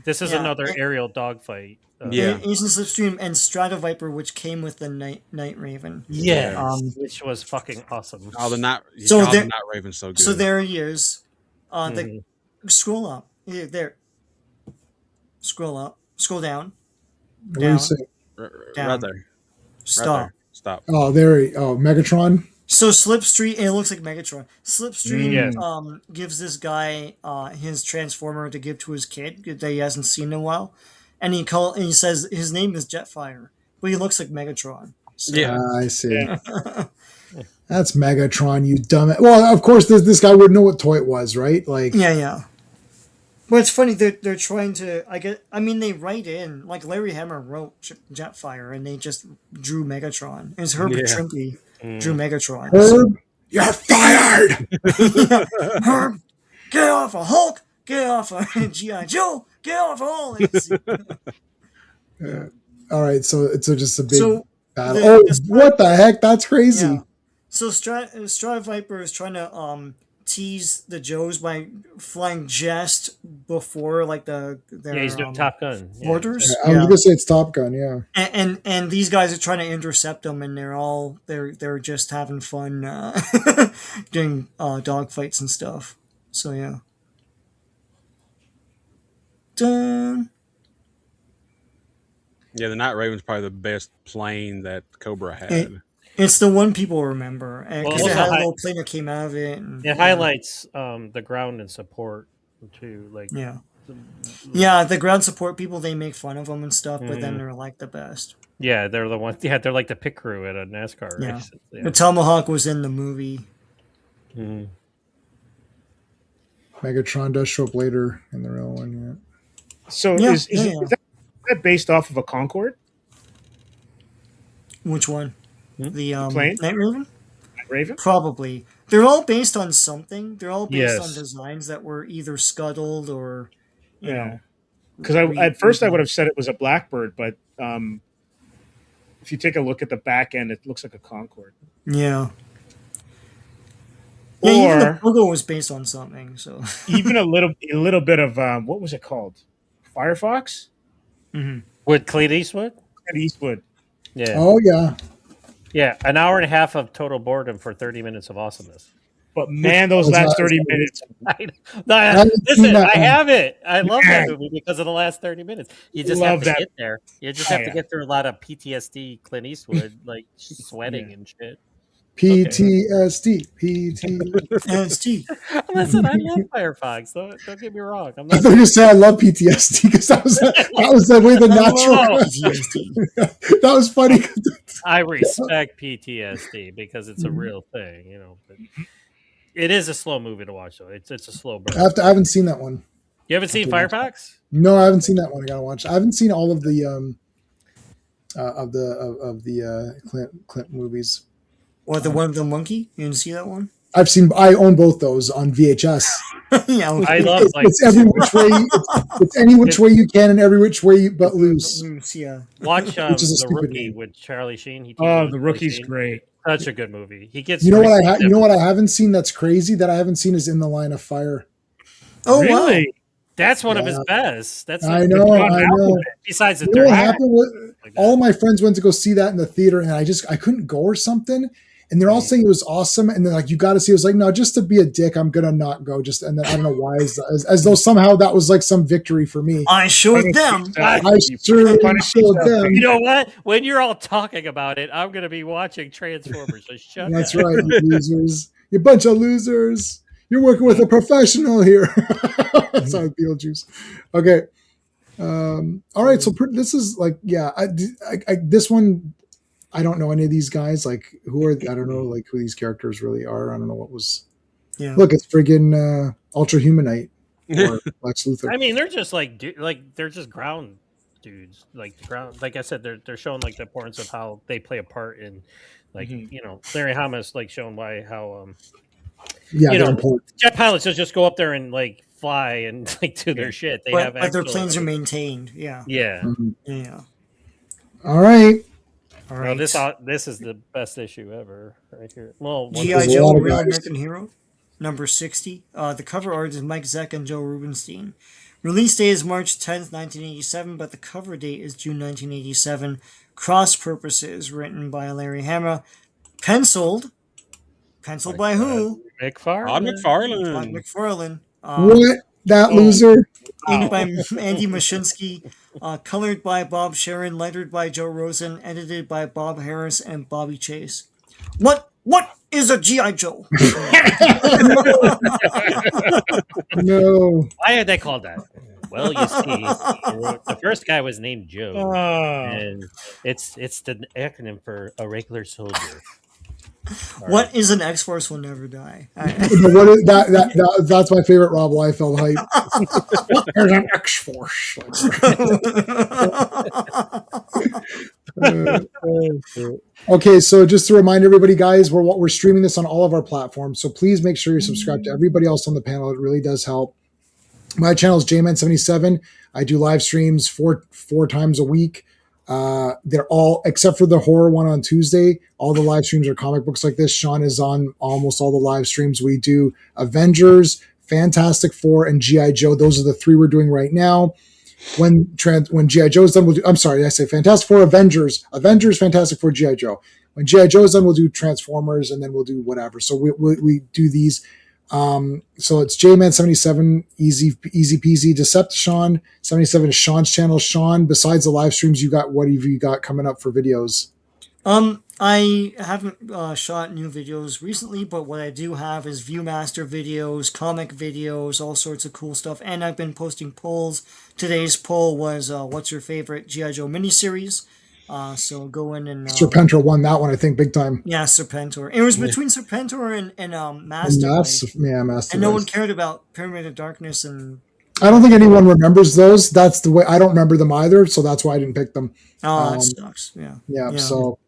This is Yeah. another aerial dogfight. Yeah. Asian Slipstream and Stratoviper, which came with the Night Raven. Yeah, Um, which was fucking awesome. Oh, the night. So So there- the night Raven's so good. So there he is. Mhm. Scroll up. Yeah, there. Scroll up. Scroll down. What do you Down. say? right down. there. Stop. Right Stop. Oh, Megatron. So Slipstream, it looks like Megatron. Slipstream Yeah. gives this guy his transformer to give to his kid that he hasn't seen in a while, and he says his name is Jetfire, but he looks like Megatron. So, Yeah. I see. That's Megatron, you dumb. Well, of course, this guy wouldn't know what toy it was, right? Like, yeah. But it's funny they're trying to. They write in like Larry Hammer wrote Jetfire, and they just drew Megatron. It's Herbert Yeah. Trimpe drew Megatron. Herb, you're fired. Herb, get off of Hulk, get off of G.I. Joe, get off of all this. All right, so it's just a big So, battle. What the heck? That's crazy. Yeah. So Strata Viper is trying to tease the Joes by flying just before like their he's doing Top Gun. Yeah. orders. I was gonna say it's Top Gun, yeah. And these guys are trying to intercept them, and they're just having fun doing dogfights and stuff. So yeah. Dun. Yeah, the Night Raven's probably the best plane that Cobra had. It's the one people remember because Well, it had a also little plane that came out of it. And, It highlights the ground and support too. Like yeah, the ground support people, they make fun of them and stuff, but then they're like the best. yeah, they're the ones. Yeah, they're like the pit crew at a NASCAR Yeah. race. Yeah. The Tomahawk was in the movie. Megatron does show up later in the real one, yeah. So Yeah, is that based off of a Concorde? Which one? The plane? Night Raven? Raven? Probably. They're all based on something. They're all based Yes. on designs that were either scuttled or you Yeah. know, Because at first I would have said it was a Blackbird, but if you take a look at the back end, it looks like a Concorde. Yeah. Yeah, even the Or logo was based on something. So even a little bit of what was it called? Firefox? With Clint Eastwood. At Eastwood. Yeah, Oh yeah. yeah, an hour and a half of total boredom for 30 minutes of awesomeness. But man, those Was last that- 30 minutes. haven't seen Listen, that I one. have it. I love Yeah. that movie because of the last 30 minutes. You just Love have to that. get there. You just Oh, have to yeah. get through a lot of PTSD, Clint Eastwood, like sweating and shit. PTSD. PT. NXT. Listen, I love Firefox. Don't get me wrong. I'm I not thought you said I love PTSD because that was the way the natural. PTSD. That was funny. I respect PTSD because it's a real thing, you know. But it is a slow movie to watch, though. It's a slow burn. I haven't seen that one. You haven't seen Firefox? No, I haven't seen that one. I gotta watch. I haven't seen all of the Clint movies. Or the one with the monkey? You didn't see that one? I own both those on VHS. Yeah. I love like It's every which way. It's any which way you can and every which way but loose. Yeah. watch Which is a The stupid Rookie name. with Charlie Sheen. He teaches Oh, with the Charlie rookie's Sheen. great. Such a good movie. He gets You know what really you know what I haven't seen that's crazy that I haven't seen is In the Line of Fire. Oh, wow. Really? That's one of Yeah. his best. That's I like, know, I know. besides the You know third what act. happened? Like that. All my friends went to go see that in the theater, and I couldn't go or something. And they're all saying it was awesome, and they're like, "You got to see." I was like, "No, just to be a dick, I'm gonna not go." Just and then I don't know why, as though somehow that was like some victory for me. I showed them. I sure Punish showed yourself. them. You know what? When you're all talking about it, I'm going to be watching Transformers. So shut That's up. right, you losers. You bunch of losers. You're working with a professional here. Sorry, Beetlejuice. Okay. All right. So this is like, yeah, this one, I don't know any of these guys. Like, I don't know, like, who these characters really are. I don't know what was. Yeah. Look, it's friggin' Ultra Humanite or Lex Luthor. I mean, they're just like they're just ground dudes. Like the ground, like I said, they're showing like the importance of how they play a part in, like you know, Larry Hama's like showing how yeah, you they're know, important. jet pilots just go up there and like fly and like do their shit. They have But their actual- planes are maintained. Yeah. Yeah. Mhm. Yeah. All right. All Well, right. this is the best issue ever, right here. Well, one- G.I. There's a Joe, lot of Real guys. American Hero, number 60. The cover art is Mike Zeck and Joe Rubenstein. Release date is March 10th, 1987, but the cover date is June 1987. Cross purposes, written by Larry Hama. Penciled by who? McFarlane. Todd Todd McFarlane. McFarlane. What? That Oh. loser. Inked by Andy Mashinsky, colored by Bob Sharon, lettered by Joe Rosen, edited by Bob Harris and Bobby Chase. What is a G.I. Joe? No. Why are they called that? Well, you see, the first guy was named Joe, Oh. and it's the acronym for a regular soldier. What is an X-Force will never die? What is, that's my favorite Rob Liefeld hype. There's an X-Force. Okay, so just to remind everybody, guys, we're streaming this on all of our platforms, so please make sure you're subscribed to everybody else on the panel. It really does help. My channel is JMan77. I do live streams four times a week. They're all, except for the horror one on Tuesday, all the live streams are comic books like this. Sean is on almost all the live streams. We do Avengers, Fantastic Four, and G.I. Joe. Those are the three we're doing right now. When G.I. Joe is done, we'll do, I'm sorry, I say Fantastic Four, Avengers, Fantastic Four, G.I. Joe. When G.I. Joe is done, we'll do Transformers, and then we'll do whatever. So we do these. So it's JMan77, easy peasy. Decepticon 77 is Sean's channel. Sean, besides the live streams, what have you got coming up for videos? I haven't shot new videos recently, but what I do have is Viewmaster videos, comic videos, all sorts of cool stuff, and I've been posting polls. Today's poll was, what's your favorite G.I. Joe miniseries? So go in and... Serpentor won that one, I think, big time. Yeah, Serpentor. It was between Serpentor and Master. Master. And no one cared about Pyramid of Darkness and... I don't think anyone remembers those. That's the way. I don't remember them either, so that's why I didn't pick them. Oh, that sucks. Yeah. Yeah. So,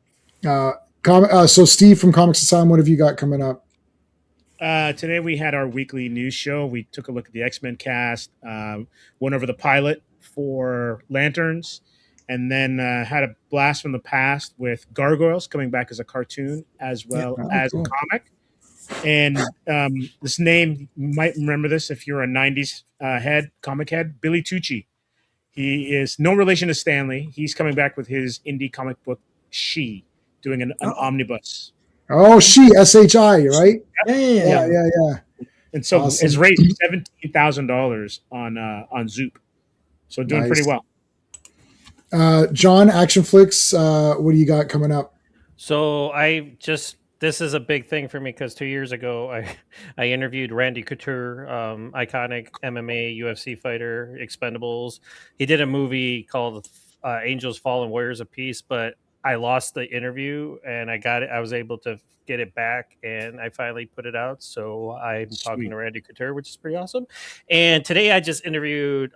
so Steve from Comics Asylum, what have you got coming up? Today we had our weekly news show. We took a look at the X-Men cast, went over the pilot for Lanterns, and then had a blast from the past with Gargoyles coming back as a cartoon as well as a comic. And this name, you might remember this if you're a 90s comic head, Billy Tucci. He is no relation to Stanley. He's coming back with his indie comic book, She, doing an omnibus. Oh, She, SHI, right? Yeah. And so Awesome. it's raised $17,000 on Zoop. So doing pretty well. John, Action Flicks, what do you got coming up? So this is a big thing for me because 2 years ago I interviewed Randy Couture, iconic MMA UFC fighter, Expendables. He did a movie called Angels Fall and Warriors of Peace, but I lost the interview and I was able to get it back and I finally put it out. So I'm talking to Randy Couture, which is pretty awesome. And today I just interviewed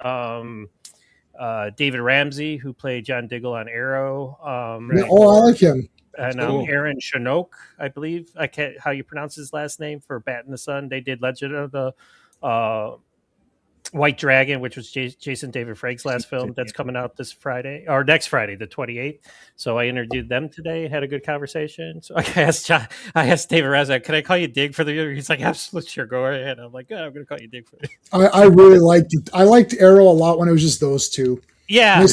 David Ramsey, who played John Diggle on Arrow. I like him. And Aaron Chinook, I believe, I can't how you pronounce his last name, for Bat in the Sun. They did Legend of the White Dragon, which was Jason David Frank's last film. That's coming out this Friday or next Friday, the 28th. So I interviewed them today, had a good conversation. So I asked David Ramsey, "Can I call you Dig for the interview?" He's like, "Absolutely, sure, go ahead." I'm like, "Yeah, I'm going to call you Dig for it." I really liked it. I liked Arrow a lot when it was just those two. Yeah, when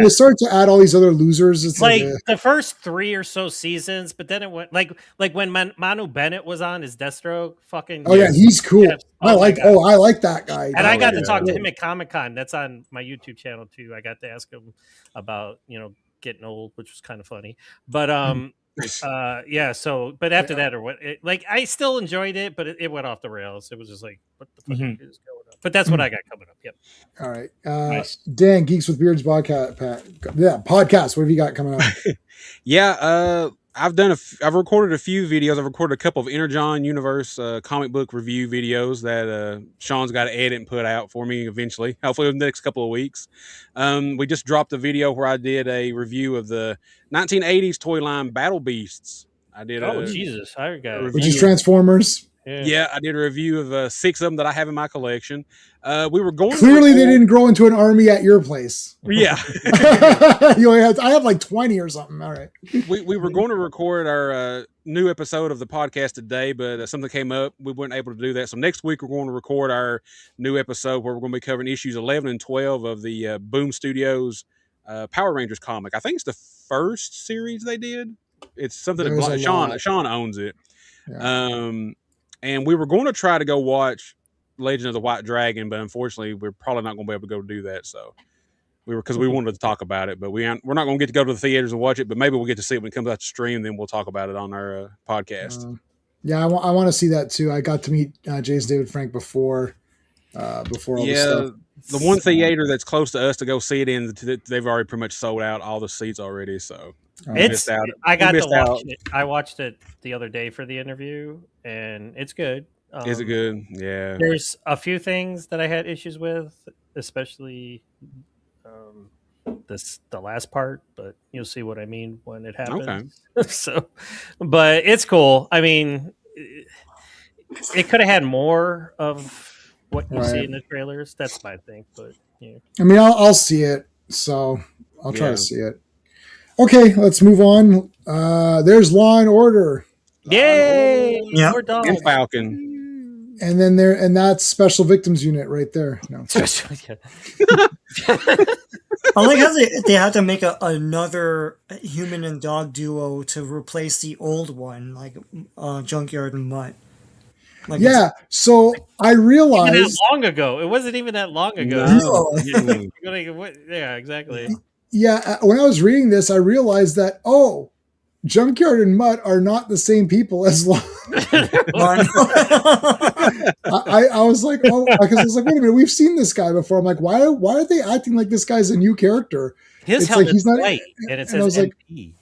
they start to add all these other losers, it's like the first 3 or so seasons, but then it went like when Manu Bennett was on as Deathstroke. Fucking he's cool. I like that guy. And I got to talk to him at Comic-Con. That's on my YouTube channel too. I got to ask him about getting old, which was kind of funny. But but after that, or what? I still enjoyed it, but it went off the rails. It was just like, what the fuck is going on? But that's what I got coming up. Yep. All right. Nice. Dan, Geeks with Beards podcast. Podcast. What have you got coming up? I've recorded a few videos. I've recorded a couple of Energon Universe comic book review videos that Sean's got to edit and put out for me eventually, hopefully in the next couple of weeks. We just dropped a video where I did a review of the 1980s toy line Battle Beasts. I did. Jesus! I got it. Which is Transformers. Yeah, I did a review of 6 of them that I have in my collection. We were going clearly they didn't grow into an army at your place. Yeah, I had like 20 or something. All right, we were going to record our new episode of the podcast today, but something came up. We weren't able to do that. So next week we're going to record our new episode where we're going to be covering issues 11 and 12 of the Boom Studios Power Rangers comic. I think it's the first series they did. It's something that Sean owns it. Yeah. And we were going to try to go watch Legend of the White Dragon, but unfortunately, we're probably not going to be able to go do that. So because we wanted to talk about it, but we're not going to get to go to the theaters and watch it. But maybe we'll get to see it when it comes out to stream. Then we'll talk about it on our podcast. Yeah, I want to see that too. I got to meet Jason David Frank before all this stuff. The one theater that's close to us to go see it in, they've already pretty much sold out all the seats already. So it's I got to watch it. I watched it the other day for the interview, and it's good. Is it good? Yeah. There's a few things that I had issues with, especially the last part, but you'll see what I mean when it happens. Okay. So, but it's cool. I mean, it could have had more of what you see in the trailers. That's my thing, but yeah. I mean, I'll see it, so I'll try to see it. Okay, let's move on. There's Law and Order. Yay! Yeah. And Falcon. And then that's Special Victims Unit right there. No. I like how they had to make another human and dog duo to replace the old one, like Junkyard and Mutt. Like yeah, so I realized that long ago. It wasn't even that long ago. No. Yeah, exactly. Yeah, when I was reading this, I realized that Junkyard and Mutt are not the same people as Law. I was like, because I was like, wait a minute, we've seen this guy before. I'm like, why are they acting like this guy's a new character? His helmet's he's not white, and it says I was MP.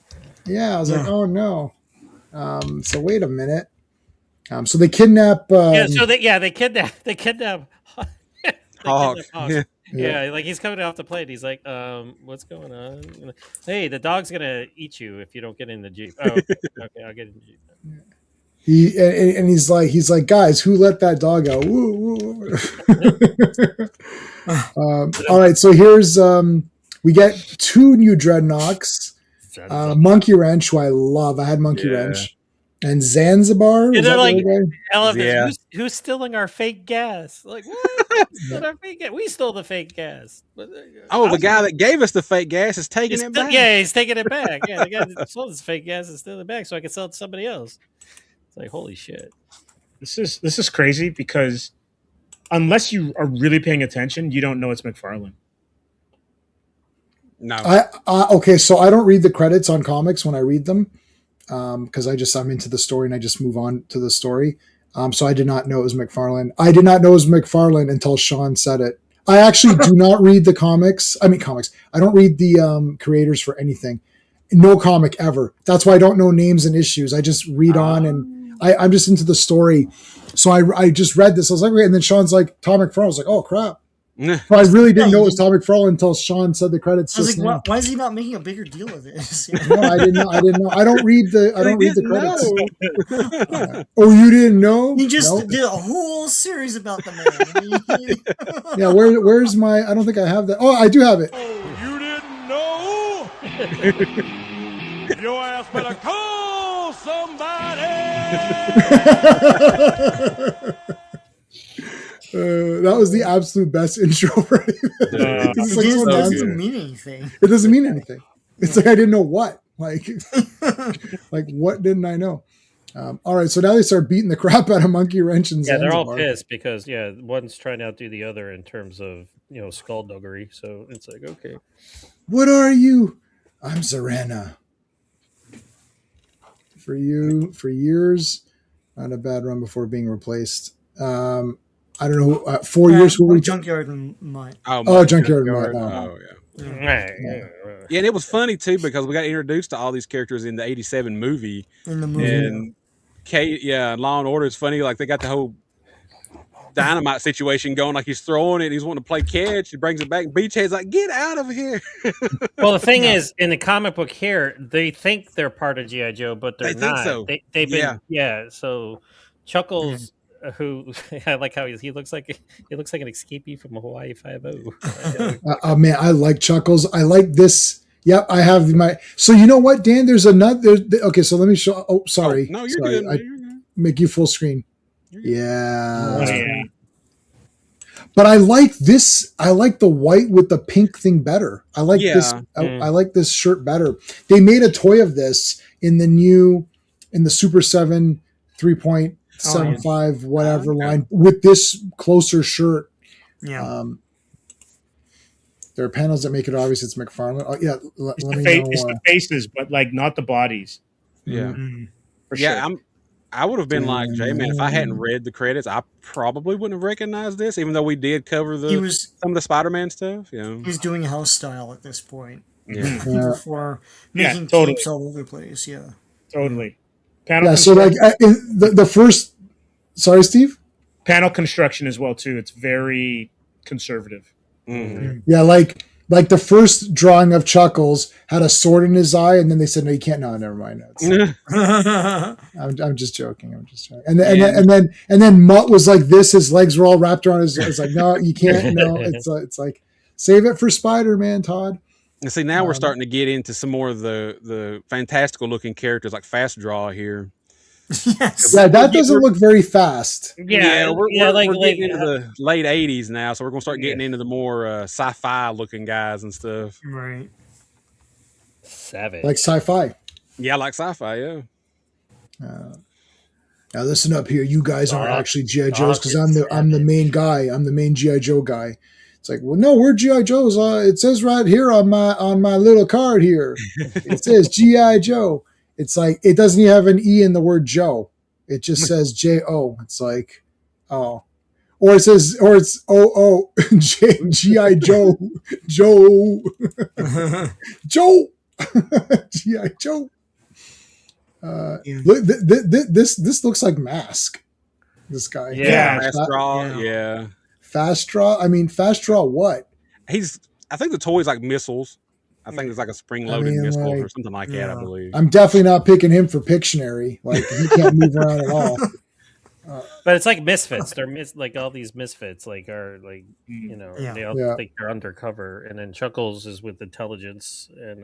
I was like, oh no. So wait a minute. So they kidnap. They kidnap. Hawk. Yeah, like he's coming off the plane. He's like, what's going on? Hey, the dog's gonna eat you if you don't get in the Jeep. Oh, okay, I'll get in the Jeep. He's like, guys, who let that dog out? Woo, woo. All right, so here's we get 2 new Dreadnoks, Monkey Wrench, who I love. I had Monkey Wrench. And Zanzibar. And they're like, elephants, who's stealing our fake gas? Like, what? Our fake gas? We stole the fake gas. The guy that gave us the fake gas is taking it back. Yeah, he's taking it back. Yeah, the guy that sold us fake gas is stealing it back so I can sell it to somebody else. It's like, holy shit. This is crazy because unless you are really paying attention, you don't know it's McFarlane. No. Okay, so I don't read the credits on comics when I read them. Because I'm into the story and I just move on to the story. So I did not know it was McFarlane. I did not know it was McFarlane until Sean said it. I actually do not read the comics. I don't read the creators for anything. No comic ever. That's why I don't know names and issues. I just read on and I'm just into the story. So I just read this. I was like, okay. And then Sean's like, Tom McFarlane. I was like, oh crap. So I really didn't know it was Tom McFarlane until Sean said the credits. I was like, why is he not making a bigger deal of this? No, I didn't know. I don't read the credits. You didn't know? He just did a whole series about the man. Yeah, where's my? I don't think I have that. Oh, I do have it. You didn't know? Your ass better call somebody. That was the absolute best intro for it. It doesn't mean anything. It doesn't mean anything. It's like I didn't know what. Like what didn't I know? All right, so now they start beating the crap out of Monkey Wrench and Zanzibar. They're all pissed because one's trying to outdo the other in terms of skullduggery. So it's like, okay, what are you? I'm Zarana. For years, not a bad run before being replaced. I don't know, 4 years. Junkyard and Mutt. Junkyard and Mutt. Yeah, and it was funny too because we got introduced to all these characters in the '87 movie. And Law and Order is funny. Like they got the whole dynamite situation going. Like he's throwing it, he's wanting to play catch. He brings it back. And Beachhead's like, "Get out of here!" Well, the thing is, in the comic book here, they think they're part of GI Joe, but they're not. So. They've been So Chuckles. Who I like how he looks like an escapee from Hawaii 5-0. Man, I like Chuckles. I like this. Yep, I have my. So you know what, Dan? There's another. Okay, so let me show. Oh, sorry. No, you're good. I make you full screen. Yeah. But I like this. I like the white with the pink thing better. I like this. I like this shirt better. They made a toy of this in the Super 7 3.6 75 whatever line with this closer shirt. Yeah. There are panels that make it obvious it's McFarlane. Oh yeah, let me know. It's the faces, but like not the bodies. Yeah. Mhm. For Yeah, sure. I would have been like, J-Man, if I hadn't read the credits, I probably wouldn't have recognized this, even though we did cover He was some of the Spider-Man stuff. Yeah. he was doing house style at this point. Yeah. Yeah. Before Yeah, making totally. tapes all over the place. Yeah. Totally. Panel Yeah, so like the first. Sorry, Steve. panel construction as well too. It's very conservative. Mhm. Yeah, like the first drawing of Chuckles had a sword in his eye, and then they said, "No, you can't." No, never mind. I'm just joking. And then Mutt was like this. His legs were all wrapped around his. It's like, no, you can't. No, it's like save it for Spider-Man, Todd. And see, now we're starting to get into some more of the fantastical looking characters like Fast Draw here. Yes. Yeah, that doesn't look very fast. We're like getting into the late 80s now, so we're going to start getting into the more sci-fi looking guys and stuff. Right. Savage. Like sci-fi. Yeah, like sci-fi, yeah. Now listen up here, you guys aren't actually GI Joes because I'm the main guy. I'm the main GI Joe guy. It's like, well, no, we're GI Joes. It says right here on my little card here. It says GI Joe. It's like it doesn't even have an E in the word Joe. It just says J-O. It's like, oh. Or it's O-O. G-I Joe. Joe. Joe. G.I. Joe. Look, this looks like Mask. This guy. Yeah. Fast Draw, yeah. Fast Draw? I mean, Fast Draw what? I think the toy's like missiles. I think it's like a spring-loaded missile or something like that, I believe. I'm definitely not picking him for Pictionary. Like, he can't move around at all. But it's like misfits. They're like all these misfits, like are like they all think they're undercover, and then Chuckles is with intelligence, and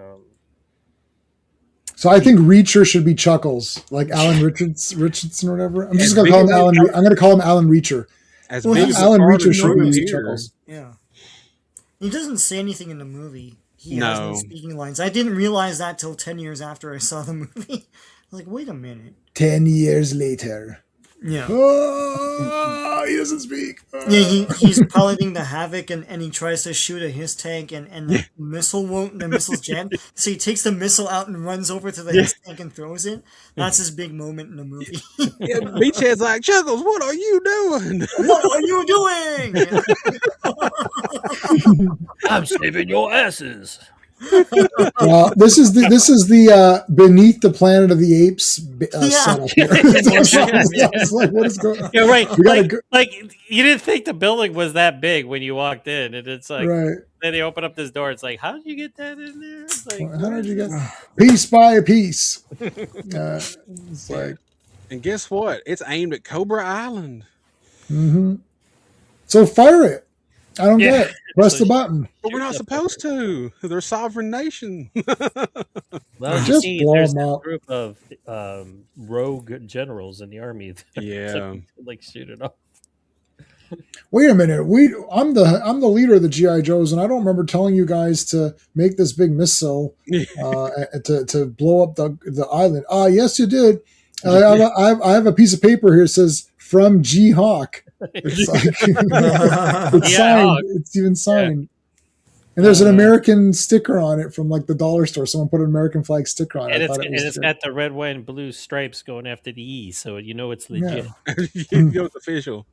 so I think Reacher should be Chuckles, like Alan Richardson or whatever. I'm just gonna call him Alan. I'm gonna call him Alan Reacher. As big as Alan Reacher should Carter be here. Chuckles. Yeah. He doesn't say anything in the movie. He No. has no speaking lines. I didn't realize that till 10 years after I saw the movie. I was like, wait a minute. 10 years later. Yeah. Oh, he doesn't speak. Yeah, he's piloting the Havoc and he tries to shoot at his tank and the missile won't, the missile's jammed. So he takes the missile out and runs over to his tank and throws it. That's his big moment in the movie. Yeah, Beachhead's like, Chuckles, what are you doing? What are you doing? I'm saving your asses. This is the Beneath the Planet of the Apes setup here. It's like, what is going on? Yeah, right. We gotta Like you didn't think the building was that big when you walked in, and it's like Right. then they open up this door. It's like, how did you get that in there? It's like, How did you get piece by piece? It's like, And guess what? It's aimed at Cobra Island. so fire it. I don't Yeah. get it. Press So the button. But we're not supposed to. They're a sovereign nation. Well, you Just see, blow there's them a up. group of rogue generals in the army. That Yeah. like shoot it off. Wait a minute. I'm the leader of the GI Joes, and I don't remember telling you guys to make this big missile to blow up the island. Yes, you did. I have a piece of paper here that says from G Hawk. It's like it's Yeah, signed. Hawk. It's even signed. And there's an American sticker on it from like the dollar store. Someone put an American flag sticker on it. And I it's thought it was it's got the red, white, and blue stripes going after the E, so you know it's legit. You know it's official.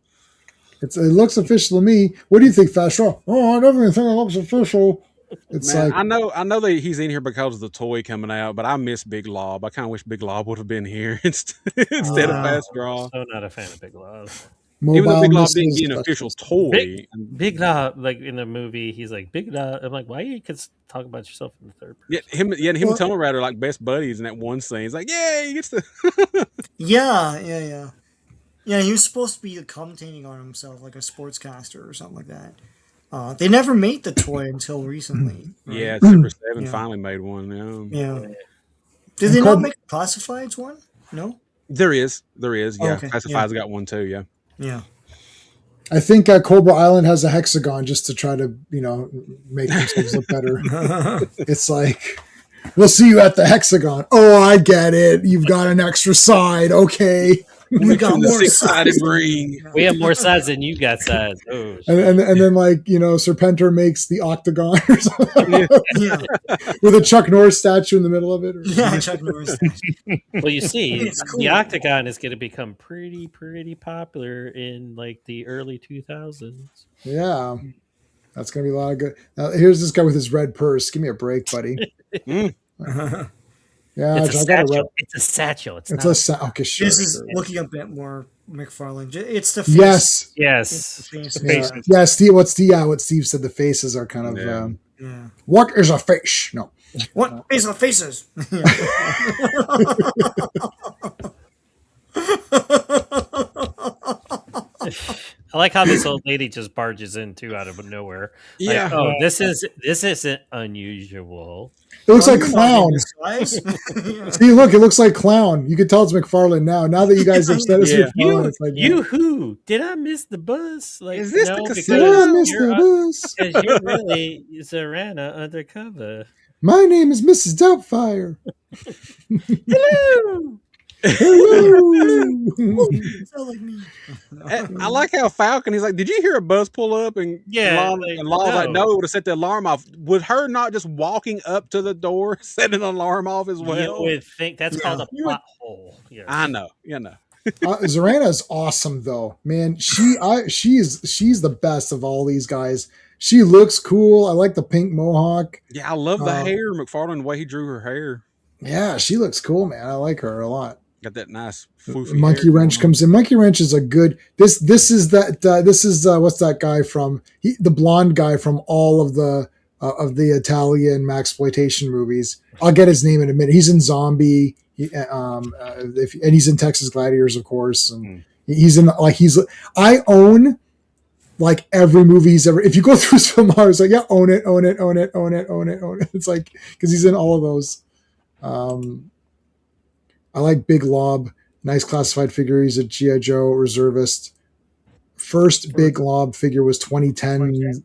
it looks official to me. What do you think, Fast Draw? Oh, I definitely think it looks official. It's Man, like I know that he's in here because of the toy coming out, but I miss Big Lob. I kind of wish Big Lob would have been here instead of Fast Draw. So not a fan of Big Lob. Even though Big Lob didn't missiles, get an official toy. Big Lob, like in the movie, he's like Big Lob. I'm like, why you can talk about yourself in the third person? Him and Tunnel Rat are like best buddies in that one scene. He's like, yay, he gets to. Yeah, he was supposed to be commentating on himself like a sportscaster or something like that. They never made the toy until recently. Right? Yeah, Super 7 Yeah. finally made one. Yeah. Did they not make a Classifieds one? No? There is. Yeah, Okay, Classified's got one too. Yeah. Yeah. I think Cobra Island has a hexagon just to try to, make themselves look better. It's like, we'll see you at the hexagon. Oh, I get it. You've got an extra side. Okay. We got In the more six-sided sides. ring. We have more sides than you got sides. Oh, And then like Serpentor makes the octagon or something Yeah, with a Chuck Norris statue in the middle of it. yeah, Chuck Norris. well, you see, It's cool. the octagon is going to become pretty popular in like the early 2000s. Yeah, that's gonna be a lot of good. Now here's this guy with his red purse. Give me a break, buddy. Yeah, It's a I got a satchel. It's a satchel. It's It's not okay, sure. This is sure. looking a bit more McFarlane. It's the face. Yes. yes. It's the face. The Yeah. faces. Yeah, Steve. What Steve said. The faces are kind of. Yeah. Yeah. What is a face? No. What face of faces? I like how this old lady just barges in too out of nowhere. Like, Yeah. oh, this isn't unusual. It looks like Oh, clown. disguise? Yeah. See, look, it looks like clown. You can tell it's McFarlane now. Now that you guys have said it's Yeah. McFarlane, it's like You who? Did I miss the bus? Like, Is this the no, casino? Yeah, because Mr. you're, Bus. because you're really Zorana undercover. My name is Mrs. Doubtfire. Hello. Hello. Sound like me. I like how Falcon, he's like, did you hear a bus pull up? And Yeah, Law's like, no. no, it would have set the alarm off. Would her not just walking up to the door set an alarm off as You well? would think that's called a You would- plot hole. Yeah. I know. Zorana is awesome though, man. She's the best of all these guys. She looks cool. I like the pink mohawk. Yeah, I love the hair. McFarlane, the way he drew her hair. Yeah, she looks cool, man. I like her a lot. Got that nice foofy Monkey hair Wrench going on. comes in. Monkey Wrench is a good. This is what's that guy from? The blonde guy from all of the Italian Maxploitation movies. I'll get his name in a minute. He's in Zombie. And he's in Texas Gladiators, of course. And he's in I own like every movie he's ever. If you go through his filmography, it's like own it. It's like because he's in all of those. I like Big Lob, nice classified figure. He's a G.I. Joe reservist. First Big Lob figure was 2010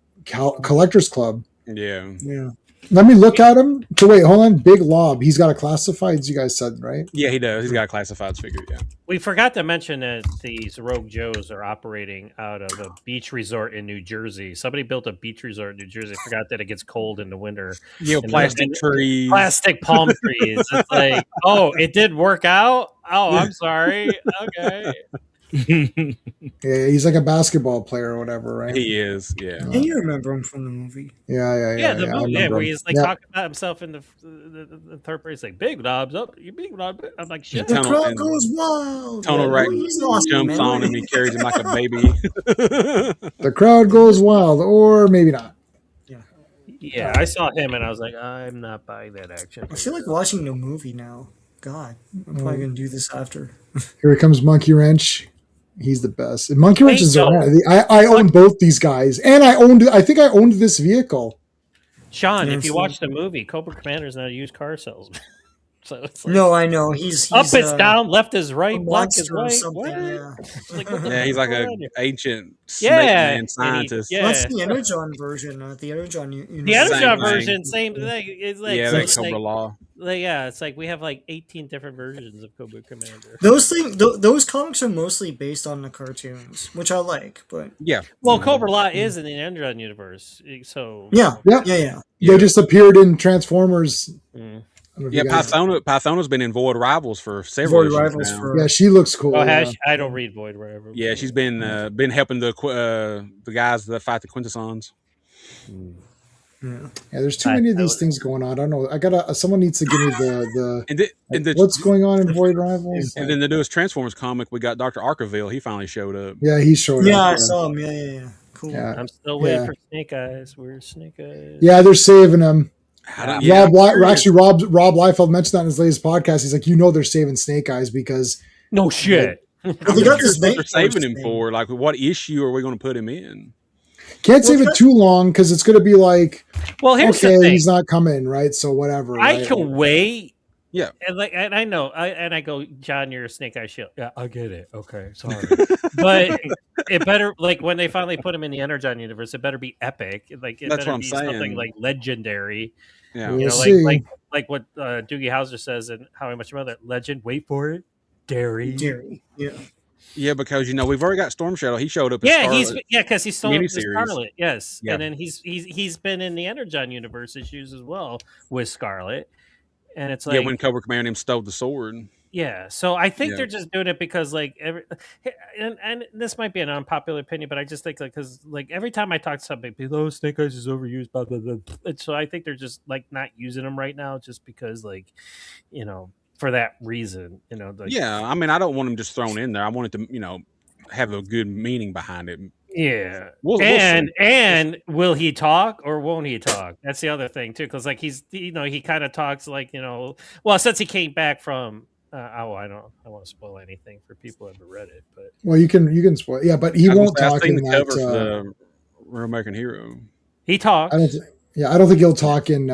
Collectors Club. Yeah. Yeah. Let me look at him. So wait, hold on. Big Lob. He's got a classified, you guys said, right? Yeah, he does. He's got a classified figure, yeah. We forgot to mention that these Rogue Joes are operating out of a beach resort in New Jersey. Somebody built a beach resort in New Jersey. Forgot that it gets cold in the winter. Yeah, And plastic trees. Plastic palm trees. It's like, oh, it did work out? Oh, I'm sorry. Okay. Yeah, he's like a basketball player or whatever, right? He is, yeah. And you remember him from the movie. Yeah. Yeah, the I movie, remember where him. he's like Yeah. talking about himself in the third person. He's like, big knobs up. You big knob. I'm like, shit. Yeah, The Tunnel- crowd and goes wild. Tunnel Yeah, Rack he's awesome, jumps man. on him. He carries him like a baby. The crowd goes wild, or maybe not. Yeah, I saw him and I was like, I'm not buying that action. I feel like watching the movie now. God, I'm probably gonna do this after. Here comes Monkey Wrench. He's the best. And Monkey Wrench is Wait, no. I own both these guys, and I think I owned this vehicle. Sean, Yeah, if you so- watch the movie, Cobra Commander is not a used car salesman. So it's like, No, I know he's up is uh, down, left is a right, black is monster or right. something. What? Yeah. It's like, what the Yeah, he's fuck's like going an on here? ancient snake Yeah, man and he- scientist. yeah. That's the Energon version, not the Energon. The Same Energon thing. version, same thing. It's like, Yeah, so that it's Cobra like, Law. yeah, it's like we have like 18 different versions of Cobra Commander. Those comics are mostly based on the cartoons, which I like. But Yeah. Well, Cobra Law is in the Energon universe, so yeah, Yeah. yeah. They just appeared in Transformers. Mm. I don't know if Yeah, you guys- Pythona's been in Void Rivals for several Void issues Rivals now. for Yeah, she looks cool. Oh, yeah. I don't read Void wherever. Yeah, she's been helping the guys that fight the Quintessons. yeah. Yeah, there's too many of these things going on. I don't know. I gotta. Someone needs to give me the And the what's going on in Void Rivals. and then the newest Transformers comic, we got Dr. Arkaville. He finally showed up. Yeah, he showed Yeah, up. I saw him. Yeah. Cool. Yeah. I'm still waiting Yeah. for Snake Eyes. Where's Snake Eyes? Yeah, they're saving him. I don't- yeah, Rob Liefeld mentioned that in his latest podcast. He's like, they're saving Snake Eyes because No shit. But I'm they got curious this what Night they're saving Force him thing. for. Like, what issue are we going to put him in? can't save it too long because it's going to be like, Well, here's okay, the thing. he's not coming, right? So whatever. I right? can wait. Yeah. And I know. I go, John, you're a Snake Eye Shield. Yeah, I get it. Okay, sorry. But it better, like, when they finally put him in the Energon universe, it better be epic. Like, it That's better what I'm be saying. something like legendary. Yeah. We'll You know, see. like what Doogie Howser says in How I Much Mother. Legend, wait for it. Derry. Yeah. Yeah, because we've already got Storm Shadow. He showed up. Yeah, as Scarlet. because he's still in miniseries. Scarlet. Yes, Yeah. and then he's been in the Energon universe issues as well with Scarlet, and it's like when Cobra Commander and him stole the sword. Yeah, so I think Yeah. they're just doing it because like and this might be an unpopular opinion, but I just think like because like every time I talk to somebody, people, oh, Snake Eyes is overused, blah blah blah. And so I think they're just like not using them right now, just because like for that reason, like, Yeah, I mean, I don't want him just thrown in there. I want it to have a good meaning behind it. yeah. We'll see. And will he talk or won't he talk? That's the other thing too, because like he's he kind of talks like well, since he came back from. I don't want to spoil anything for people who haven't read it, but Well, you can spoil. Yeah, but he won't talk I've seen in the that. cover for the Real American Hero. he talks I don't think he'll talk in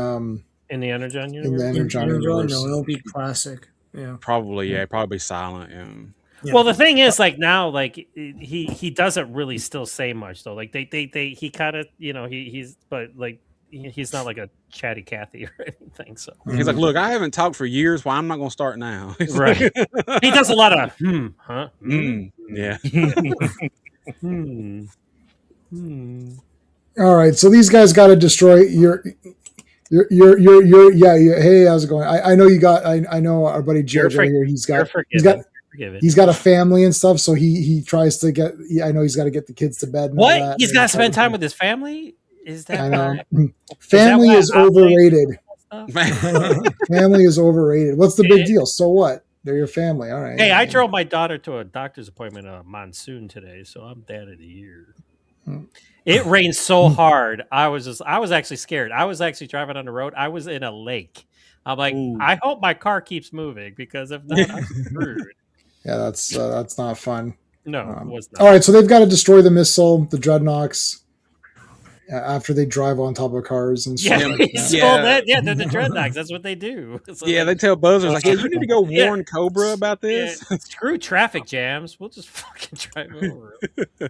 in the Energon in universe. the Energon universe. No, it'll be classic. Yeah. Probably, probably silent. Yeah. Yeah. Well, the thing is, like now, like he doesn't really still say much though. Like he kind of he's but like he's not like a chatty Cathy or anything. So He's like, look, I haven't talked for years. Well, I'm not going to start now. He's right. like, He does a lot of yeah. All right, so these guys got to destroy your. Hey, how's it going? I know you got. I know our buddy Jojo here. He's got a family and stuff, so he tries to get. I know he's got to get the kids to bed. And all What? that, He's and got to spend time with his family? Is that? I know. why- Family why is I'm like- overrated. stuff? Family is overrated. What's the big deal? So what? They're your family. All right. Hey, I drove my daughter to a doctor's appointment on a monsoon today, so I'm dad of the year. It rained so hard. I was actually scared. I was actually driving on the road. I was in a lake. I'm like, Ooh. I hope my car keeps moving because if not, I'm screwed. Yeah, that's not fun. No, it was not. All right, so they've got to destroy the missile, the dreadnoughts, after they drive on top of cars and stuff. Yeah, like he that. stole that. Yeah, they're the dreadnouks. That's what they do. So Yeah, they like, tell Buzzers like, "Hey, you need to go Yeah. warn Cobra about this." yeah, screw traffic jams. We'll just fucking drive over 'em.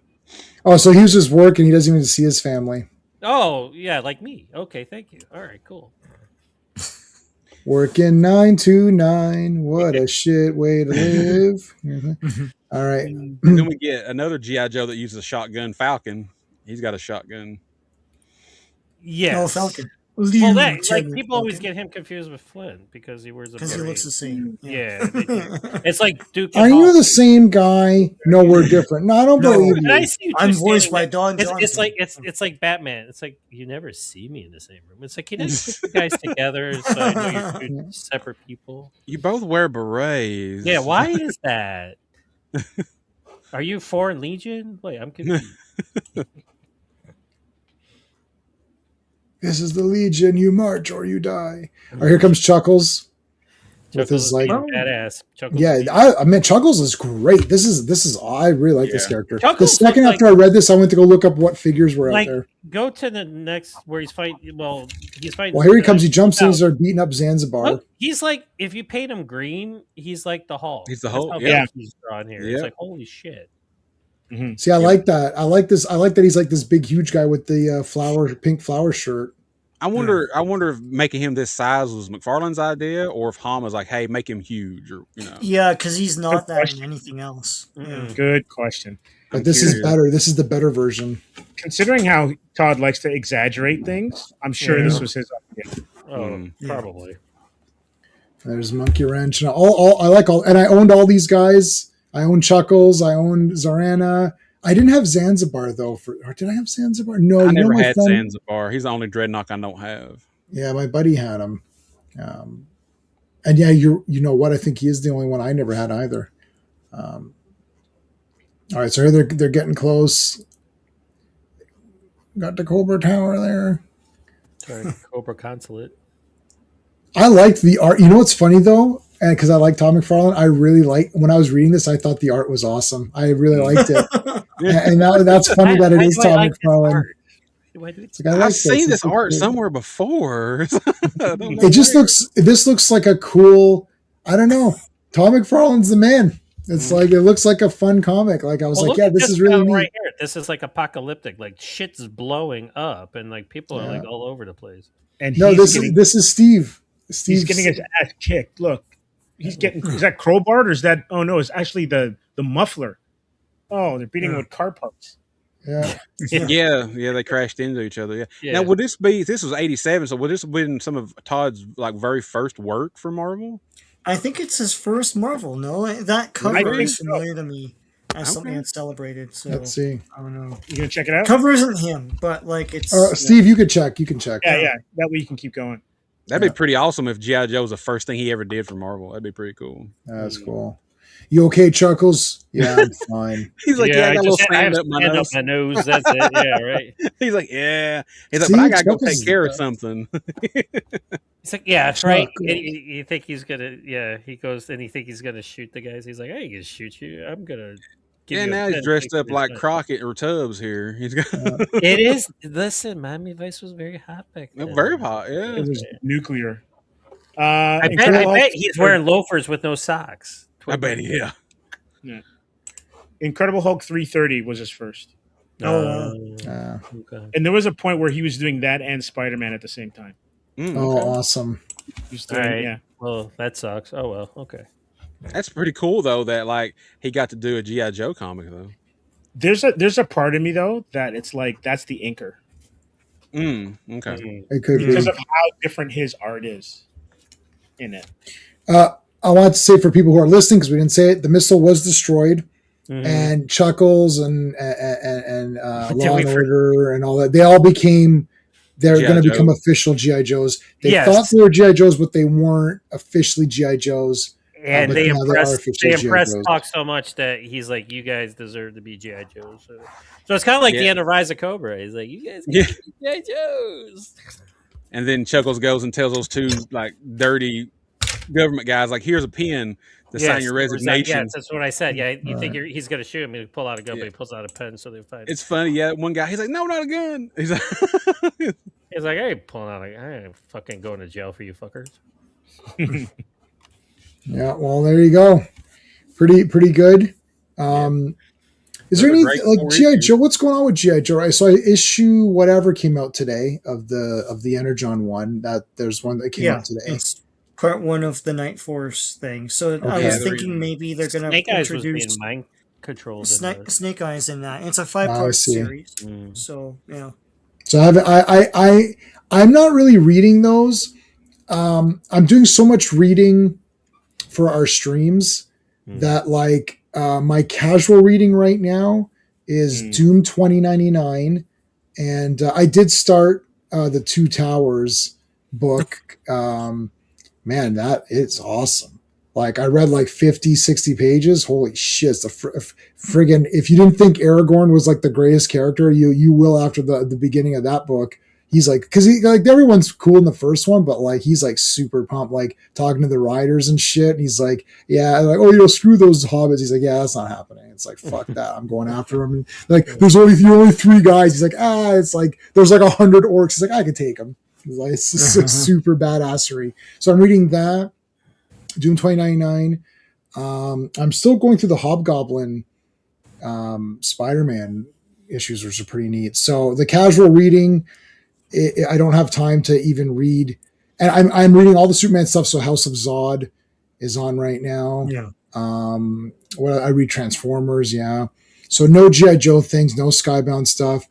Oh, so he was just working. He doesn't even see his family. Oh, yeah, like me. Okay, thank you. All right, cool. Working 9 to 9. What a shit way to live. All right. And then we get another GI Joe that uses a shotgun, Falcon. He's got a shotgun. Yes. No, Falcon. Well, like people always get him confused with Flynn because he wears a because he beret. looks the same. Yeah, they do. It's like Duke. and Are you Hall. the same guy? No, we're different. No, I don't No. believe And I you. see you I'm two voiced standing by there. Don It's Johnson. like it's like Batman. It's like you never see me in the same room. It's like you never put you guys together, so I know you're two separate people. You both wear berets. Yeah, why is that? Are you Foreign Legion? Wait, I'm confused. This is the Legion. You march or you die. All right, here comes Chuckles. With Chuckles his is like, being badass. Chuckles yeah, is- I mean, Chuckles is great. This is I really like this Yeah. character. Chuckles The second looks after I read this, I went to go look up what figures were like out there. go to the next where he's fighting. Well, he's fighting. Well, here he comes. He jumps in. No. He's there beating up Zanzibar. Look, he's like if you paint him green, he's like the Hulk. He's the That's Hulk, how yeah. he's drawn here. Yeah. It's like holy shit. See, I like that. I like this. I like that he's like this big, huge guy with the pink flower shirt. I wonder if making him this size was McFarlane's idea, or if Hama's like, "Hey, make him huge," or Yeah, because he's not Good that question. in anything else. Yeah. Good question. But I'm this is curious. better. This is the better version. Considering how Todd likes to exaggerate things, I'm sure this was his idea. Oh, Yeah. probably. There's Monkey Wrench. And and I owned all these guys. I owned Chuckles. I owned Zarana. I didn't have Zanzibar though. Or did I have Zanzibar? No, I never my had friend- Zanzibar. He's the only dreadnought I don't have. Yeah, my buddy had him. And yeah, you know what? I think he is the only one I never had either. All right, so here they're getting close. Got the Cobra Tower there. Sorry, Cobra Consulate. I liked the art. You know what's funny though? And because I like Todd McFarlane, I really like when I was reading this, I thought the art was awesome. I really liked it. And that's funny that it Why is do I Todd like this McFarlane. art? Why do It's like, I like I've seen this It's art cool. somewhere before. I don't know It just where. looks. This looks like a cool. I don't know. Todd McFarlane's the man. It's like it looks like a fun comic. Like I was Well, like, look yeah, at this is really neat. right here. This is like apocalyptic. Like shit's blowing up, and like people are like all over the place. And No, he's this getting, is Steve. he's Steve's, getting his ass kicked. Look, he's getting. Is that crowbarred or is that? Oh no, it's actually the muffler. Oh, they're beating him with car parts. Yeah. Yeah, they crashed into each other. Yeah. Yeah. Now, would this be? This was '87, so would this have been some of Todd's like very first work for Marvel? I think it's his first Marvel. No, that I cover think is so. familiar to me as something Okay. that's celebrated. So Let's see. I don't know. You gonna check it out? Cover isn't him, but like it's Steve, you could check. You can check. Yeah. That way you can keep going. That'd Yeah. be pretty awesome if G.I. Joe was the first thing he ever did for Marvel. That'd be pretty cool. That's cool. You okay, Chuckles? Yeah, I'm fine. He's like, yeah, I got a little I have sand up my sand nose. up my nose. That's it. Yeah, right. He's like, yeah. He's like, See, but I gotta go Chuckles take care of is- something. He's like, yeah, that's Not right. cool. And you think he's gonna? Yeah, he goes and he think he's gonna shoot the guys. He's like, I ain't gonna shoot you. I'm gonna. Give Yeah, you a now he's pen, dressed take up this like pen." Crockett or Tubbs here. He's got It is. Listen, Miami Vice was very hot back then. very hot. Yeah. It was nuclear. I Incredible bet Hulk he's 330. wearing loafers with no socks. I bet. Yeah. Incredible Hulk 330 was his first, Oh, Okay. and there was a point where he was doing that and Spider-Man at the same time. Oh, Okay. awesome. He was doing, Alright. yeah. Well, that sucks. Oh well. Okay. That's pretty cool though. That like he got to do a GI Joe comic though. There's a part of me though that it's like that's the inker Okay. It could be. because of how different his art is in it. I want to say for people who are listening, because we didn't say it, the missile was destroyed, Mhm. and Chuckles and Did Law we and for- Order and all that, they all became. They're G.I. going to Joe. become official GI Joes. They Yes. thought they were GI Joes, but they weren't officially GI Joes. And but they now they are impressed. officially They G.I. impressed Joes. Hawk so much that he's like, "You guys deserve to be GI Joes." So it's kind of like the Yeah. end of Rise of Cobra. He's like, "You guys Yeah. get GI Joes." And then Chuckles goes and tells those two like dirty government guys, like, here's a pen to sign your or is that- resignation. Yes, that's what I said. Yeah, you think he's gonna shoot him? He pull out a gun, Yeah. but he pulls out a pen, so they find. It's funny, yeah. One guy, he's like, no, not a gun. He's like, He's like, "I ain't pulling out. I ain't fucking going to jail for you fuckers." Yeah, well, there you go. Pretty good. Is there Those are any great like four GI issues. Joe? What's going on with GI Joe? I saw issue whatever came out today of the Energon one. That there's one that came out today. it's part one of the Night Force thing. So I Okay. was Yeah, thinking maybe they're gonna Snake Eyes was being introduce mind controlled. in Snake Eyes in that. It's a I 5-part see. series. Mm. So yeah. So I'm not really reading those. I'm doing so much reading for our streams that like my casual reading right now is Doom 2099, and I did start the Two Towers book. Man, that is awesome. Like I read like 50, 60 pages. Holy shit. It's a friggin' if you didn't think Aragorn was like the greatest character, you will after the beginning of that book. He's like, because he like everyone's cool in the first one, but like he's like super pumped, like talking to the riders and shit. And he's like, yeah, like, oh, screw those hobbits. He's like, yeah, that's not happening. It's like, fuck that. I'm going after him. And like, there's only 3 guys. He's like, it's like there's like 100 orcs. He's like, I could take them. He's like, it's just like super badassery. So I'm reading that. Doom 2099. I'm still going through the Hobgoblin Spider-Man issues, which are pretty neat. So the casual reading, I don't have time to even read, and I'm reading all the Superman stuff. So House of Zod is on right now. Yeah. Well, I read Transformers. Yeah. So no GI Joe things, no Skybound stuff.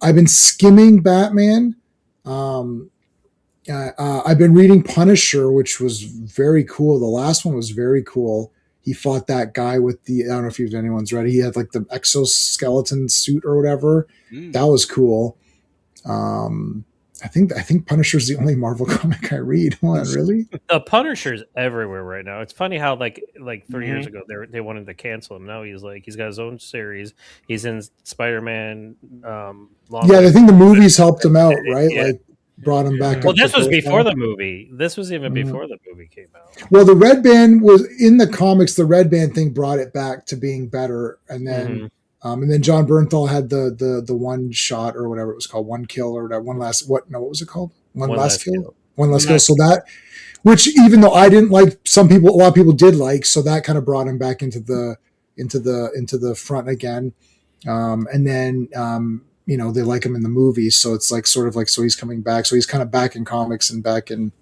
I've been skimming Batman. I've been reading Punisher, which was very cool. The last one was very cool. He fought that guy with I don't know if anyone's read it. He had like the exoskeleton suit or whatever. That was cool. I think Punisher's the only Marvel comic I read. What, really? The Punisher's everywhere right now. It's funny how like 3 years ago they wanted to cancel him. Now he's got his own series. He's in Spider-Man. Yeah, I think the movies helped him out, right? Yeah. Like brought him back. Well, up this to was before profile. the movie. This was even before the movie came out. Well, the Red Band was in the comics. The Red Band thing brought it back to being better, and then John Bernthal had the one shot or whatever it was called, one kill or whatever, one last what was it called? One last kill. One last kill. So that, which even though I didn't like, a lot of people did like, so that kind of brought him back into the front again, and then. They like him in the movies, so it's like sort of like so he's coming back, so he's kind of back in comics and back in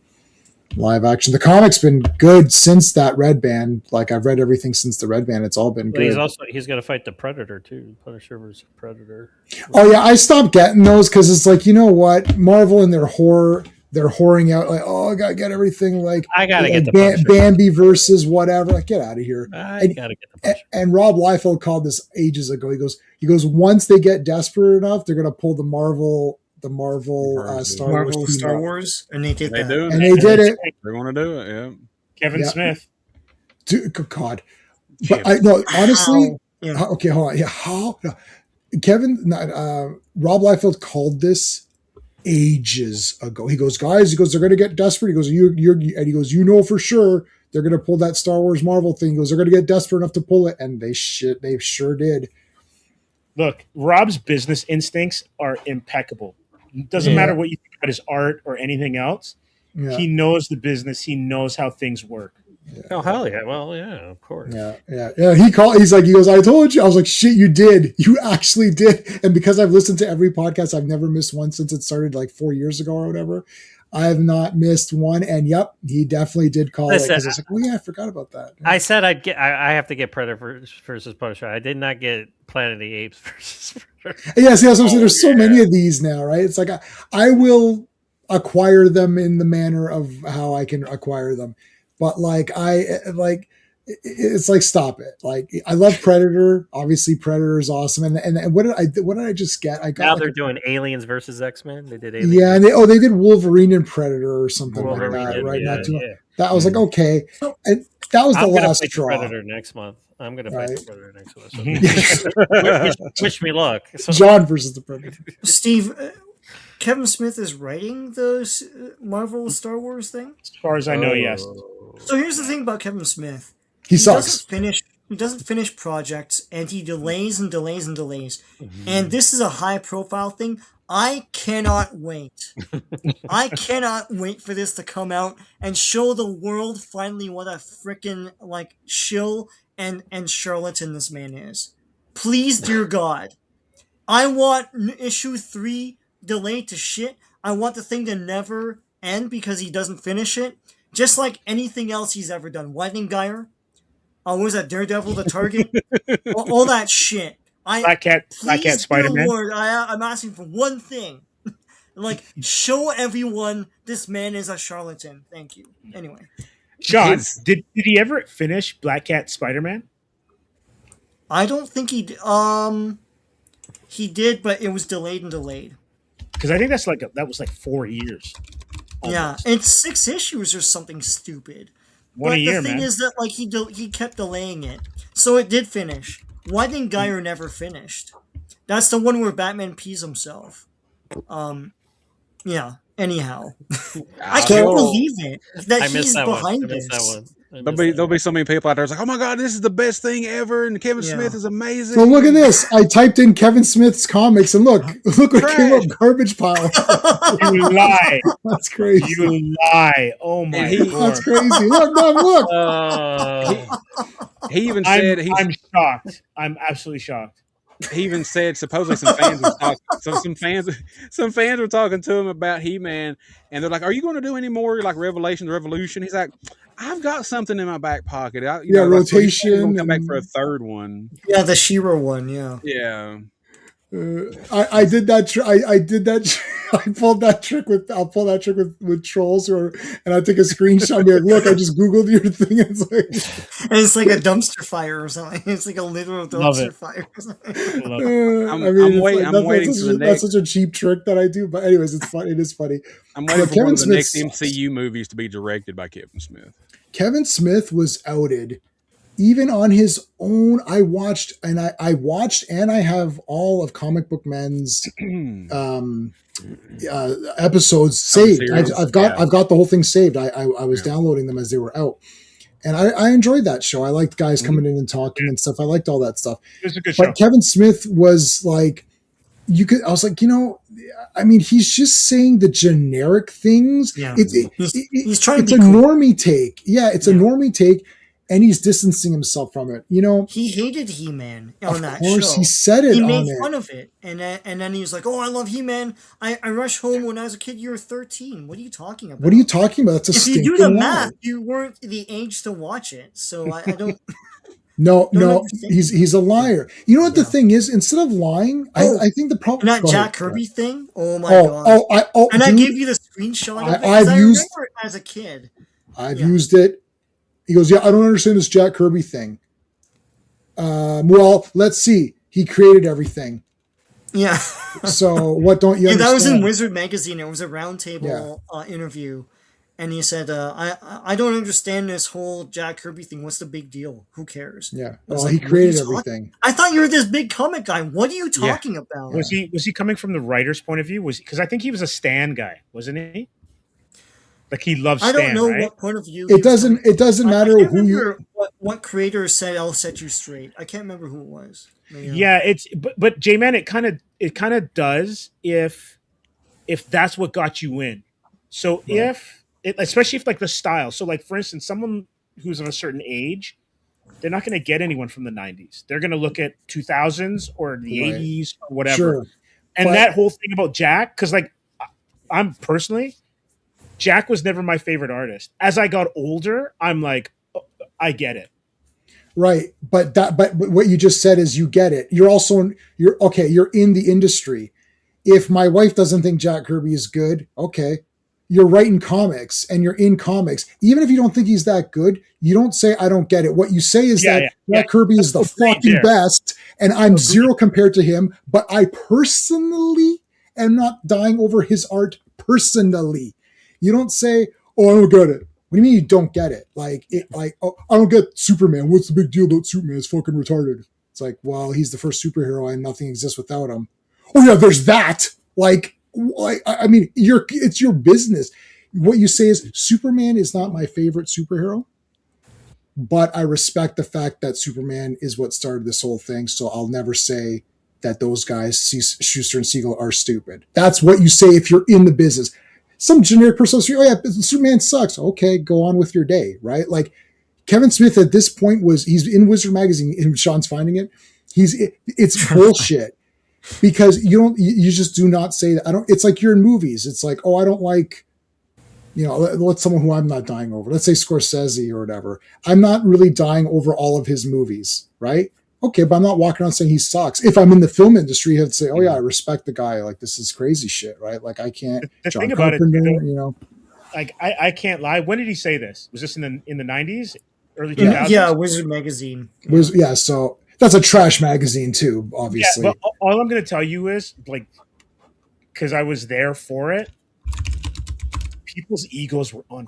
live action. The comic's been good since that Red Band. Like I've read everything since the Red Band. It's all been But he's good. he's going to fight the Predator too. Punisher versus Predator. Oh yeah, I stopped getting those because it's like, you know what, Marvel and their horror, they're whoring out like, oh, I gotta get everything like I gotta get the Punisher. Bambi versus whatever. Like, get out of here. I gotta get the Punisher. And Rob Liefeld called this ages ago. He goes, once they get desperate enough, they're gonna pull the Marvel Star Marvel Wars. Star Wars, and they did They that. do, And they did it. They want to do it. Yeah. Kevin Yeah. Smith. Dude, good God. But I no, honestly, Yeah. okay, hold on. Yeah, how Rob Liefeld called this ages ago. He goes, guys, they're gonna get desperate. He goes, and he goes, for sure they're gonna pull that Star Wars Marvel thing. He goes, they're gonna get desperate enough to pull it, and they sure did. Look, Rob's business instincts are impeccable. It doesn't matter what you think about his art or anything else. Yeah. He knows the business. He knows how things work. Oh hell yeah! Well, yeah, of course. Yeah. He goes, I told you. I was like, shit, you did. You actually did. And because I've listened to every podcast, I've never missed one since it started like 4 years ago or whatever. I have not missed one. And yep, he definitely did call it. Because I was like, oh yeah, I forgot about that. Yeah. I said I have to get Predator versus Punisher. I did not get Planet of the Apes versus Predator. Yes. There's so many of these now, right? It's like I will acquire them in the manner of how I can acquire them. But it's like, stop it. Like, I love Predator. Obviously, Predator is awesome. And what did I just get? I got Now they're doing Aliens versus X-Men. They did Aliens. Yeah, and they did Wolverine and Predator or something like that, right? That was like, okay, and that was the last straw. Predator next month. I'm gonna fight the Predator next month. So wish me luck. So, John versus the Predator. Steve, Kevin Smith is writing the Marvel Star Wars thing. As far as I know, yes. So here's the thing about Kevin Smith. He sucks. He doesn't finish projects, and he delays and delays and delays. And this is a high profile thing. I cannot wait. I cannot wait for this to come out and show the world finally what a freaking like shill and charlatan this man is. Please, dear God, I want issue 3 delayed to shit. I want the thing to never end because he doesn't finish it. Just like anything else he's ever done. Lightning Geyer. What was that? Daredevil, the Target? all that shit. Black Cat, Spider-Man. Lord, I'm asking for one thing. Like, show everyone this man is a charlatan. Thank you. Anyway. Sean, did he ever finish Black Cat Spider-Man? I don't think he did. He did, but it was delayed and delayed. Because I think that was like 4 years. Almost. Yeah, it's 6 issues or something stupid. One a year, man. The thing is that like he kept delaying it, so it did finish. Lightning Geyer never finished. That's the one where Batman pees himself. Yeah. Anyhow, I can't believe it that he's behind this. There'll be so many people out there like, oh my god, this is the best thing ever, and Kevin Smith is amazing. So look at this. I typed in Kevin Smith's comics, and look what came up. Garbage pile. You lie. That's crazy. You lie. Oh my god. That's crazy. Look. He even said I'm shocked. I'm absolutely shocked. He even said supposedly some fans were talking to him about He-Man, and they're like, "Are you going to do any more like Revelations, Revolution?" He's like, "I've got something in my back pocket. Rotation. I'm going to come back for a third one." Yeah, the She-Ra one. Yeah. Yeah. I did that. I did that. I pulled that trick with. I'll pull that trick with trolls, and I take a screenshot. And be like, look, I just googled your thing. And it's like a dumpster fire or something. It's like a literal dumpster fire. Or something. I'm waiting for the next. That's such a cheap trick that I do. But anyways, it's fun. It is funny. I'm waiting for one of the next MCU movies to be directed by Kevin Smith. Kevin Smith was outed. Even on his own, I watched and I have all of Comic Book Men's episodes saved. I've got the whole thing saved. I was downloading them as they were out, and I enjoyed that show. I liked guys coming in and talking and stuff. I liked all that stuff. It was a good show. But Kevin Smith was like, I was like, I mean, he's just saying the generic things. Yeah. He's trying to be a normie take. Yeah, it's a normie take. and he's distancing himself from it. You know, He hated He-Man on of that course show. he said it He on made it. fun of it, and then he was like, "Oh, I love He-Man. I rushed home when I was a kid. You were 13. What are you talking about? What are you talking about? That's a If you stinking do the lie. math, you weren't the age to watch it. So I don't No, don't no, understand. he's a liar. You know what the Yeah. thing is? Instead of lying, Oh, I think the problem. And that Go ahead. Jack Kirby thing. Oh my Oh, god! oh, And I dude, gave you the screenshot of it because I've I used- remember it as a kid. I've Yeah. used it. He goes, yeah, I don't understand this Jack Kirby thing. Well, let's see. He created everything. Yeah. So what don't you Yeah, understand? that was in Wizard Magazine. It was a roundtable interview, and he said, "I don't understand this whole Jack Kirby thing. What's the big deal? Who cares?" Yeah. I was Well, like, he "What are created you talking- everything. I thought you were this big comic guy. What are you Yeah. talking about?" Was he coming from the writer's point of view? Was because I think he was a Stan guy, wasn't he? Like he loves I Stan, don't know right? what point of view. he It was coming doesn't from. matter I can't who you. remember what creator said, "I'll set you straight." I can't remember who it was. Yeah, it's but J-Man, it kind of does if that's what got you in. So if it, especially if like the style. So like for instance, someone who's of a certain age, they're not going to get anyone from the 90s. They're going to look at 2000s or the Right. 80s or whatever. Sure. And But- that whole thing about Jack, because like I'm personally, Jack was never my favorite artist. As I got older, I'm like, oh, I get it. Right. But what you just said is you get it. You're also, you're in the industry. If my wife doesn't think Jack Kirby is good, okay, you're writing comics and you're in comics. Even if you don't think he's that good, you don't say, I don't get it. What you say is Yeah, that yeah, Jack Kirby is the Agreed fucking there. best and I'm zero compared to him, but I personally am not dying over his art personally. You don't say, oh, I don't get it. What do you mean you don't get it? Oh, I don't get Superman. What's the big deal about Superman? It's fucking retarded. It's like, well, he's the first superhero and nothing exists without him. Oh yeah, there's that. I mean, it's your business. What you say is Superman is not my favorite superhero, but I respect the fact that Superman is what started this whole thing. So I'll never say that those guys, Schuster and Siegel, are stupid. That's what you say if you're in the business. Some generic person says, oh yeah, Superman sucks. Okay, go on with your day, right? Like Kevin Smith at this point he's in Wizard Magazine and Sean's finding it. It's bullshit because you just do not say that. It's like you're in movies. It's like, oh, I don't like, let's someone who I'm not dying over. Let's say Scorsese or whatever. I'm not really dying over all of his movies, right? Okay, but I'm not walking around saying he sucks. If I'm in the film industry, I'd say, oh yeah, I respect the guy. Like this is crazy shit, right? Like I can't. The John thing about it, Carpenter, like I can't lie. When did he say this? Was this in the 90s, early 2000s? Yeah, Wizard Magazine. So that's a trash magazine too, obviously. Yeah, but all I'm going to tell you is like, because I was there for it, people's egos were on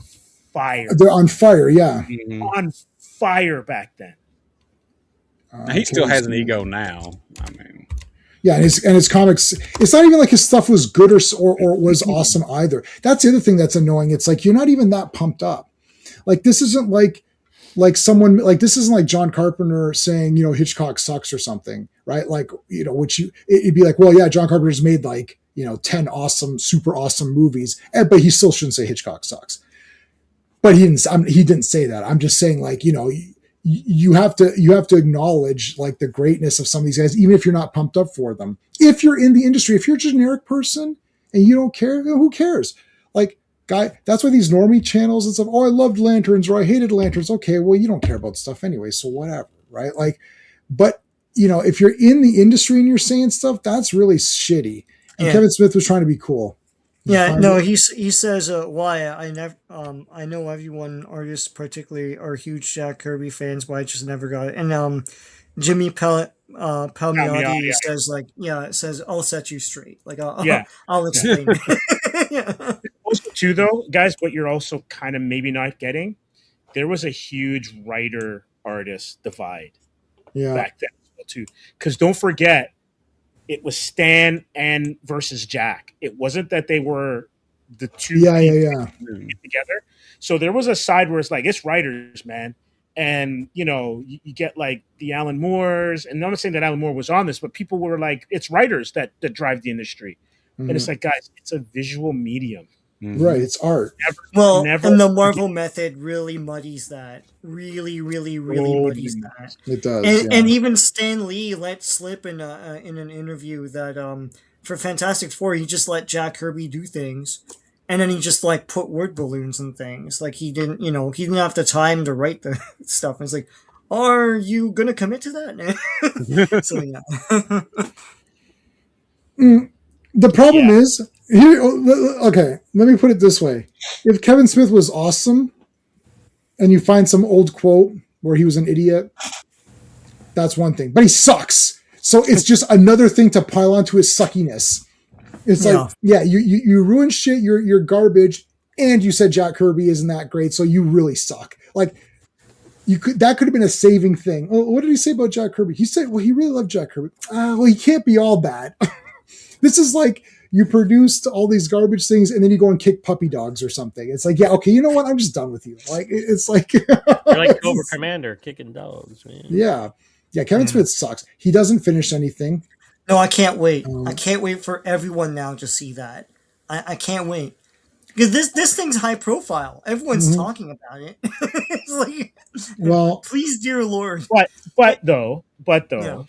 fire. They're on fire, yeah. Mhm. On fire back then. He still has an ego now. I mean, yeah, and his comics. It's not even like his stuff was good or was awesome either. That's the other thing that's annoying. It's like you're not even that pumped up. Like this isn't like someone like this isn't like John Carpenter saying Hitchcock sucks or something, right? Like which it'd be like, well, yeah, John Carpenter's made 10 awesome, super awesome movies, but he still shouldn't say Hitchcock sucks. But he didn't say that. I'm just saying you have to acknowledge like the greatness of some of these guys, even if you're not pumped up for them. If you're in the industry, if you're a generic person and you don't care, who cares? Like, guy, that's why these normie channels and stuff. Oh, I loved Lanterns or I hated Lanterns. Okay, well, you don't care about stuff anyway, so whatever, right? Like, but if you're in the industry and you're saying stuff, that's really shitty. And Yeah. Kevin Smith was trying to be cool. Yeah, no, he says, why I know everyone, artists particularly, are huge Jack Kirby fans, but I just never got it. And Jimmy Palmiotti yeah. says it says I'll set you straight. Like Yeah. I'll explain. Yeah. Also, too, though, guys, what you're also kind of maybe not getting, there was a huge writer artist divide Yeah. back then as well, too. Because don't forget, it was Stan and versus Jack. It wasn't that they were the two Yeah. together. So there was a side where it's like it's writers, man. And you get like the Alan Moores, and I'm not saying that Alan Moore was on this, but people were like, it's writers that drive the industry. Mhm. And it's like, guys, it's a visual medium. Mhm. Right, it's art. Well, Never- and the Marvel method really muddies that. Really muddies that. It does. And, yeah. and even Stan Lee let slip in an interview that for Fantastic Four he just let Jack Kirby do things, and then he just like put word balloons and things. Like he didn't have the time to write the stuff. And it's like, are you gonna commit to that? So yeah. The problem is here. Okay, let me put it this way: if Kevin Smith was awesome, and you find some old quote where he was an idiot, that's one thing. But he sucks, so it's just another thing to pile onto his suckiness. It's like, yeah, you ruin shit. You're garbage, and you said Jack Kirby isn't that great, so you really suck. Like that could have been a saving thing. Oh, what did he say about Jack Kirby? He said, well, he really loved Jack Kirby. Well, he can't be all bad. This is like you produced all these garbage things and then you go and kick puppy dogs or something. It's like, yeah, okay, you know what? I'm just done with you. Like, it's like You're like Cobra Commander kicking dogs, man. Yeah. Kevin Smith sucks. He doesn't finish anything. No, I can't wait. I can't wait for everyone now to see that. I can't wait. Because this thing's high profile. Everyone's talking about it. It's like, well, please, dear Lord. But though, Yeah.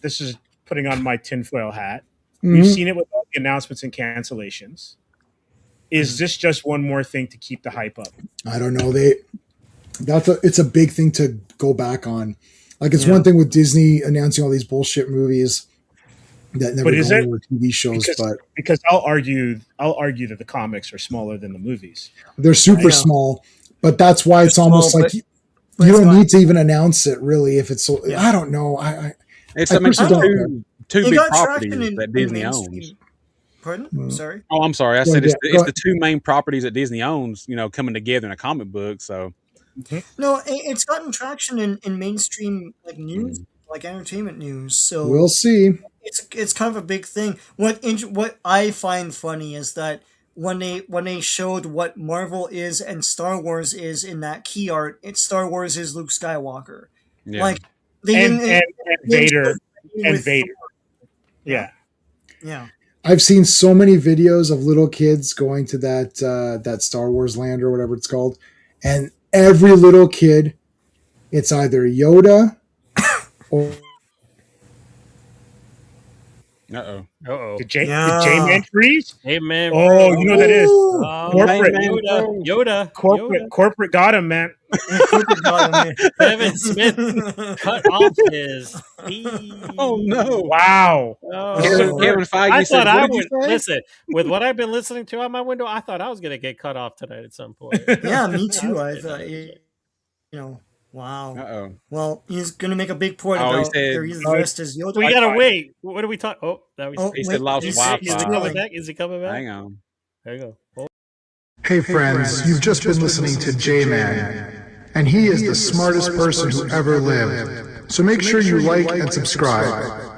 this is putting on my tinfoil hat. mhm. We've seen it with all the announcements and cancellations. Is this just one more thing to keep the hype up? I don't know. It's a big thing to go back on. Like it's one thing with Disney announcing all these bullshit movies that never go over TV shows, because I'll argue that the comics are smaller than the movies. They're super small, but that's why it's almost like you don't need to even announce it really if it's so. I don't know. It's I two It big got properties traction that in Disney mainstream. owns. Pardon? Sorry. Oh, I'm sorry. I Yeah, said it's yeah. the two main properties that Disney owns, coming together in a comic book. So No, it's gotten traction in mainstream like news, like entertainment news. So we'll see. it's kind of a big thing. What I find funny is that when they showed what Marvel is and Star Wars is in that key art, it's Star Wars is Luke Skywalker. yeah. Like they And didn't Vader. And with- Vader. Yeah. Yeah. I've seen so many videos of little kids going to that Star Wars land or whatever it's called, and every little kid, it's either Yoda or Uh-oh. Did J-Man freeze? Hey, man. Oh, you know what that is. Ooh. Corporate. Yoda. Corporate got him, man. Kevin Smith cut off his feed. Oh no! Wow. Oh. Kevin Feige I said, thought I "What did you would say?" listen with what I've been listening to out my window. I thought I was going to get cut off tonight at some point. Yeah, me too. I thought wow. Uh-oh. Well, he's gonna make a big point Oh, he about said- they're either dressed as Yoda. We gotta wait. What are we talking? Oh, that was. Oh, He said wait, lost he's- Wi-Fi. he's Is he coming drilling. back? Is he coming back? Hang on. There you go. Oh. Hey friends, you've just been listening to J-Man, and he is the smartest person who ever lived. So make sure you like and subscribe.